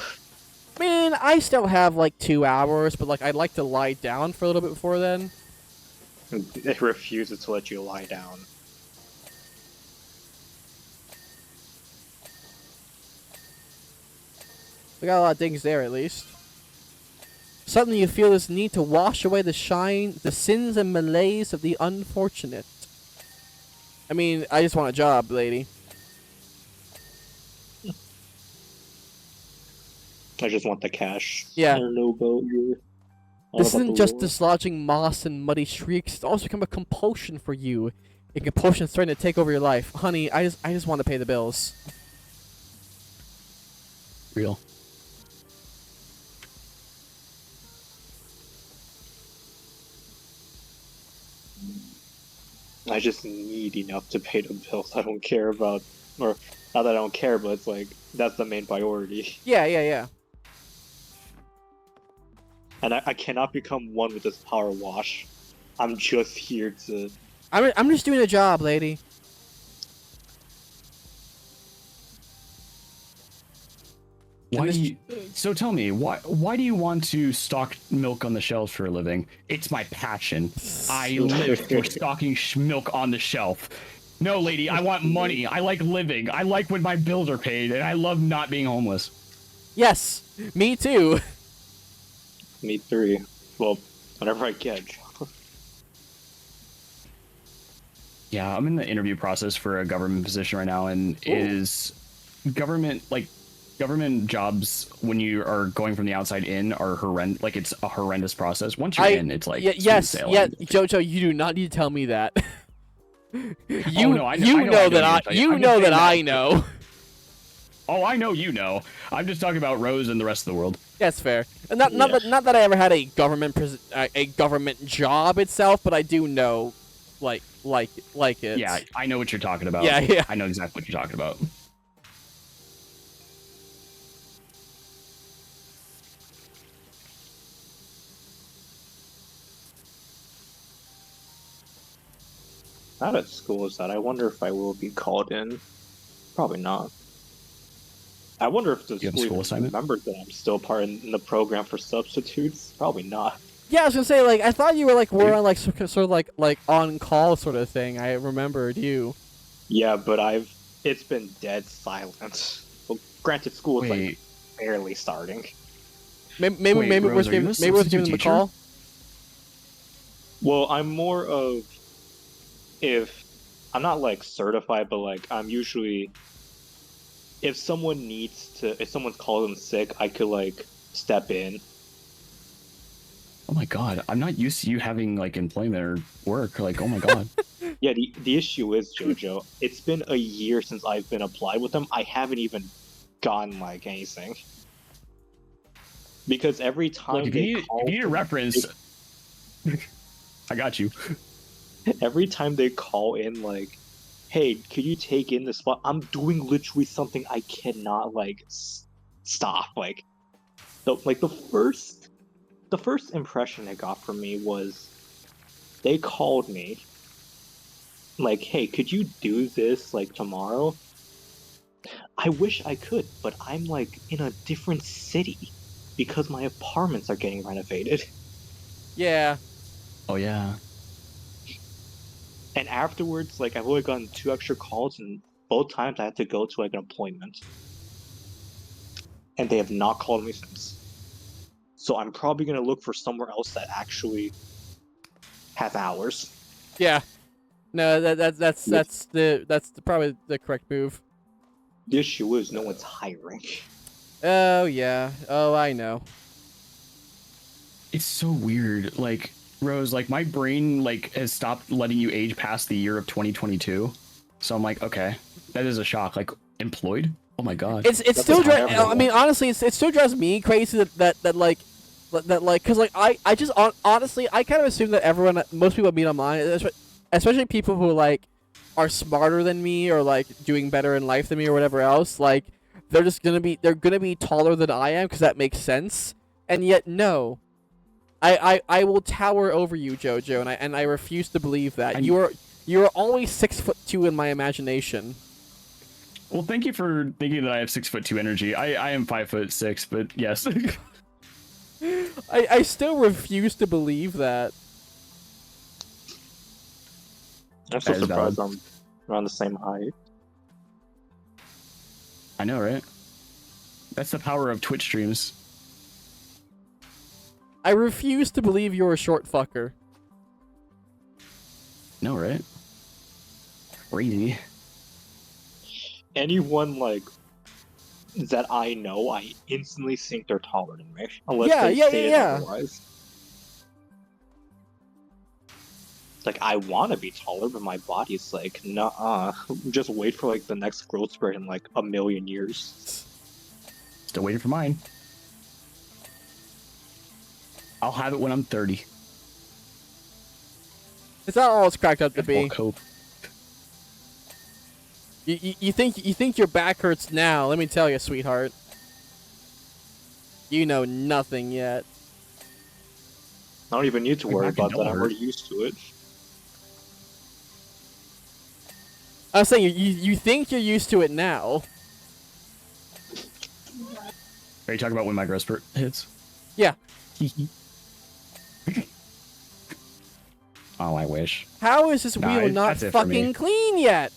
I mean, I still have like 2 hours, but like I'd like to lie down for a little bit before then. It refuses to let you lie down. We got a lot of things there, at least. Suddenly you feel this need to wash away the sins and malaise of the unfortunate. I mean, I just want a job, lady. I just want the cash. Yeah. I don't know about your. This isn't just dislodging moss and muddy shrieks. It's also become a compulsion for you. A compulsion is threatening to take over your life. Honey, I just want to pay the bills. Real. I just need enough to pay the bills. I don't care about, or not that I don't care, but it's like that's the main priority. Yeah. And I cannot become one with this power wash. I'm just here to. I'm just doing a job, lady. Why do you, so tell me, why do you want to stock milk on the shelves for a living? It's my passion. I live for stocking milk on the shelf. No, lady, I want money. I like living. I like when my bills are paid, and I love not being homeless. Yes, me too. Me three. Well, whenever I can. Yeah, I'm in the interview process for a government position right now, and it is government jobs when you are going from the outside in are horrendous. Like, it's a horrendous process. Once you're in, it's like yes, sailing. yeah, JoJo, you do not need to tell me that. You know that I know. Oh, I know you know. I'm just talking about Rose and the rest of the world. That's fair. And not that I ever had a government job itself, but I do know, like it. Yeah, I know what you're talking about. Yeah. I know exactly what you're talking about. Not at school is that. I wonder if I will be called in. Probably not. I wonder if the school remembers that I'm still part in the program for substitutes. Probably not. Yeah, I was gonna say, like, I thought you were were on sort of like on call sort of thing. I remembered you. Yeah, but it's been dead silent. Well, granted, school is like barely starting. Maybe we're giving them the call. Well, I'm more of, if I'm not like certified, but like I'm usually, if someone's called in sick, I could like step in. Oh my god, I'm not used to you having like employment or work. Like, oh my god. Yeah, the issue is, JoJo, it's been a year since I've been applied with them. I haven't even gotten like anything. Because every time if you need a reference, I got you. Every time they call in, like, hey, could you take in this spot? I'm doing literally something I cannot like stop. Like, the first impression they got from me was they called me like, hey, could you do this like tomorrow? I wish I could, but I'm like in a different city because my apartments are getting renovated. Yeah. Oh yeah. And afterwards, like, I've only gotten 2 extra calls, and both times I had to go to like an appointment. And they have not called me since. So I'm probably gonna look for somewhere else that actually has hours. Yeah. No, that's probably the correct move. The issue is no one's hiring. Oh yeah. Oh, I know. It's so weird. Like, Rose, like, my brain like has stopped letting you age past the year of 2022. So I'm like, okay, that is a shock. Like, employed? Oh my god. It's still I mean, honestly, it still drives me crazy that because like I just honestly I kind of assume that most people I meet online, especially people who like are smarter than me or like doing better in life than me or whatever else, like they're gonna be taller than I am because that makes sense. And yet no. I will tower over you, JoJo, and I refuse to believe that. You are always 6'2" in my imagination. Well, thank you for thinking that I have 6'2" energy. I am 5'6", but yes. I still refuse to believe that. I'm so surprised I'm around the same height. I know, right? That's the power of Twitch streams. I refuse to believe you're a short fucker. No, right? Crazy. Anyone like that I know, I instantly think they're taller than me. Unless they say it otherwise. Like, I want to be taller, but my body's like, nah. Just wait for like the next growth spurt in like a million years. Still waiting for mine. I'll have it when I'm 30. It's not all it's cracked up to be. We'll cope. You think your back hurts now? Let me tell you, sweetheart. You know nothing yet. I don't even need to worry about that. I'm already used to it. I was saying you think you're used to it now. Are you talking about when my growth spurt hits? Yeah. Oh, I wish. How is this Nah, wheel not that's it for me. fucking clean yet?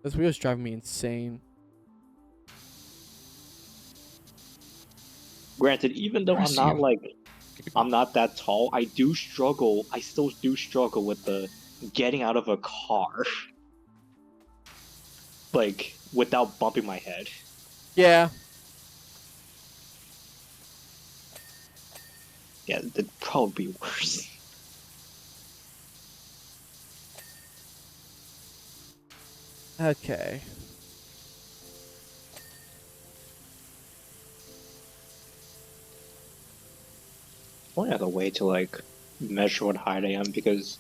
This wheel's driving me insane. Granted, even though Bless I'm not you. I'm not that tall, I still do struggle with the getting out of a car. Like, without bumping my head. Yeah. Yeah, it'd probably be worse. Okay. Only other way to, like, measure what height I am, because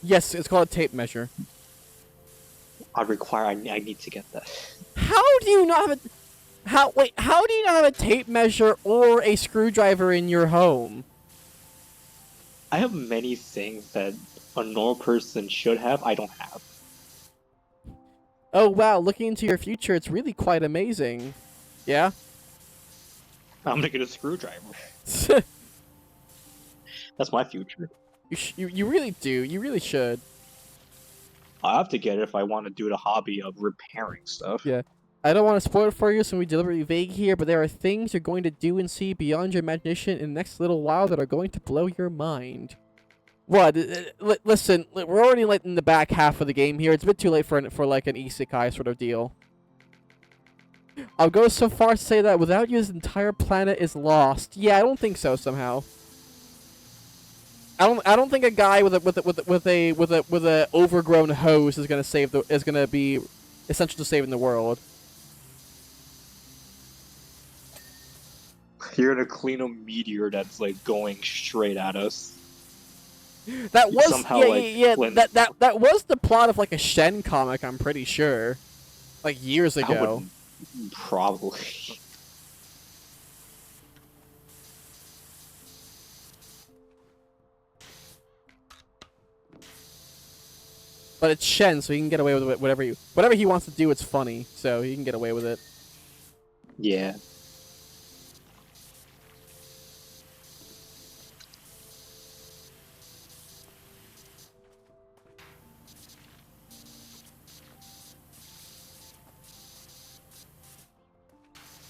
Yes, it's called a tape measure. I need to get that. How do you not have a... How do you not have a tape measure or a screwdriver in your home? I have many things that a normal person should have, I don't have. Oh wow, looking into your future, it's really quite amazing. Yeah? I'm gonna get a screwdriver. That's my future. You really do. You really should. I have to get it if I want to do the hobby of repairing stuff. Yeah. I don't want to spoil it for you, so we deliberately vague here, but there are things you're going to do and see beyond your imagination in the next little while that are going to blow your mind. What? Listen, we're already like in the back half of the game here. It's a bit too late for like an isekai sort of deal. I'll go so far as to say that without you, this entire planet is lost. Yeah, I don't think so. Somehow. I don't think a guy with a overgrown hose is gonna be essential to saving the world. You're gonna clean a meteor that's like going straight at us. That was Somehow, that was the plot of like a Shen comic, I'm pretty sure. Like years ago. Probably. But it's Shen, so he can get away with whatever he wants to do. It's funny, so he can get away with it. Yeah.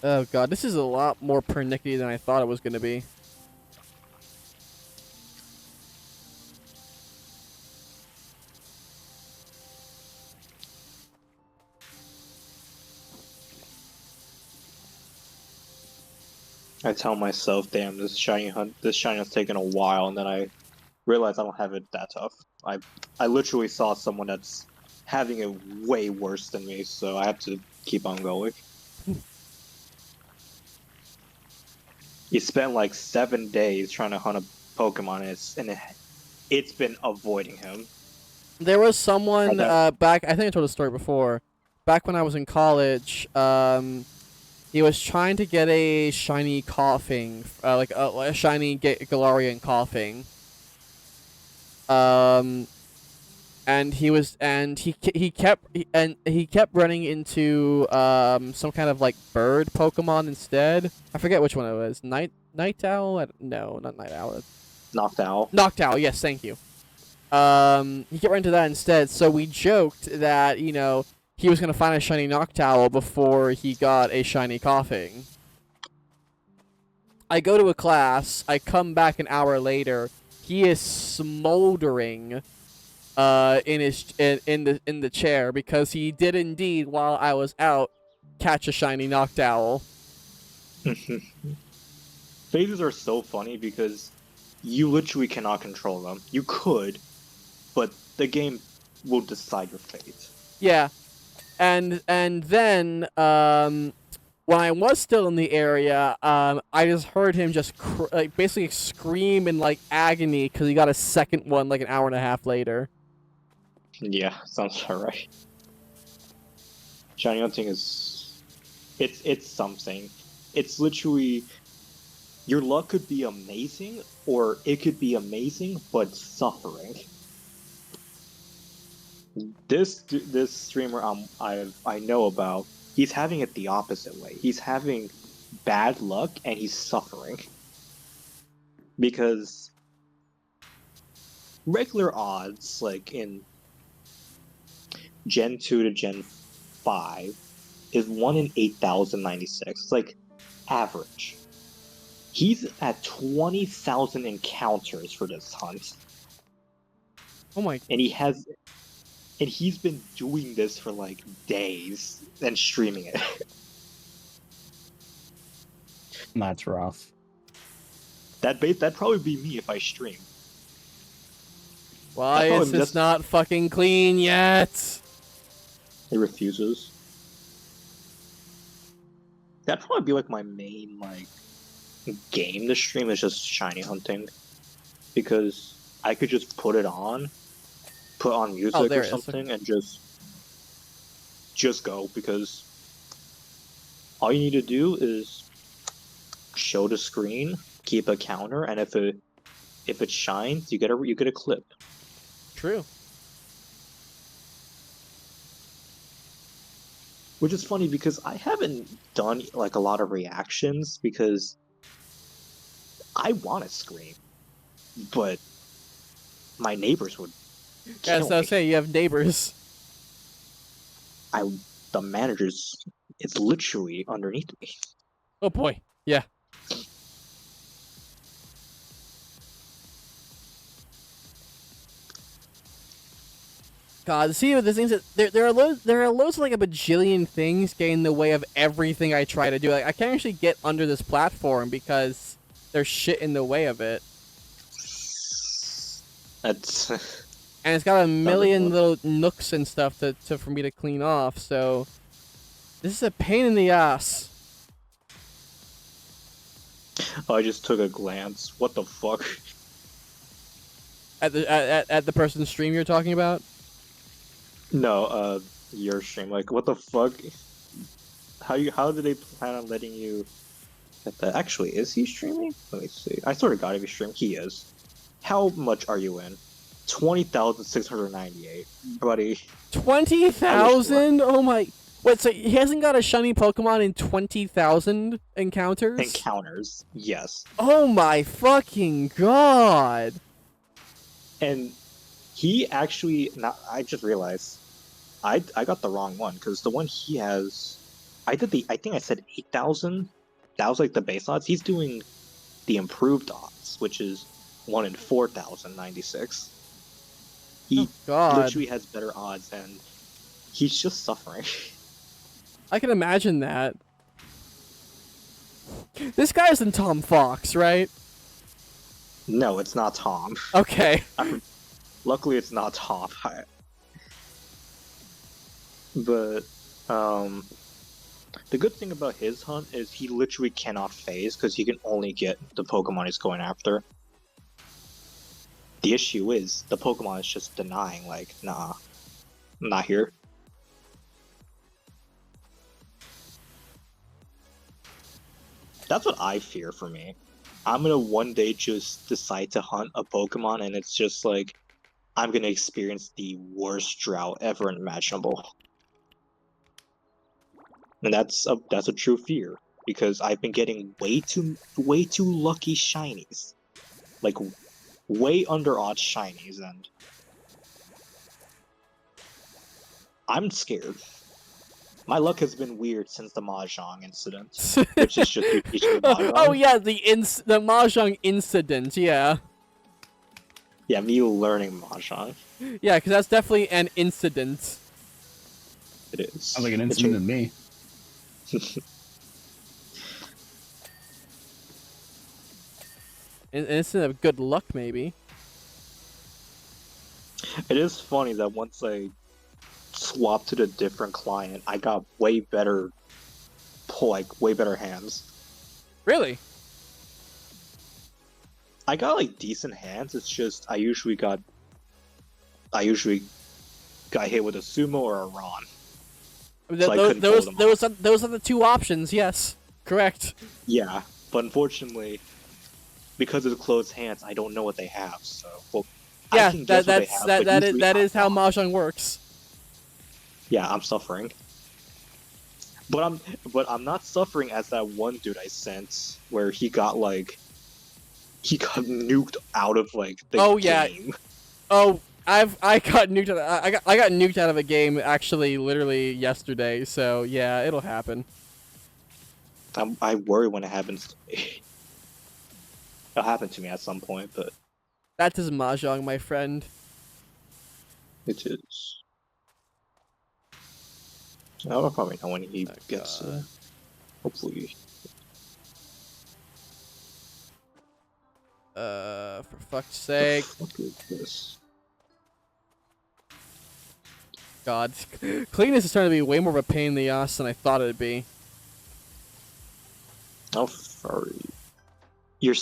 Oh god, this is a lot more pernickety than I thought it was gonna be. I tell myself, damn, this shiny's taking a while, and then I realize I don't have it that tough. I literally saw someone that's having it way worse than me, so I have to keep on going. He spent like 7 days trying to hunt a Pokemon, and it's been avoiding him. There was someone back. I think I told the story before. Back when I was in college, he was trying to get a shiny coughing, like a shiny Galarian coughing. And he kept running into some kind of like bird Pokemon instead. I forget which one it was. Night Owl? No, not Night Owl. Noctowl. Noctowl, yes, thank you. He kept running into that instead. So we joked that he was gonna find a shiny Noctowl before he got a shiny coughing. I go to a class. I come back an hour later. He is smoldering. In the chair because he did indeed, while I was out, catch a shiny Noctowl. Phases are so funny because you literally cannot control them. You could, but the game will decide your fate. Yeah, and then when I was still in the area, I just heard him just basically scream in like agony because he got a second one like an hour and a half later. Yeah, sounds alright. Shiny hunting is... It's something. It's literally... Your luck could be amazing, or it could be amazing but suffering. This streamer I know about, he's having it the opposite way. He's having bad luck and he's suffering because regular odds, like in Gen 2 to Gen 5, is 1 in 8,096. It's like average. He's at 20,000 encounters for this hunt. Oh my. And he's been doing this for like days and streaming it. That's rough. That'd probably be me if I stream. Why is this not fucking clean yet? He refuses. That'd probably be like my main like game to stream is just shiny hunting, because I could just put on music or something, and just go, because all you need to do is show the screen, keep a counter, and if it shines, you get a clip. True. Which is funny because I haven't done like a lot of reactions because I want to scream, but my neighbors would kill Yeah, so I me. say you have neighbors. The manager's, it's literally underneath me. Oh boy. Yeah. God, see the things that there are loads of like a bajillion things getting in the way of everything I try to do. Like I can't actually get under this platform because there's shit in the way of it. That's And it's got a million little nooks and stuff for me to clean off. So this is a pain in the ass. Oh, I just took a glance. What the fuck? At the person's stream you're talking about? No, your stream. Like, what the fuck? How did they plan on letting you get that? Actually, is he streaming? Let me see. I sort of got if he stream. He is. How much are you in? 20,698, buddy. 20,000? Oh my! Wait, so he hasn't got a shiny Pokemon in 20,000 encounters? Encounters, yes. Oh my fucking god! And he actually, I just realized, I got the wrong one, because the one he has, I think I said 8,000. That was like the base odds. He's doing the improved odds, which is 1 in 4,096. He literally has better odds, and he's just suffering. I can imagine that. This guy isn't Tom Fox, right? No, it's not Tom. Okay. Luckily, it's not Tom. But, the good thing about his hunt is he literally cannot phase, because he can only get the Pokemon he's going after. The issue is, the Pokemon is just denying, like, nah, I'm not here. That's what I fear for me. I'm gonna one day just decide to hunt a Pokemon, and it's just like, I'm gonna experience the worst drought ever imaginable. And that's a true fear, because I've been getting way too lucky shinies. Like, way under odds shinies, and I'm scared. My luck has been weird since the Mahjong incident, which is just Oh yeah, the Mahjong incident, yeah. Yeah, me learning Mahjong. Yeah, because that's definitely an incident. It is. Sounds like an incident to me. An incident of good luck, maybe. It is funny that once I swapped to the different client, I got way better hands. Really? I got like decent hands. It's just I usually got hit with a Sumo or a Ron. Those are the two options. Yes, correct. Yeah, But unfortunately, because of the closed hands, I don't know what they have. So, well, I Yeah, can guess what they have, but usually that I'm is how wrong. mahjong works. Yeah, I'm suffering. But I'm not suffering as that one dude I sent where he got nuked out of like the Oh yeah. game. Oh, I got nuked out. I got nuked out of a game actually, literally yesterday. So yeah, it'll happen. I worry when it happens to me. It'll happen to me at some point, but That's his mahjong, my friend. it is. I'll probably know when he gets. Hopefully. For fuck's The sake. fuck is this? God, cleanness is starting to be way more of a pain in the ass than I thought it'd be. How far? You're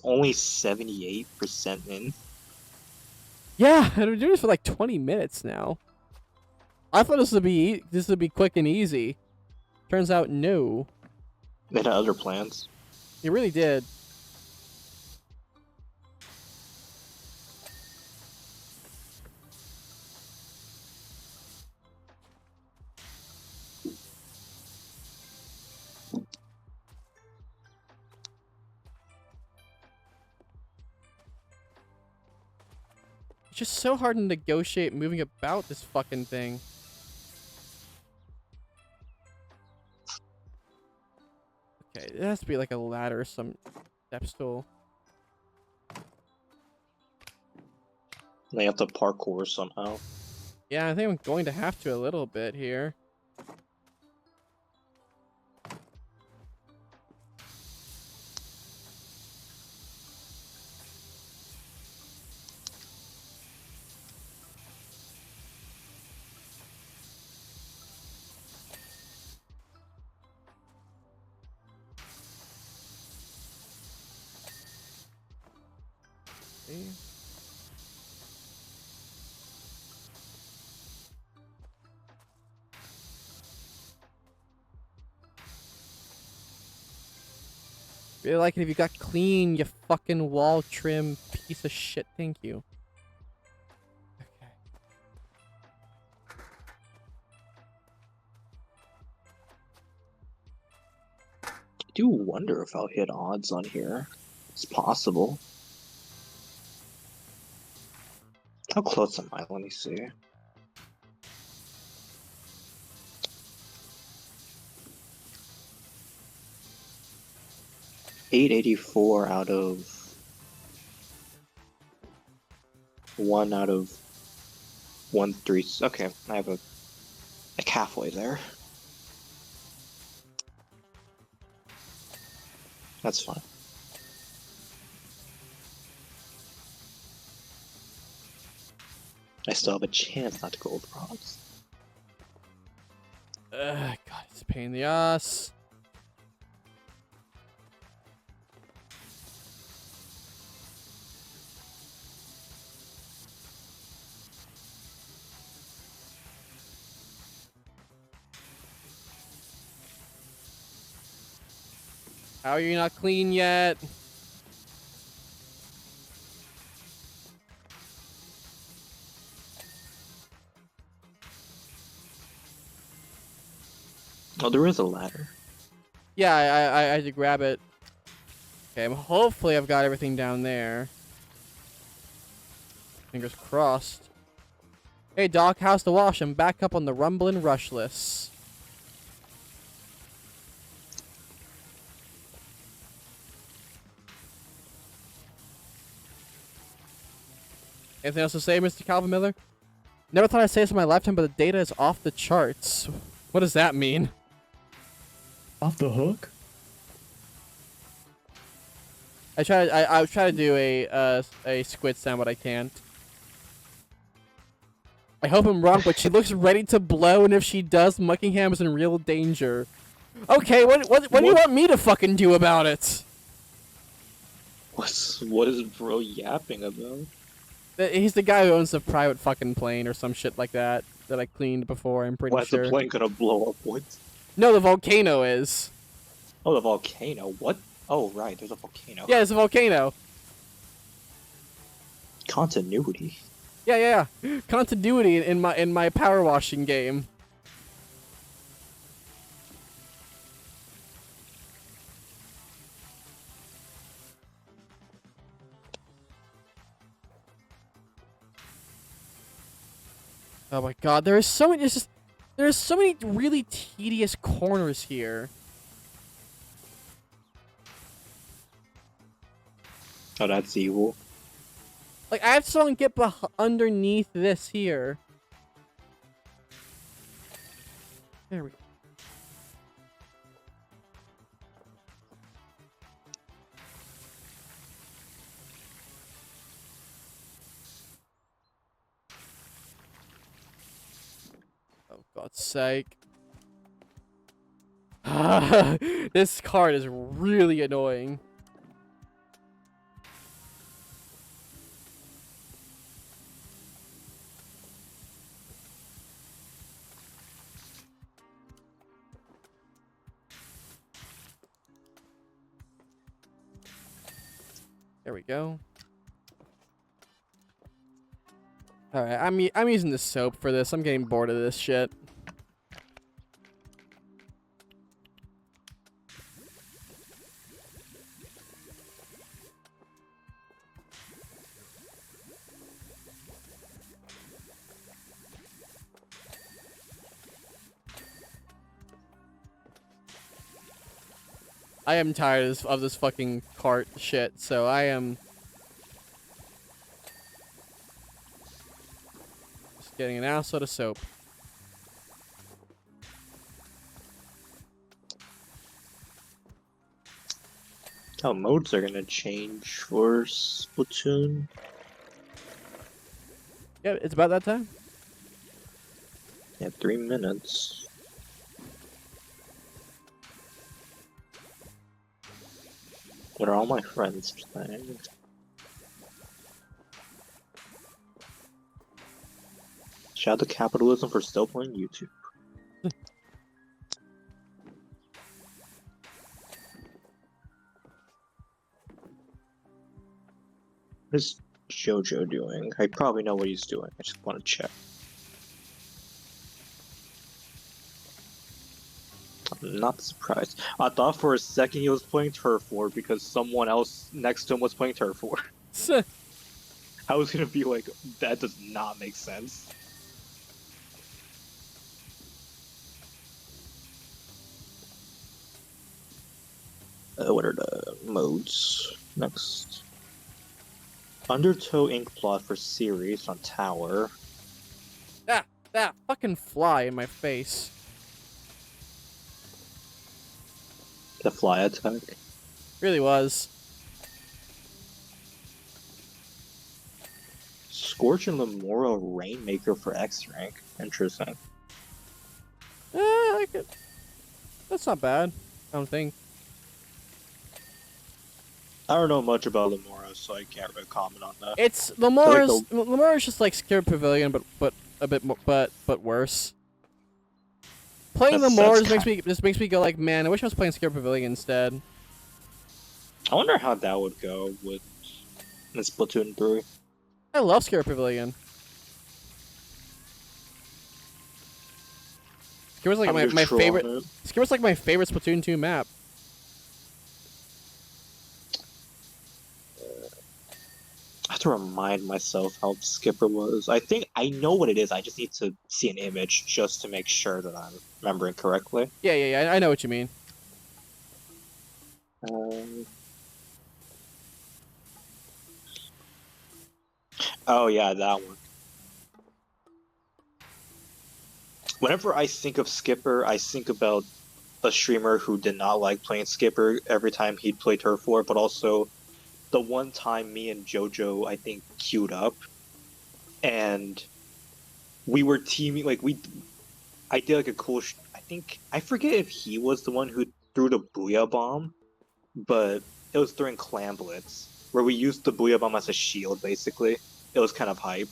only 78% in. Yeah, I've been doing this for like 20 minutes now. I thought this would be quick and easy. Turns out no. They had other plans. It really did. It's just so hard to negotiate moving about this fucking thing. Okay, it has to be like a ladder or some step stool. They have to parkour somehow. Yeah, I think I'm going to have to a little bit here. See? Really like it if you got clean, you fucking wall trim piece of shit. Thank you. Okay. I do wonder if I'll hit odds on here. It's possible. How close am I? Let me see. $884 out of 1 out of 1-3. Okay, I have a halfway there. That's fine. I still have a chance not to go over odds. God, it's a pain in the ass. How are you not clean yet? Oh, there is a ladder. Yeah, I had to grab it. Okay, hopefully I've got everything down there. Fingers crossed. Hey Doc, how's the wash? I'm back up on the Rumblin' Rush list. Anything else to say, Mr. Calvin Miller? Never thought I'd say this in my lifetime, but the data is off the charts. What does that mean? Off the hook? I was trying to do a squid sound, but I can't. I hope I'm wrong, but she looks ready to blow, and if she does, Muckingham is in real danger. Okay, what do you want me to fucking do about it? What is bro yapping about? He's the guy who owns the private fucking plane or some shit like that that I cleaned before, I'm pretty Why's sure. the plane gonna blow up? What? No, the volcano is. Oh, the volcano. What? Oh, right, there's a volcano. Yeah, it's a volcano. Continuity. Yeah. Continuity in my power washing game. Oh my god, there's so many really tedious corners here. Oh, that's evil. Like, I have to someone get underneath this here. There we go. Oh, God's sake. This card is really annoying. There we go. Alright, I'm using the soap for this. I'm getting bored of this shit. I am tired of this fucking cart shit, so I am just getting an ounce of soap. Oh, modes are gonna change for Splatoon. Yeah, it's about that time. Yeah, 3 minutes. What are all my friends playing? Shout out to capitalism for still playing YouTube. What is JoJo doing? I probably know what he's doing. I just want to check. I'm not surprised. I thought for a second he was playing Turf War because someone else next to him was playing Turf War. I was gonna be like, that does not make sense. What are the modes? Next. Undertow ink plot for series on tower. That fucking fly in my face. The fly attack. Really was. Scorch and Lemora Rainmaker for X rank. Interesting. That's not bad. I don't think. I don't know much about Lemora, so I can't really comment on that. It's Lemora's just like Scared Pavilion, but a bit more, but worse. Playing Lemora just makes me go like, man, I wish I was playing Scared Pavilion instead. I wonder how that would go with Splatoon 3. I love Scared Pavilion. Scared's like my favorite. Scared's like my favorite Splatoon 2 map. I have to remind myself how Skipper was. I think I know what it is. I just need to see an image just to make sure that I'm remembering correctly. Yeah. I know what you mean. Oh yeah, that one. Whenever I think of Skipper, I think about a streamer who did not like playing Skipper every time he'd play Turf War, but also the one time me and JoJo, I think, queued up, and we were teaming, like, I did, like, a cool, I forget if he was the one who threw the Booyah Bomb, but it was during Clan Blitz, where we used the Booyah Bomb as a shield, basically. It was kind of hype.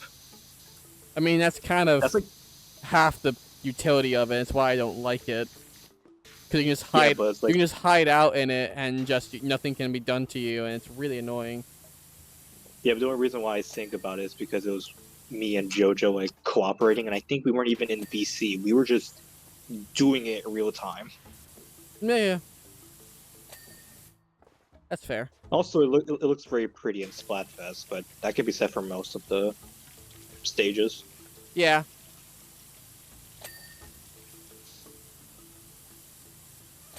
I mean, that's kind of like half the utility of it. It's why I don't like it. Because you can just hide. but it's like, You can just hide out in it, and just nothing can be done to you, and it's really annoying. yeah, but the only reason why I think about it is because it was me and JoJo like cooperating, and I think we weren't even in VC. We were just doing it in real time. Yeah. That's fair. Also, it looks very pretty in Splatfest, but that could be said for most of the stages. Yeah.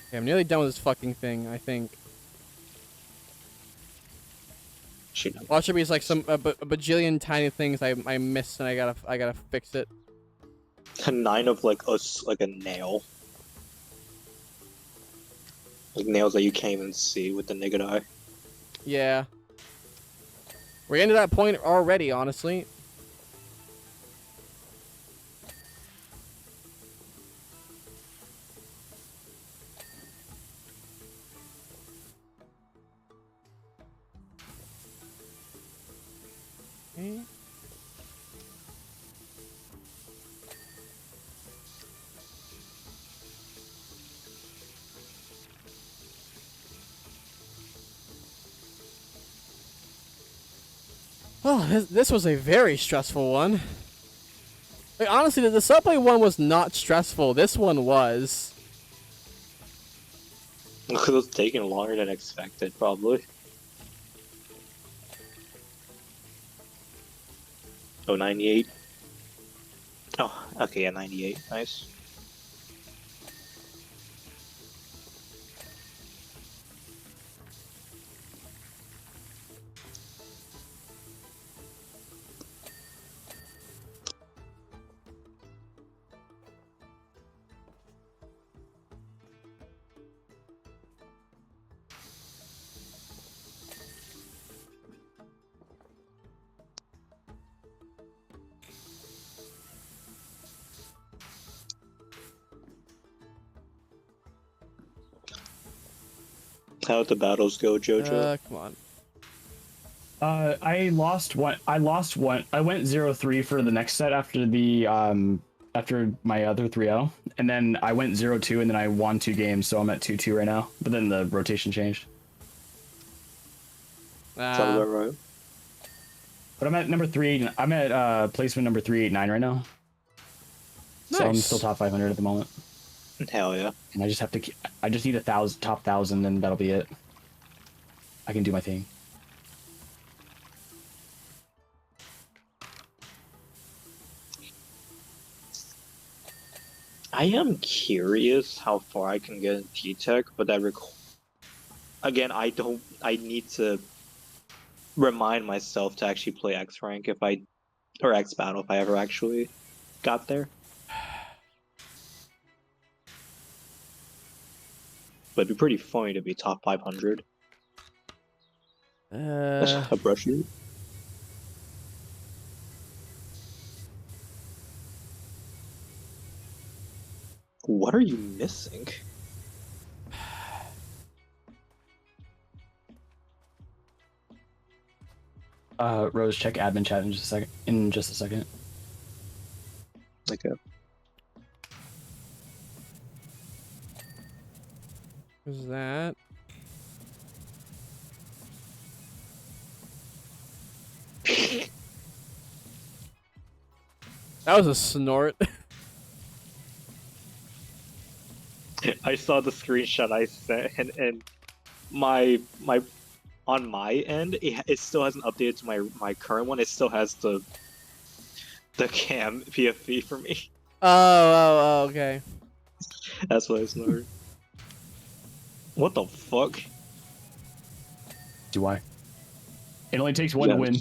Okay, I'm nearly done with this fucking thing, I think. Well, should be like some a bajillion tiny things I missed, and I gotta fix it. 9 of like a nail, like nails that you can't even see with the naked eye. Yeah. We're getting to that point already, honestly. Okay. Oh, this was a very stressful one. Like, honestly, the subway one was not stressful. This one was. It was taking longer than expected, probably. Oh, 98. Oh, okay, yeah, 98. Nice. How'd the battles go, JoJo? Come on. I lost one. I went 0-3 for the next set after the after my other 3-0, and then I went 0-2, and then I won 2 games, so I'm at 2-2 right now. But then the rotation changed. Sounds about right. But I'm at number 3. I'm at placement number 389 right now. Nice. So I'm still top 500 at the moment. Hell yeah. And I just have to. I just need a top 1,000, and that'll be it. I can do my thing. I am curious how far I can get in T-Tech, but that again, I need to remind myself to actually play X rank or X battle if I ever actually got there. But it'd be pretty funny to be top 500. A brush you. What are you missing? Rose, check admin chat in just a second. Okay. Who's that? That was a snort. I saw the screenshot I sent, and my on my end, it still hasn't updated to my current one. It still has the cam PFV for me. Oh, okay. That's what I snorted. What the fuck? Do I? It only takes one to win.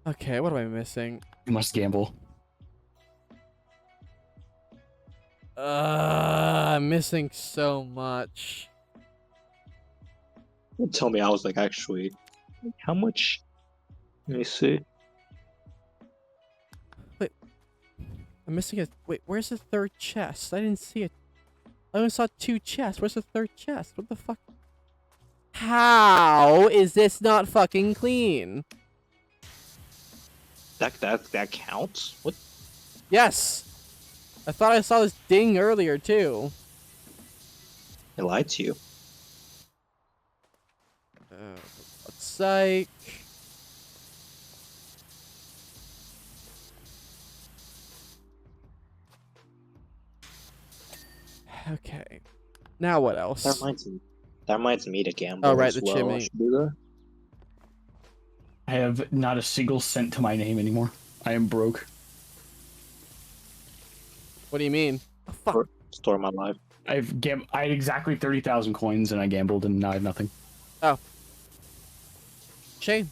Okay, what am I missing? You must gamble. I'm missing so much. Don't tell me I was like actually. How much? Let me see. Wait, I'm missing a. Wait, where's the third chest? I didn't see it. I only saw 2 chests. Where's the third chest? What the fuck? How is this not fucking clean? That counts? What? Yes. I thought I saw this ding earlier too. I lied to you. Psych. Okay. Now what else? That reminds me to gamble. Oh, right, as the well. chimney. I should do that. I have not a single cent to my name anymore. I am broke. What do you mean? Oh, fuck. Store my life. I had exactly 30,000 coins and I gambled and now I have nothing. Oh. Shame.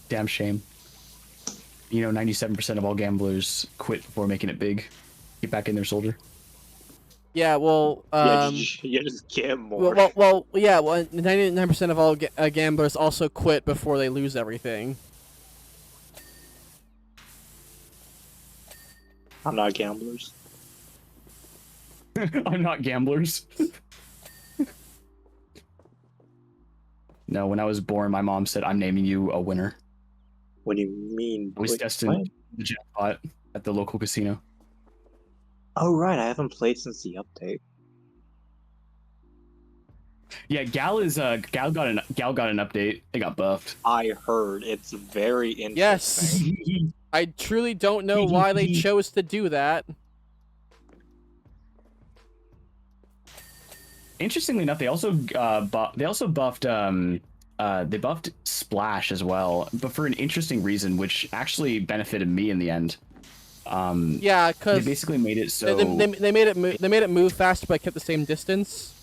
Damn shame. You know, 97% of all gamblers quit before making it big. Get back in there, soldier. Yeah, well, you just get more. yeah, well, 99% of all gamblers also quit before they lose everything. I'm not gamblers. I'm not gamblers. No, when I was born, my mom said, I'm naming you a winner. What do you mean? I was destined the jackpot at the local casino. Oh, right. I haven't played since the update. Yeah, Gal got an update. It got buffed. I heard it's very Yes. interesting. I truly don't know why they chose to do that. Interestingly enough, they also buffed they buffed Splash as well, but for an interesting reason, which actually benefited me in the end. Yeah, because they basically made it so they made it move faster, but kept the same distance.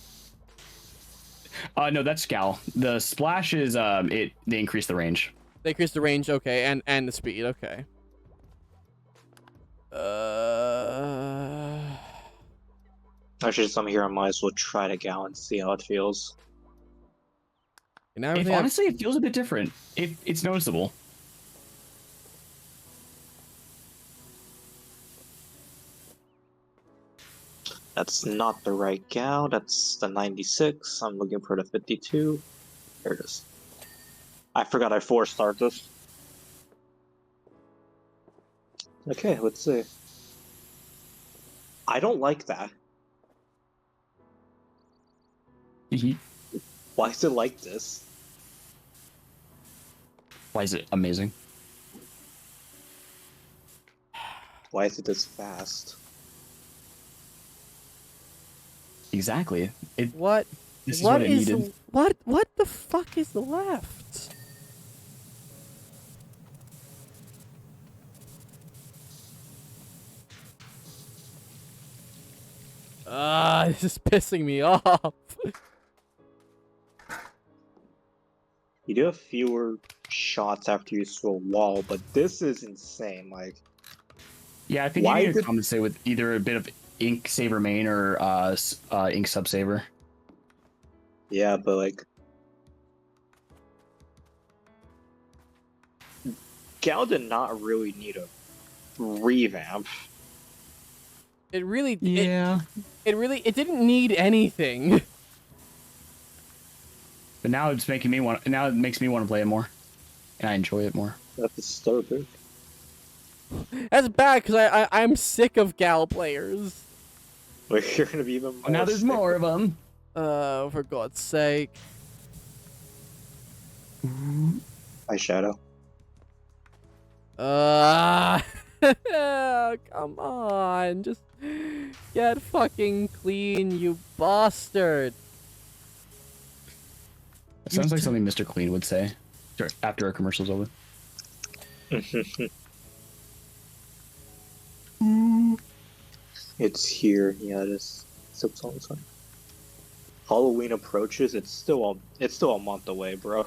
No, that's Gal. The Splash is they increase the range. They increase the range, okay, and the speed, okay. Actually, since I'm here, I might as well try to Gal and see how it feels. Honestly, it feels a bit different. It's noticeable. That's not the right Gal. That's the 96. I'm looking for the 52. There it is. I forgot I 4-starred this. Okay, let's see. I don't like that. Why is it like this? Why is it amazing? Why is it this fast? Exactly. This is what it needed. What the fuck is left? This is pissing me off. You do have fewer shots after you throw a wall, but this is insane. Like, yeah, I think you need to compensate with either a bit of Ink Saver main or Ink Sub Saver. Yeah, but like, Gal did not really need a revamp. It really, yeah. It didn't need anything. But now it's making me want. Now it makes me want to play it more, and I enjoy it more. That's disturbing. That's bad because I'm sick of Gal players. Like, you're gonna be even more. Well, now there's sick. more of them. For God's sake. Hi, Shadow. Come on, just get fucking clean, you bastard. It sounds like something Mr. Clean would say after our commercial's over. It's here. Yeah, it is. It's on the Halloween approaches. It's still a month away, bro.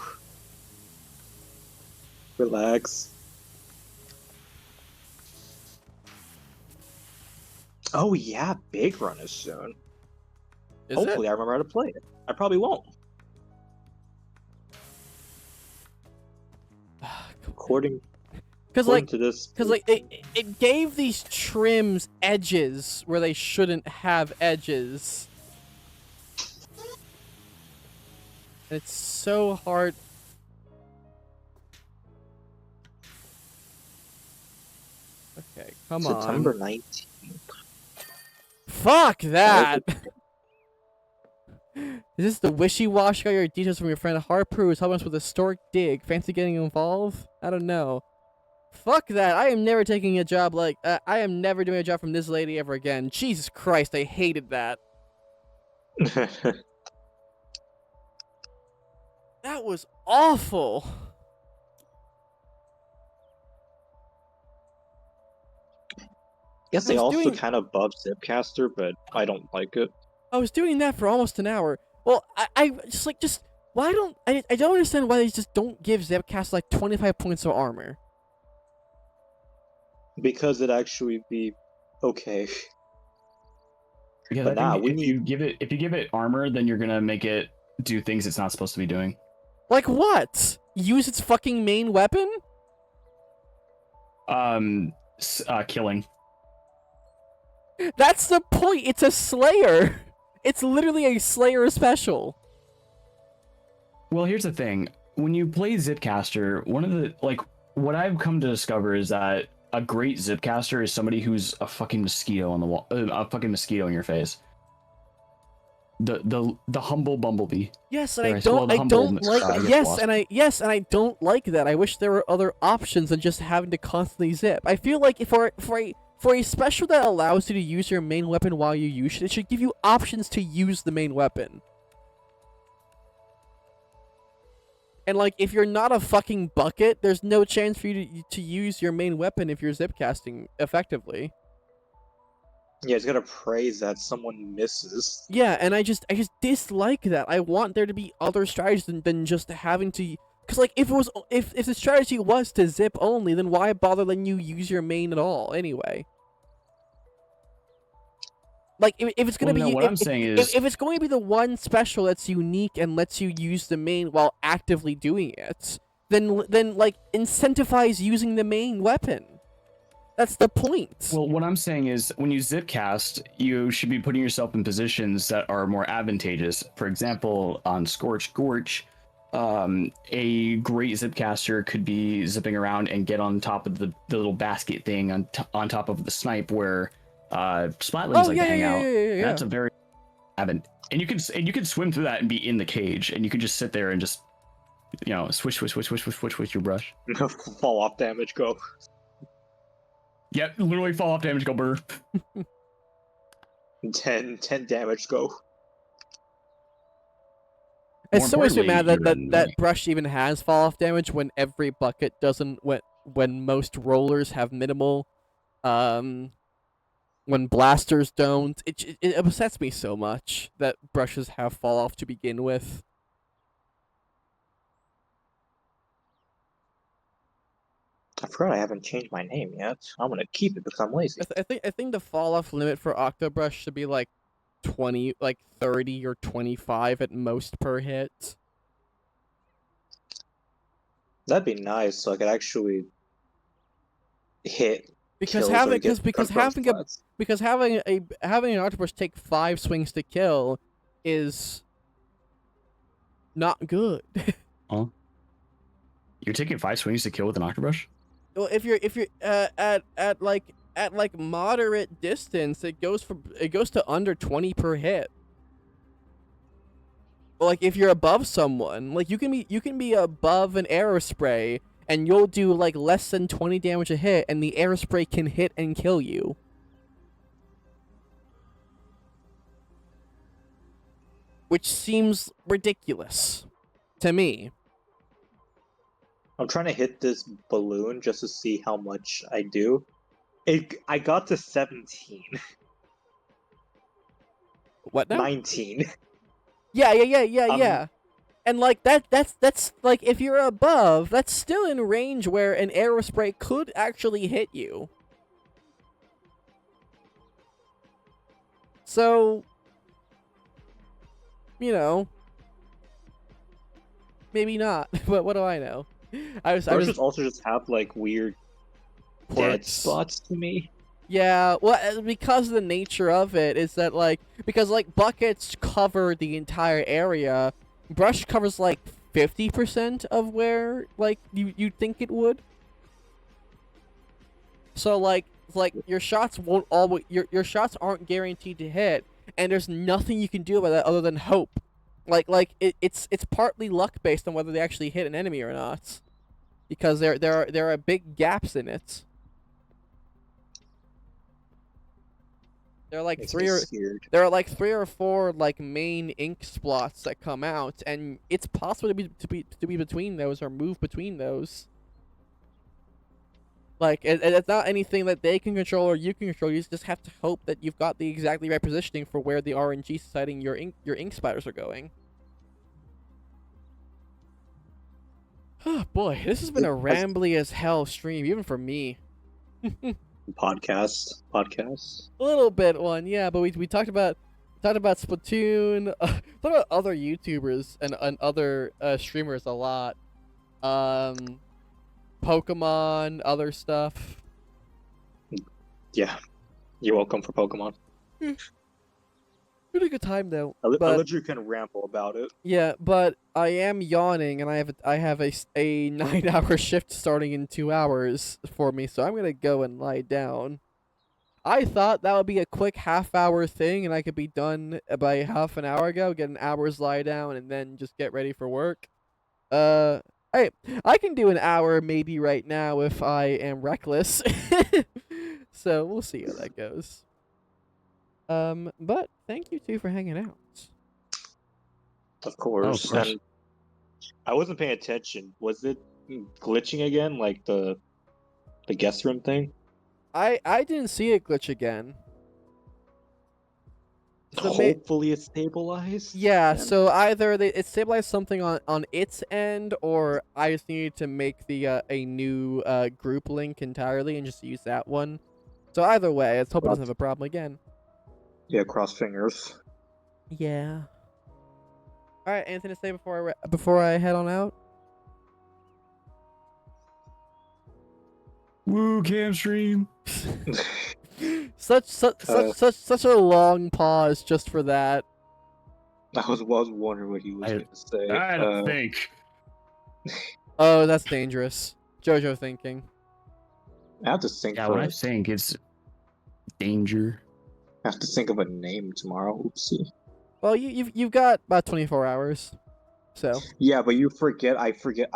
Relax. Oh yeah, Big Run is soon. Hopefully, I remember how to play it. I probably won't. According to this, because it gave these trims edges where they shouldn't have edges. It's so hard. Okay, come on. September 19th. Fuck that! Is this the wishy-washy guy or details from your friend Harper who's helping us with a stork dig? Fancy getting involved? I don't know. Fuck that. I am never taking a job like... I am never doing a job from this lady ever again. Jesus Christ, I hated that. That was awful. Guess they I was also doing- kind of buff Zipcaster, but I don't like it. I was doing that for almost an hour. Well, I just why don't I don't understand why they just don't give Zipcast like 25 points of armor. Because it actually be okay. Because But I think nah, if you give it armor, then you're gonna make it do things it's not supposed to be doing. Like what? Use its fucking main weapon? Killing. That's the point. It's a Slayer. It's literally a Slayer special. Well, here's the thing. When you play Zipcaster, one of the what I've come to discover is that a great Zipcaster is somebody who's a fucking mosquito on the wall, a fucking mosquito in your face. The humble bumblebee. Yes, and Or I I don't suppose like humble, yes, wasp. and I don't like that. I wish there were other options than just having to constantly zip. I feel like for a special that allows you to use your main weapon while you use it should give you options to use the main weapon. And like, if you're not a fucking bucket, there's no chance for you to use your main weapon if you're zipcasting effectively. Yeah, it's gonna praise that someone misses. Yeah, and I just dislike that. I want there to be other strategies than just having to. Because like, if the strategy was to zip only, then why bother letting you use your main at all anyway? Like, if it's gonna be, what I'm saying is, if it's going to be the one special that's unique and lets you use the main while actively doing it, then like incentivize using the main weapon. That's the point. well, what I'm saying is, when you zipcast, you should be putting yourself in positions that are more advantageous. For example, on Scorch Gorge, a great zipcaster could be zipping around and get on top of the little basket thing on top of the snipe where splatlings to hang out. Yeah. That's a very and you could swim through that and be in the cage, and you could just sit there and just swish with your brush. Fall off damage, go. Yep, literally fall off damage, go burr. 10 damage, go. It's so much importantly, mad you're that annoying. brush even has fall off damage when every bucket doesn't. When most rollers have minimal, when blasters don't. It upsets me so much that brushes have fall off to begin with. I forgot I haven't changed my name yet. I'm gonna keep it because I'm lazy. I think the fall off limit for Octobrush should be like 20, like 30 or 25 at most per hit. That'd be nice, so I could actually hit. Because kills or having get because confirmed having a splats. because having an Octobrush take 5 swings to kill is not good. Huh? You're taking 5 swings to kill with an Octobrush? Well, if you're at like moderate distance, it goes to under 20 per hit. Well, like if you're above someone, like you can be above an arrow spray and you'll do like less than 20 damage a hit, and the arrow spray can hit and kill you. Which seems ridiculous to me. I'm trying to hit this balloon just to see how much I do. I got to 17. What now? 19. Yeah. And like that's like, if you're above, that's still in range where an arrow spray could actually hit you. So, maybe not. But what do I know? I was Also just have like weird dead Quirks. spots to me. Yeah, well, because of the nature of it is that because buckets cover the entire area, brush covers like 50% of where you think it would. So like your shots won't always your shots aren't guaranteed to hit, and there's nothing you can do about that other than hope It's partly luck based on whether they actually hit an enemy or not, because there are big gaps in it. There are like Makes three me or scared. there are like 3 or 4 like main ink spots that come out, and it's possible to be between those or move between those. Like it's not anything that they can control or you can control. You just have to hope that you've got the exactly right positioning for where the RNG is deciding your ink spiders are going. Oh boy, this has been a rambly as hell stream, even for me. Podcast. A little bit one, yeah, but we talked about Splatoon, talked about other YouTubers and other streamers a lot. Pokemon, other stuff. Yeah. You're welcome for Pokemon. Pretty good time though. I But let you can ramble about it. yeah, but I am yawning, and I have a 9-hour shift starting in 2 hours for me, so I'm gonna go and lie down. I thought that would be a quick half-hour thing, and I could be done by half an hour ago, get an hour's lie down, and then just get ready for work. Hey, I can do an hour maybe right now if I am reckless. So we'll see how that goes. But thank you two for hanging out. Of course. course. And I wasn't paying attention. Was it glitching again, like the guest room thing? I didn't see it glitch again. So Hopefully it's stabilized. yeah, then. so either it stabilized something on its end, or I just needed to make the a new group link entirely and just use that one. So either way, let's hope it doesn't have a problem again. Yeah, cross fingers. Yeah. All right, anything to say before I head on out? Woo, cam stream. Such a long pause just for that. I was wondering what he was going to say. I don't think. Oh, that's dangerous. JoJo thinking. I have to think. Yeah, when I think it's danger. I have to think of a name tomorrow. Oopsie. Well, you've got about 24 hours, so. Yeah, but you forget. I forget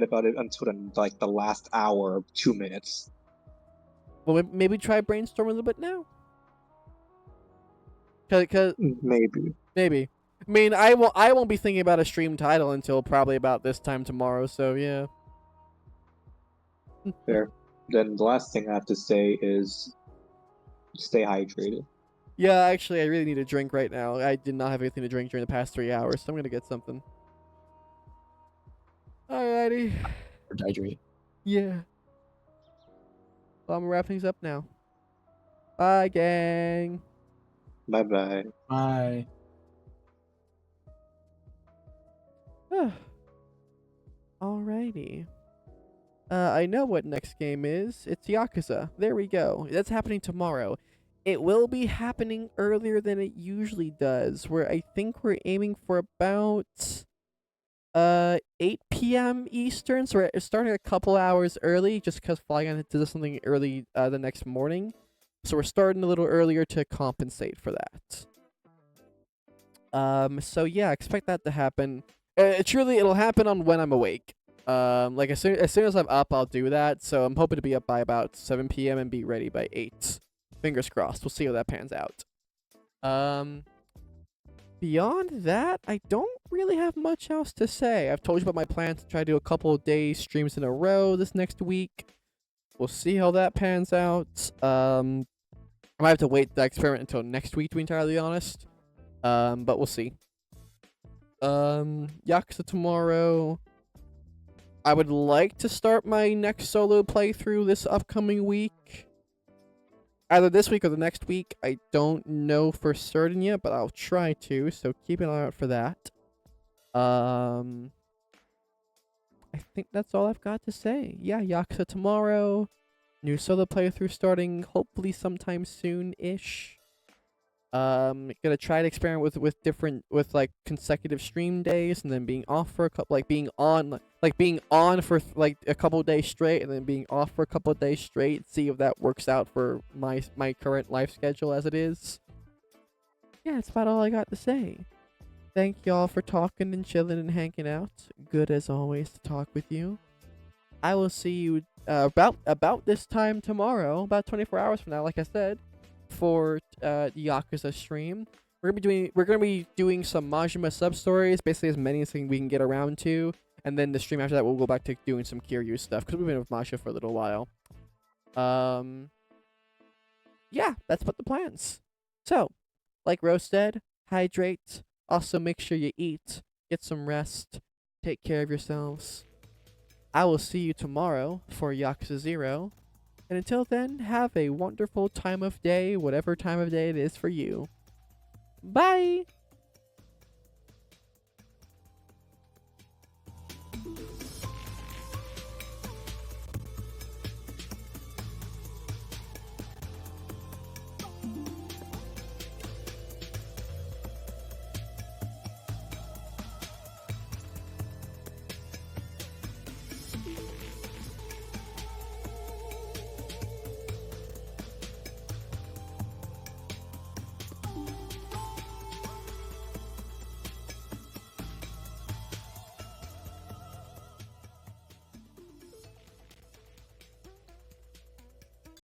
about it until the last hour, 2 minutes. Well, maybe try brainstorming a little bit now. Cause Maybe. I mean, I won't be thinking about a stream title until probably about this time tomorrow. So yeah. Fair. Then the last thing I have to say is stay hydrated. Yeah, actually, I really need a drink right now. I did not have anything to drink during the past 3 hours, so I'm gonna get something. Alrighty. Hydrate. Yeah. Well, I'm gonna wrap things up now. Bye, gang. Bye-bye. Bye. Alrighty. I know what next game is. It's Yakuza. There we go. That's happening tomorrow. It will be happening earlier than it usually does, where I think we're aiming for about 8 p.m. Eastern, so we're starting a couple hours early just because Flygon did something early the next morning. So we're starting a little earlier to compensate for that. So yeah, expect that to happen. Truly, it'll happen on when I'm awake. Like as soon as I'm up, I'll do that. So I'm hoping to be up by about 7 p.m. and be ready by 8. Fingers crossed. We'll see how that pans out. Beyond that, I don't really have much else to say. I've told you about my plans to try to do a couple of days streams in a row this next week. We'll see how that pans out. I might have to wait that experiment until next week, to be entirely honest. But we'll see. Yakuza tomorrow. I would like to start my next solo playthrough this upcoming week. Either this week or the next week. I don't know for certain yet, but I'll try to, so keep an eye out for that. I think that's all I've got to say. Yeah, Yakuza tomorrow. New solo playthrough starting hopefully sometime soon-ish. Gonna try to experiment with like consecutive stream days and then being off for a couple, being on for like a couple days straight and then being off for a couple of days straight. See if that works out for my current life schedule as it is. Yeah, that's about all I got to say. Thank y'all for talking and chilling and hanging out. Good as always to talk with you. I will see you about this time tomorrow, about 24 hours from now, like I said, for the Yakuza stream. We're gonna be doing some Majima sub stories, basically as many as we can get around to, and then the stream after that we'll go back to doing some Kiryu stuff because we've been with Masha for a little while. Yeah, that's what the plans. So, like Rose said, hydrate. Also, make sure you eat, get some rest, take care of yourselves. I will see you tomorrow for Yakuza 0. And until then, have a wonderful time of day, whatever time of day it is for you. Bye!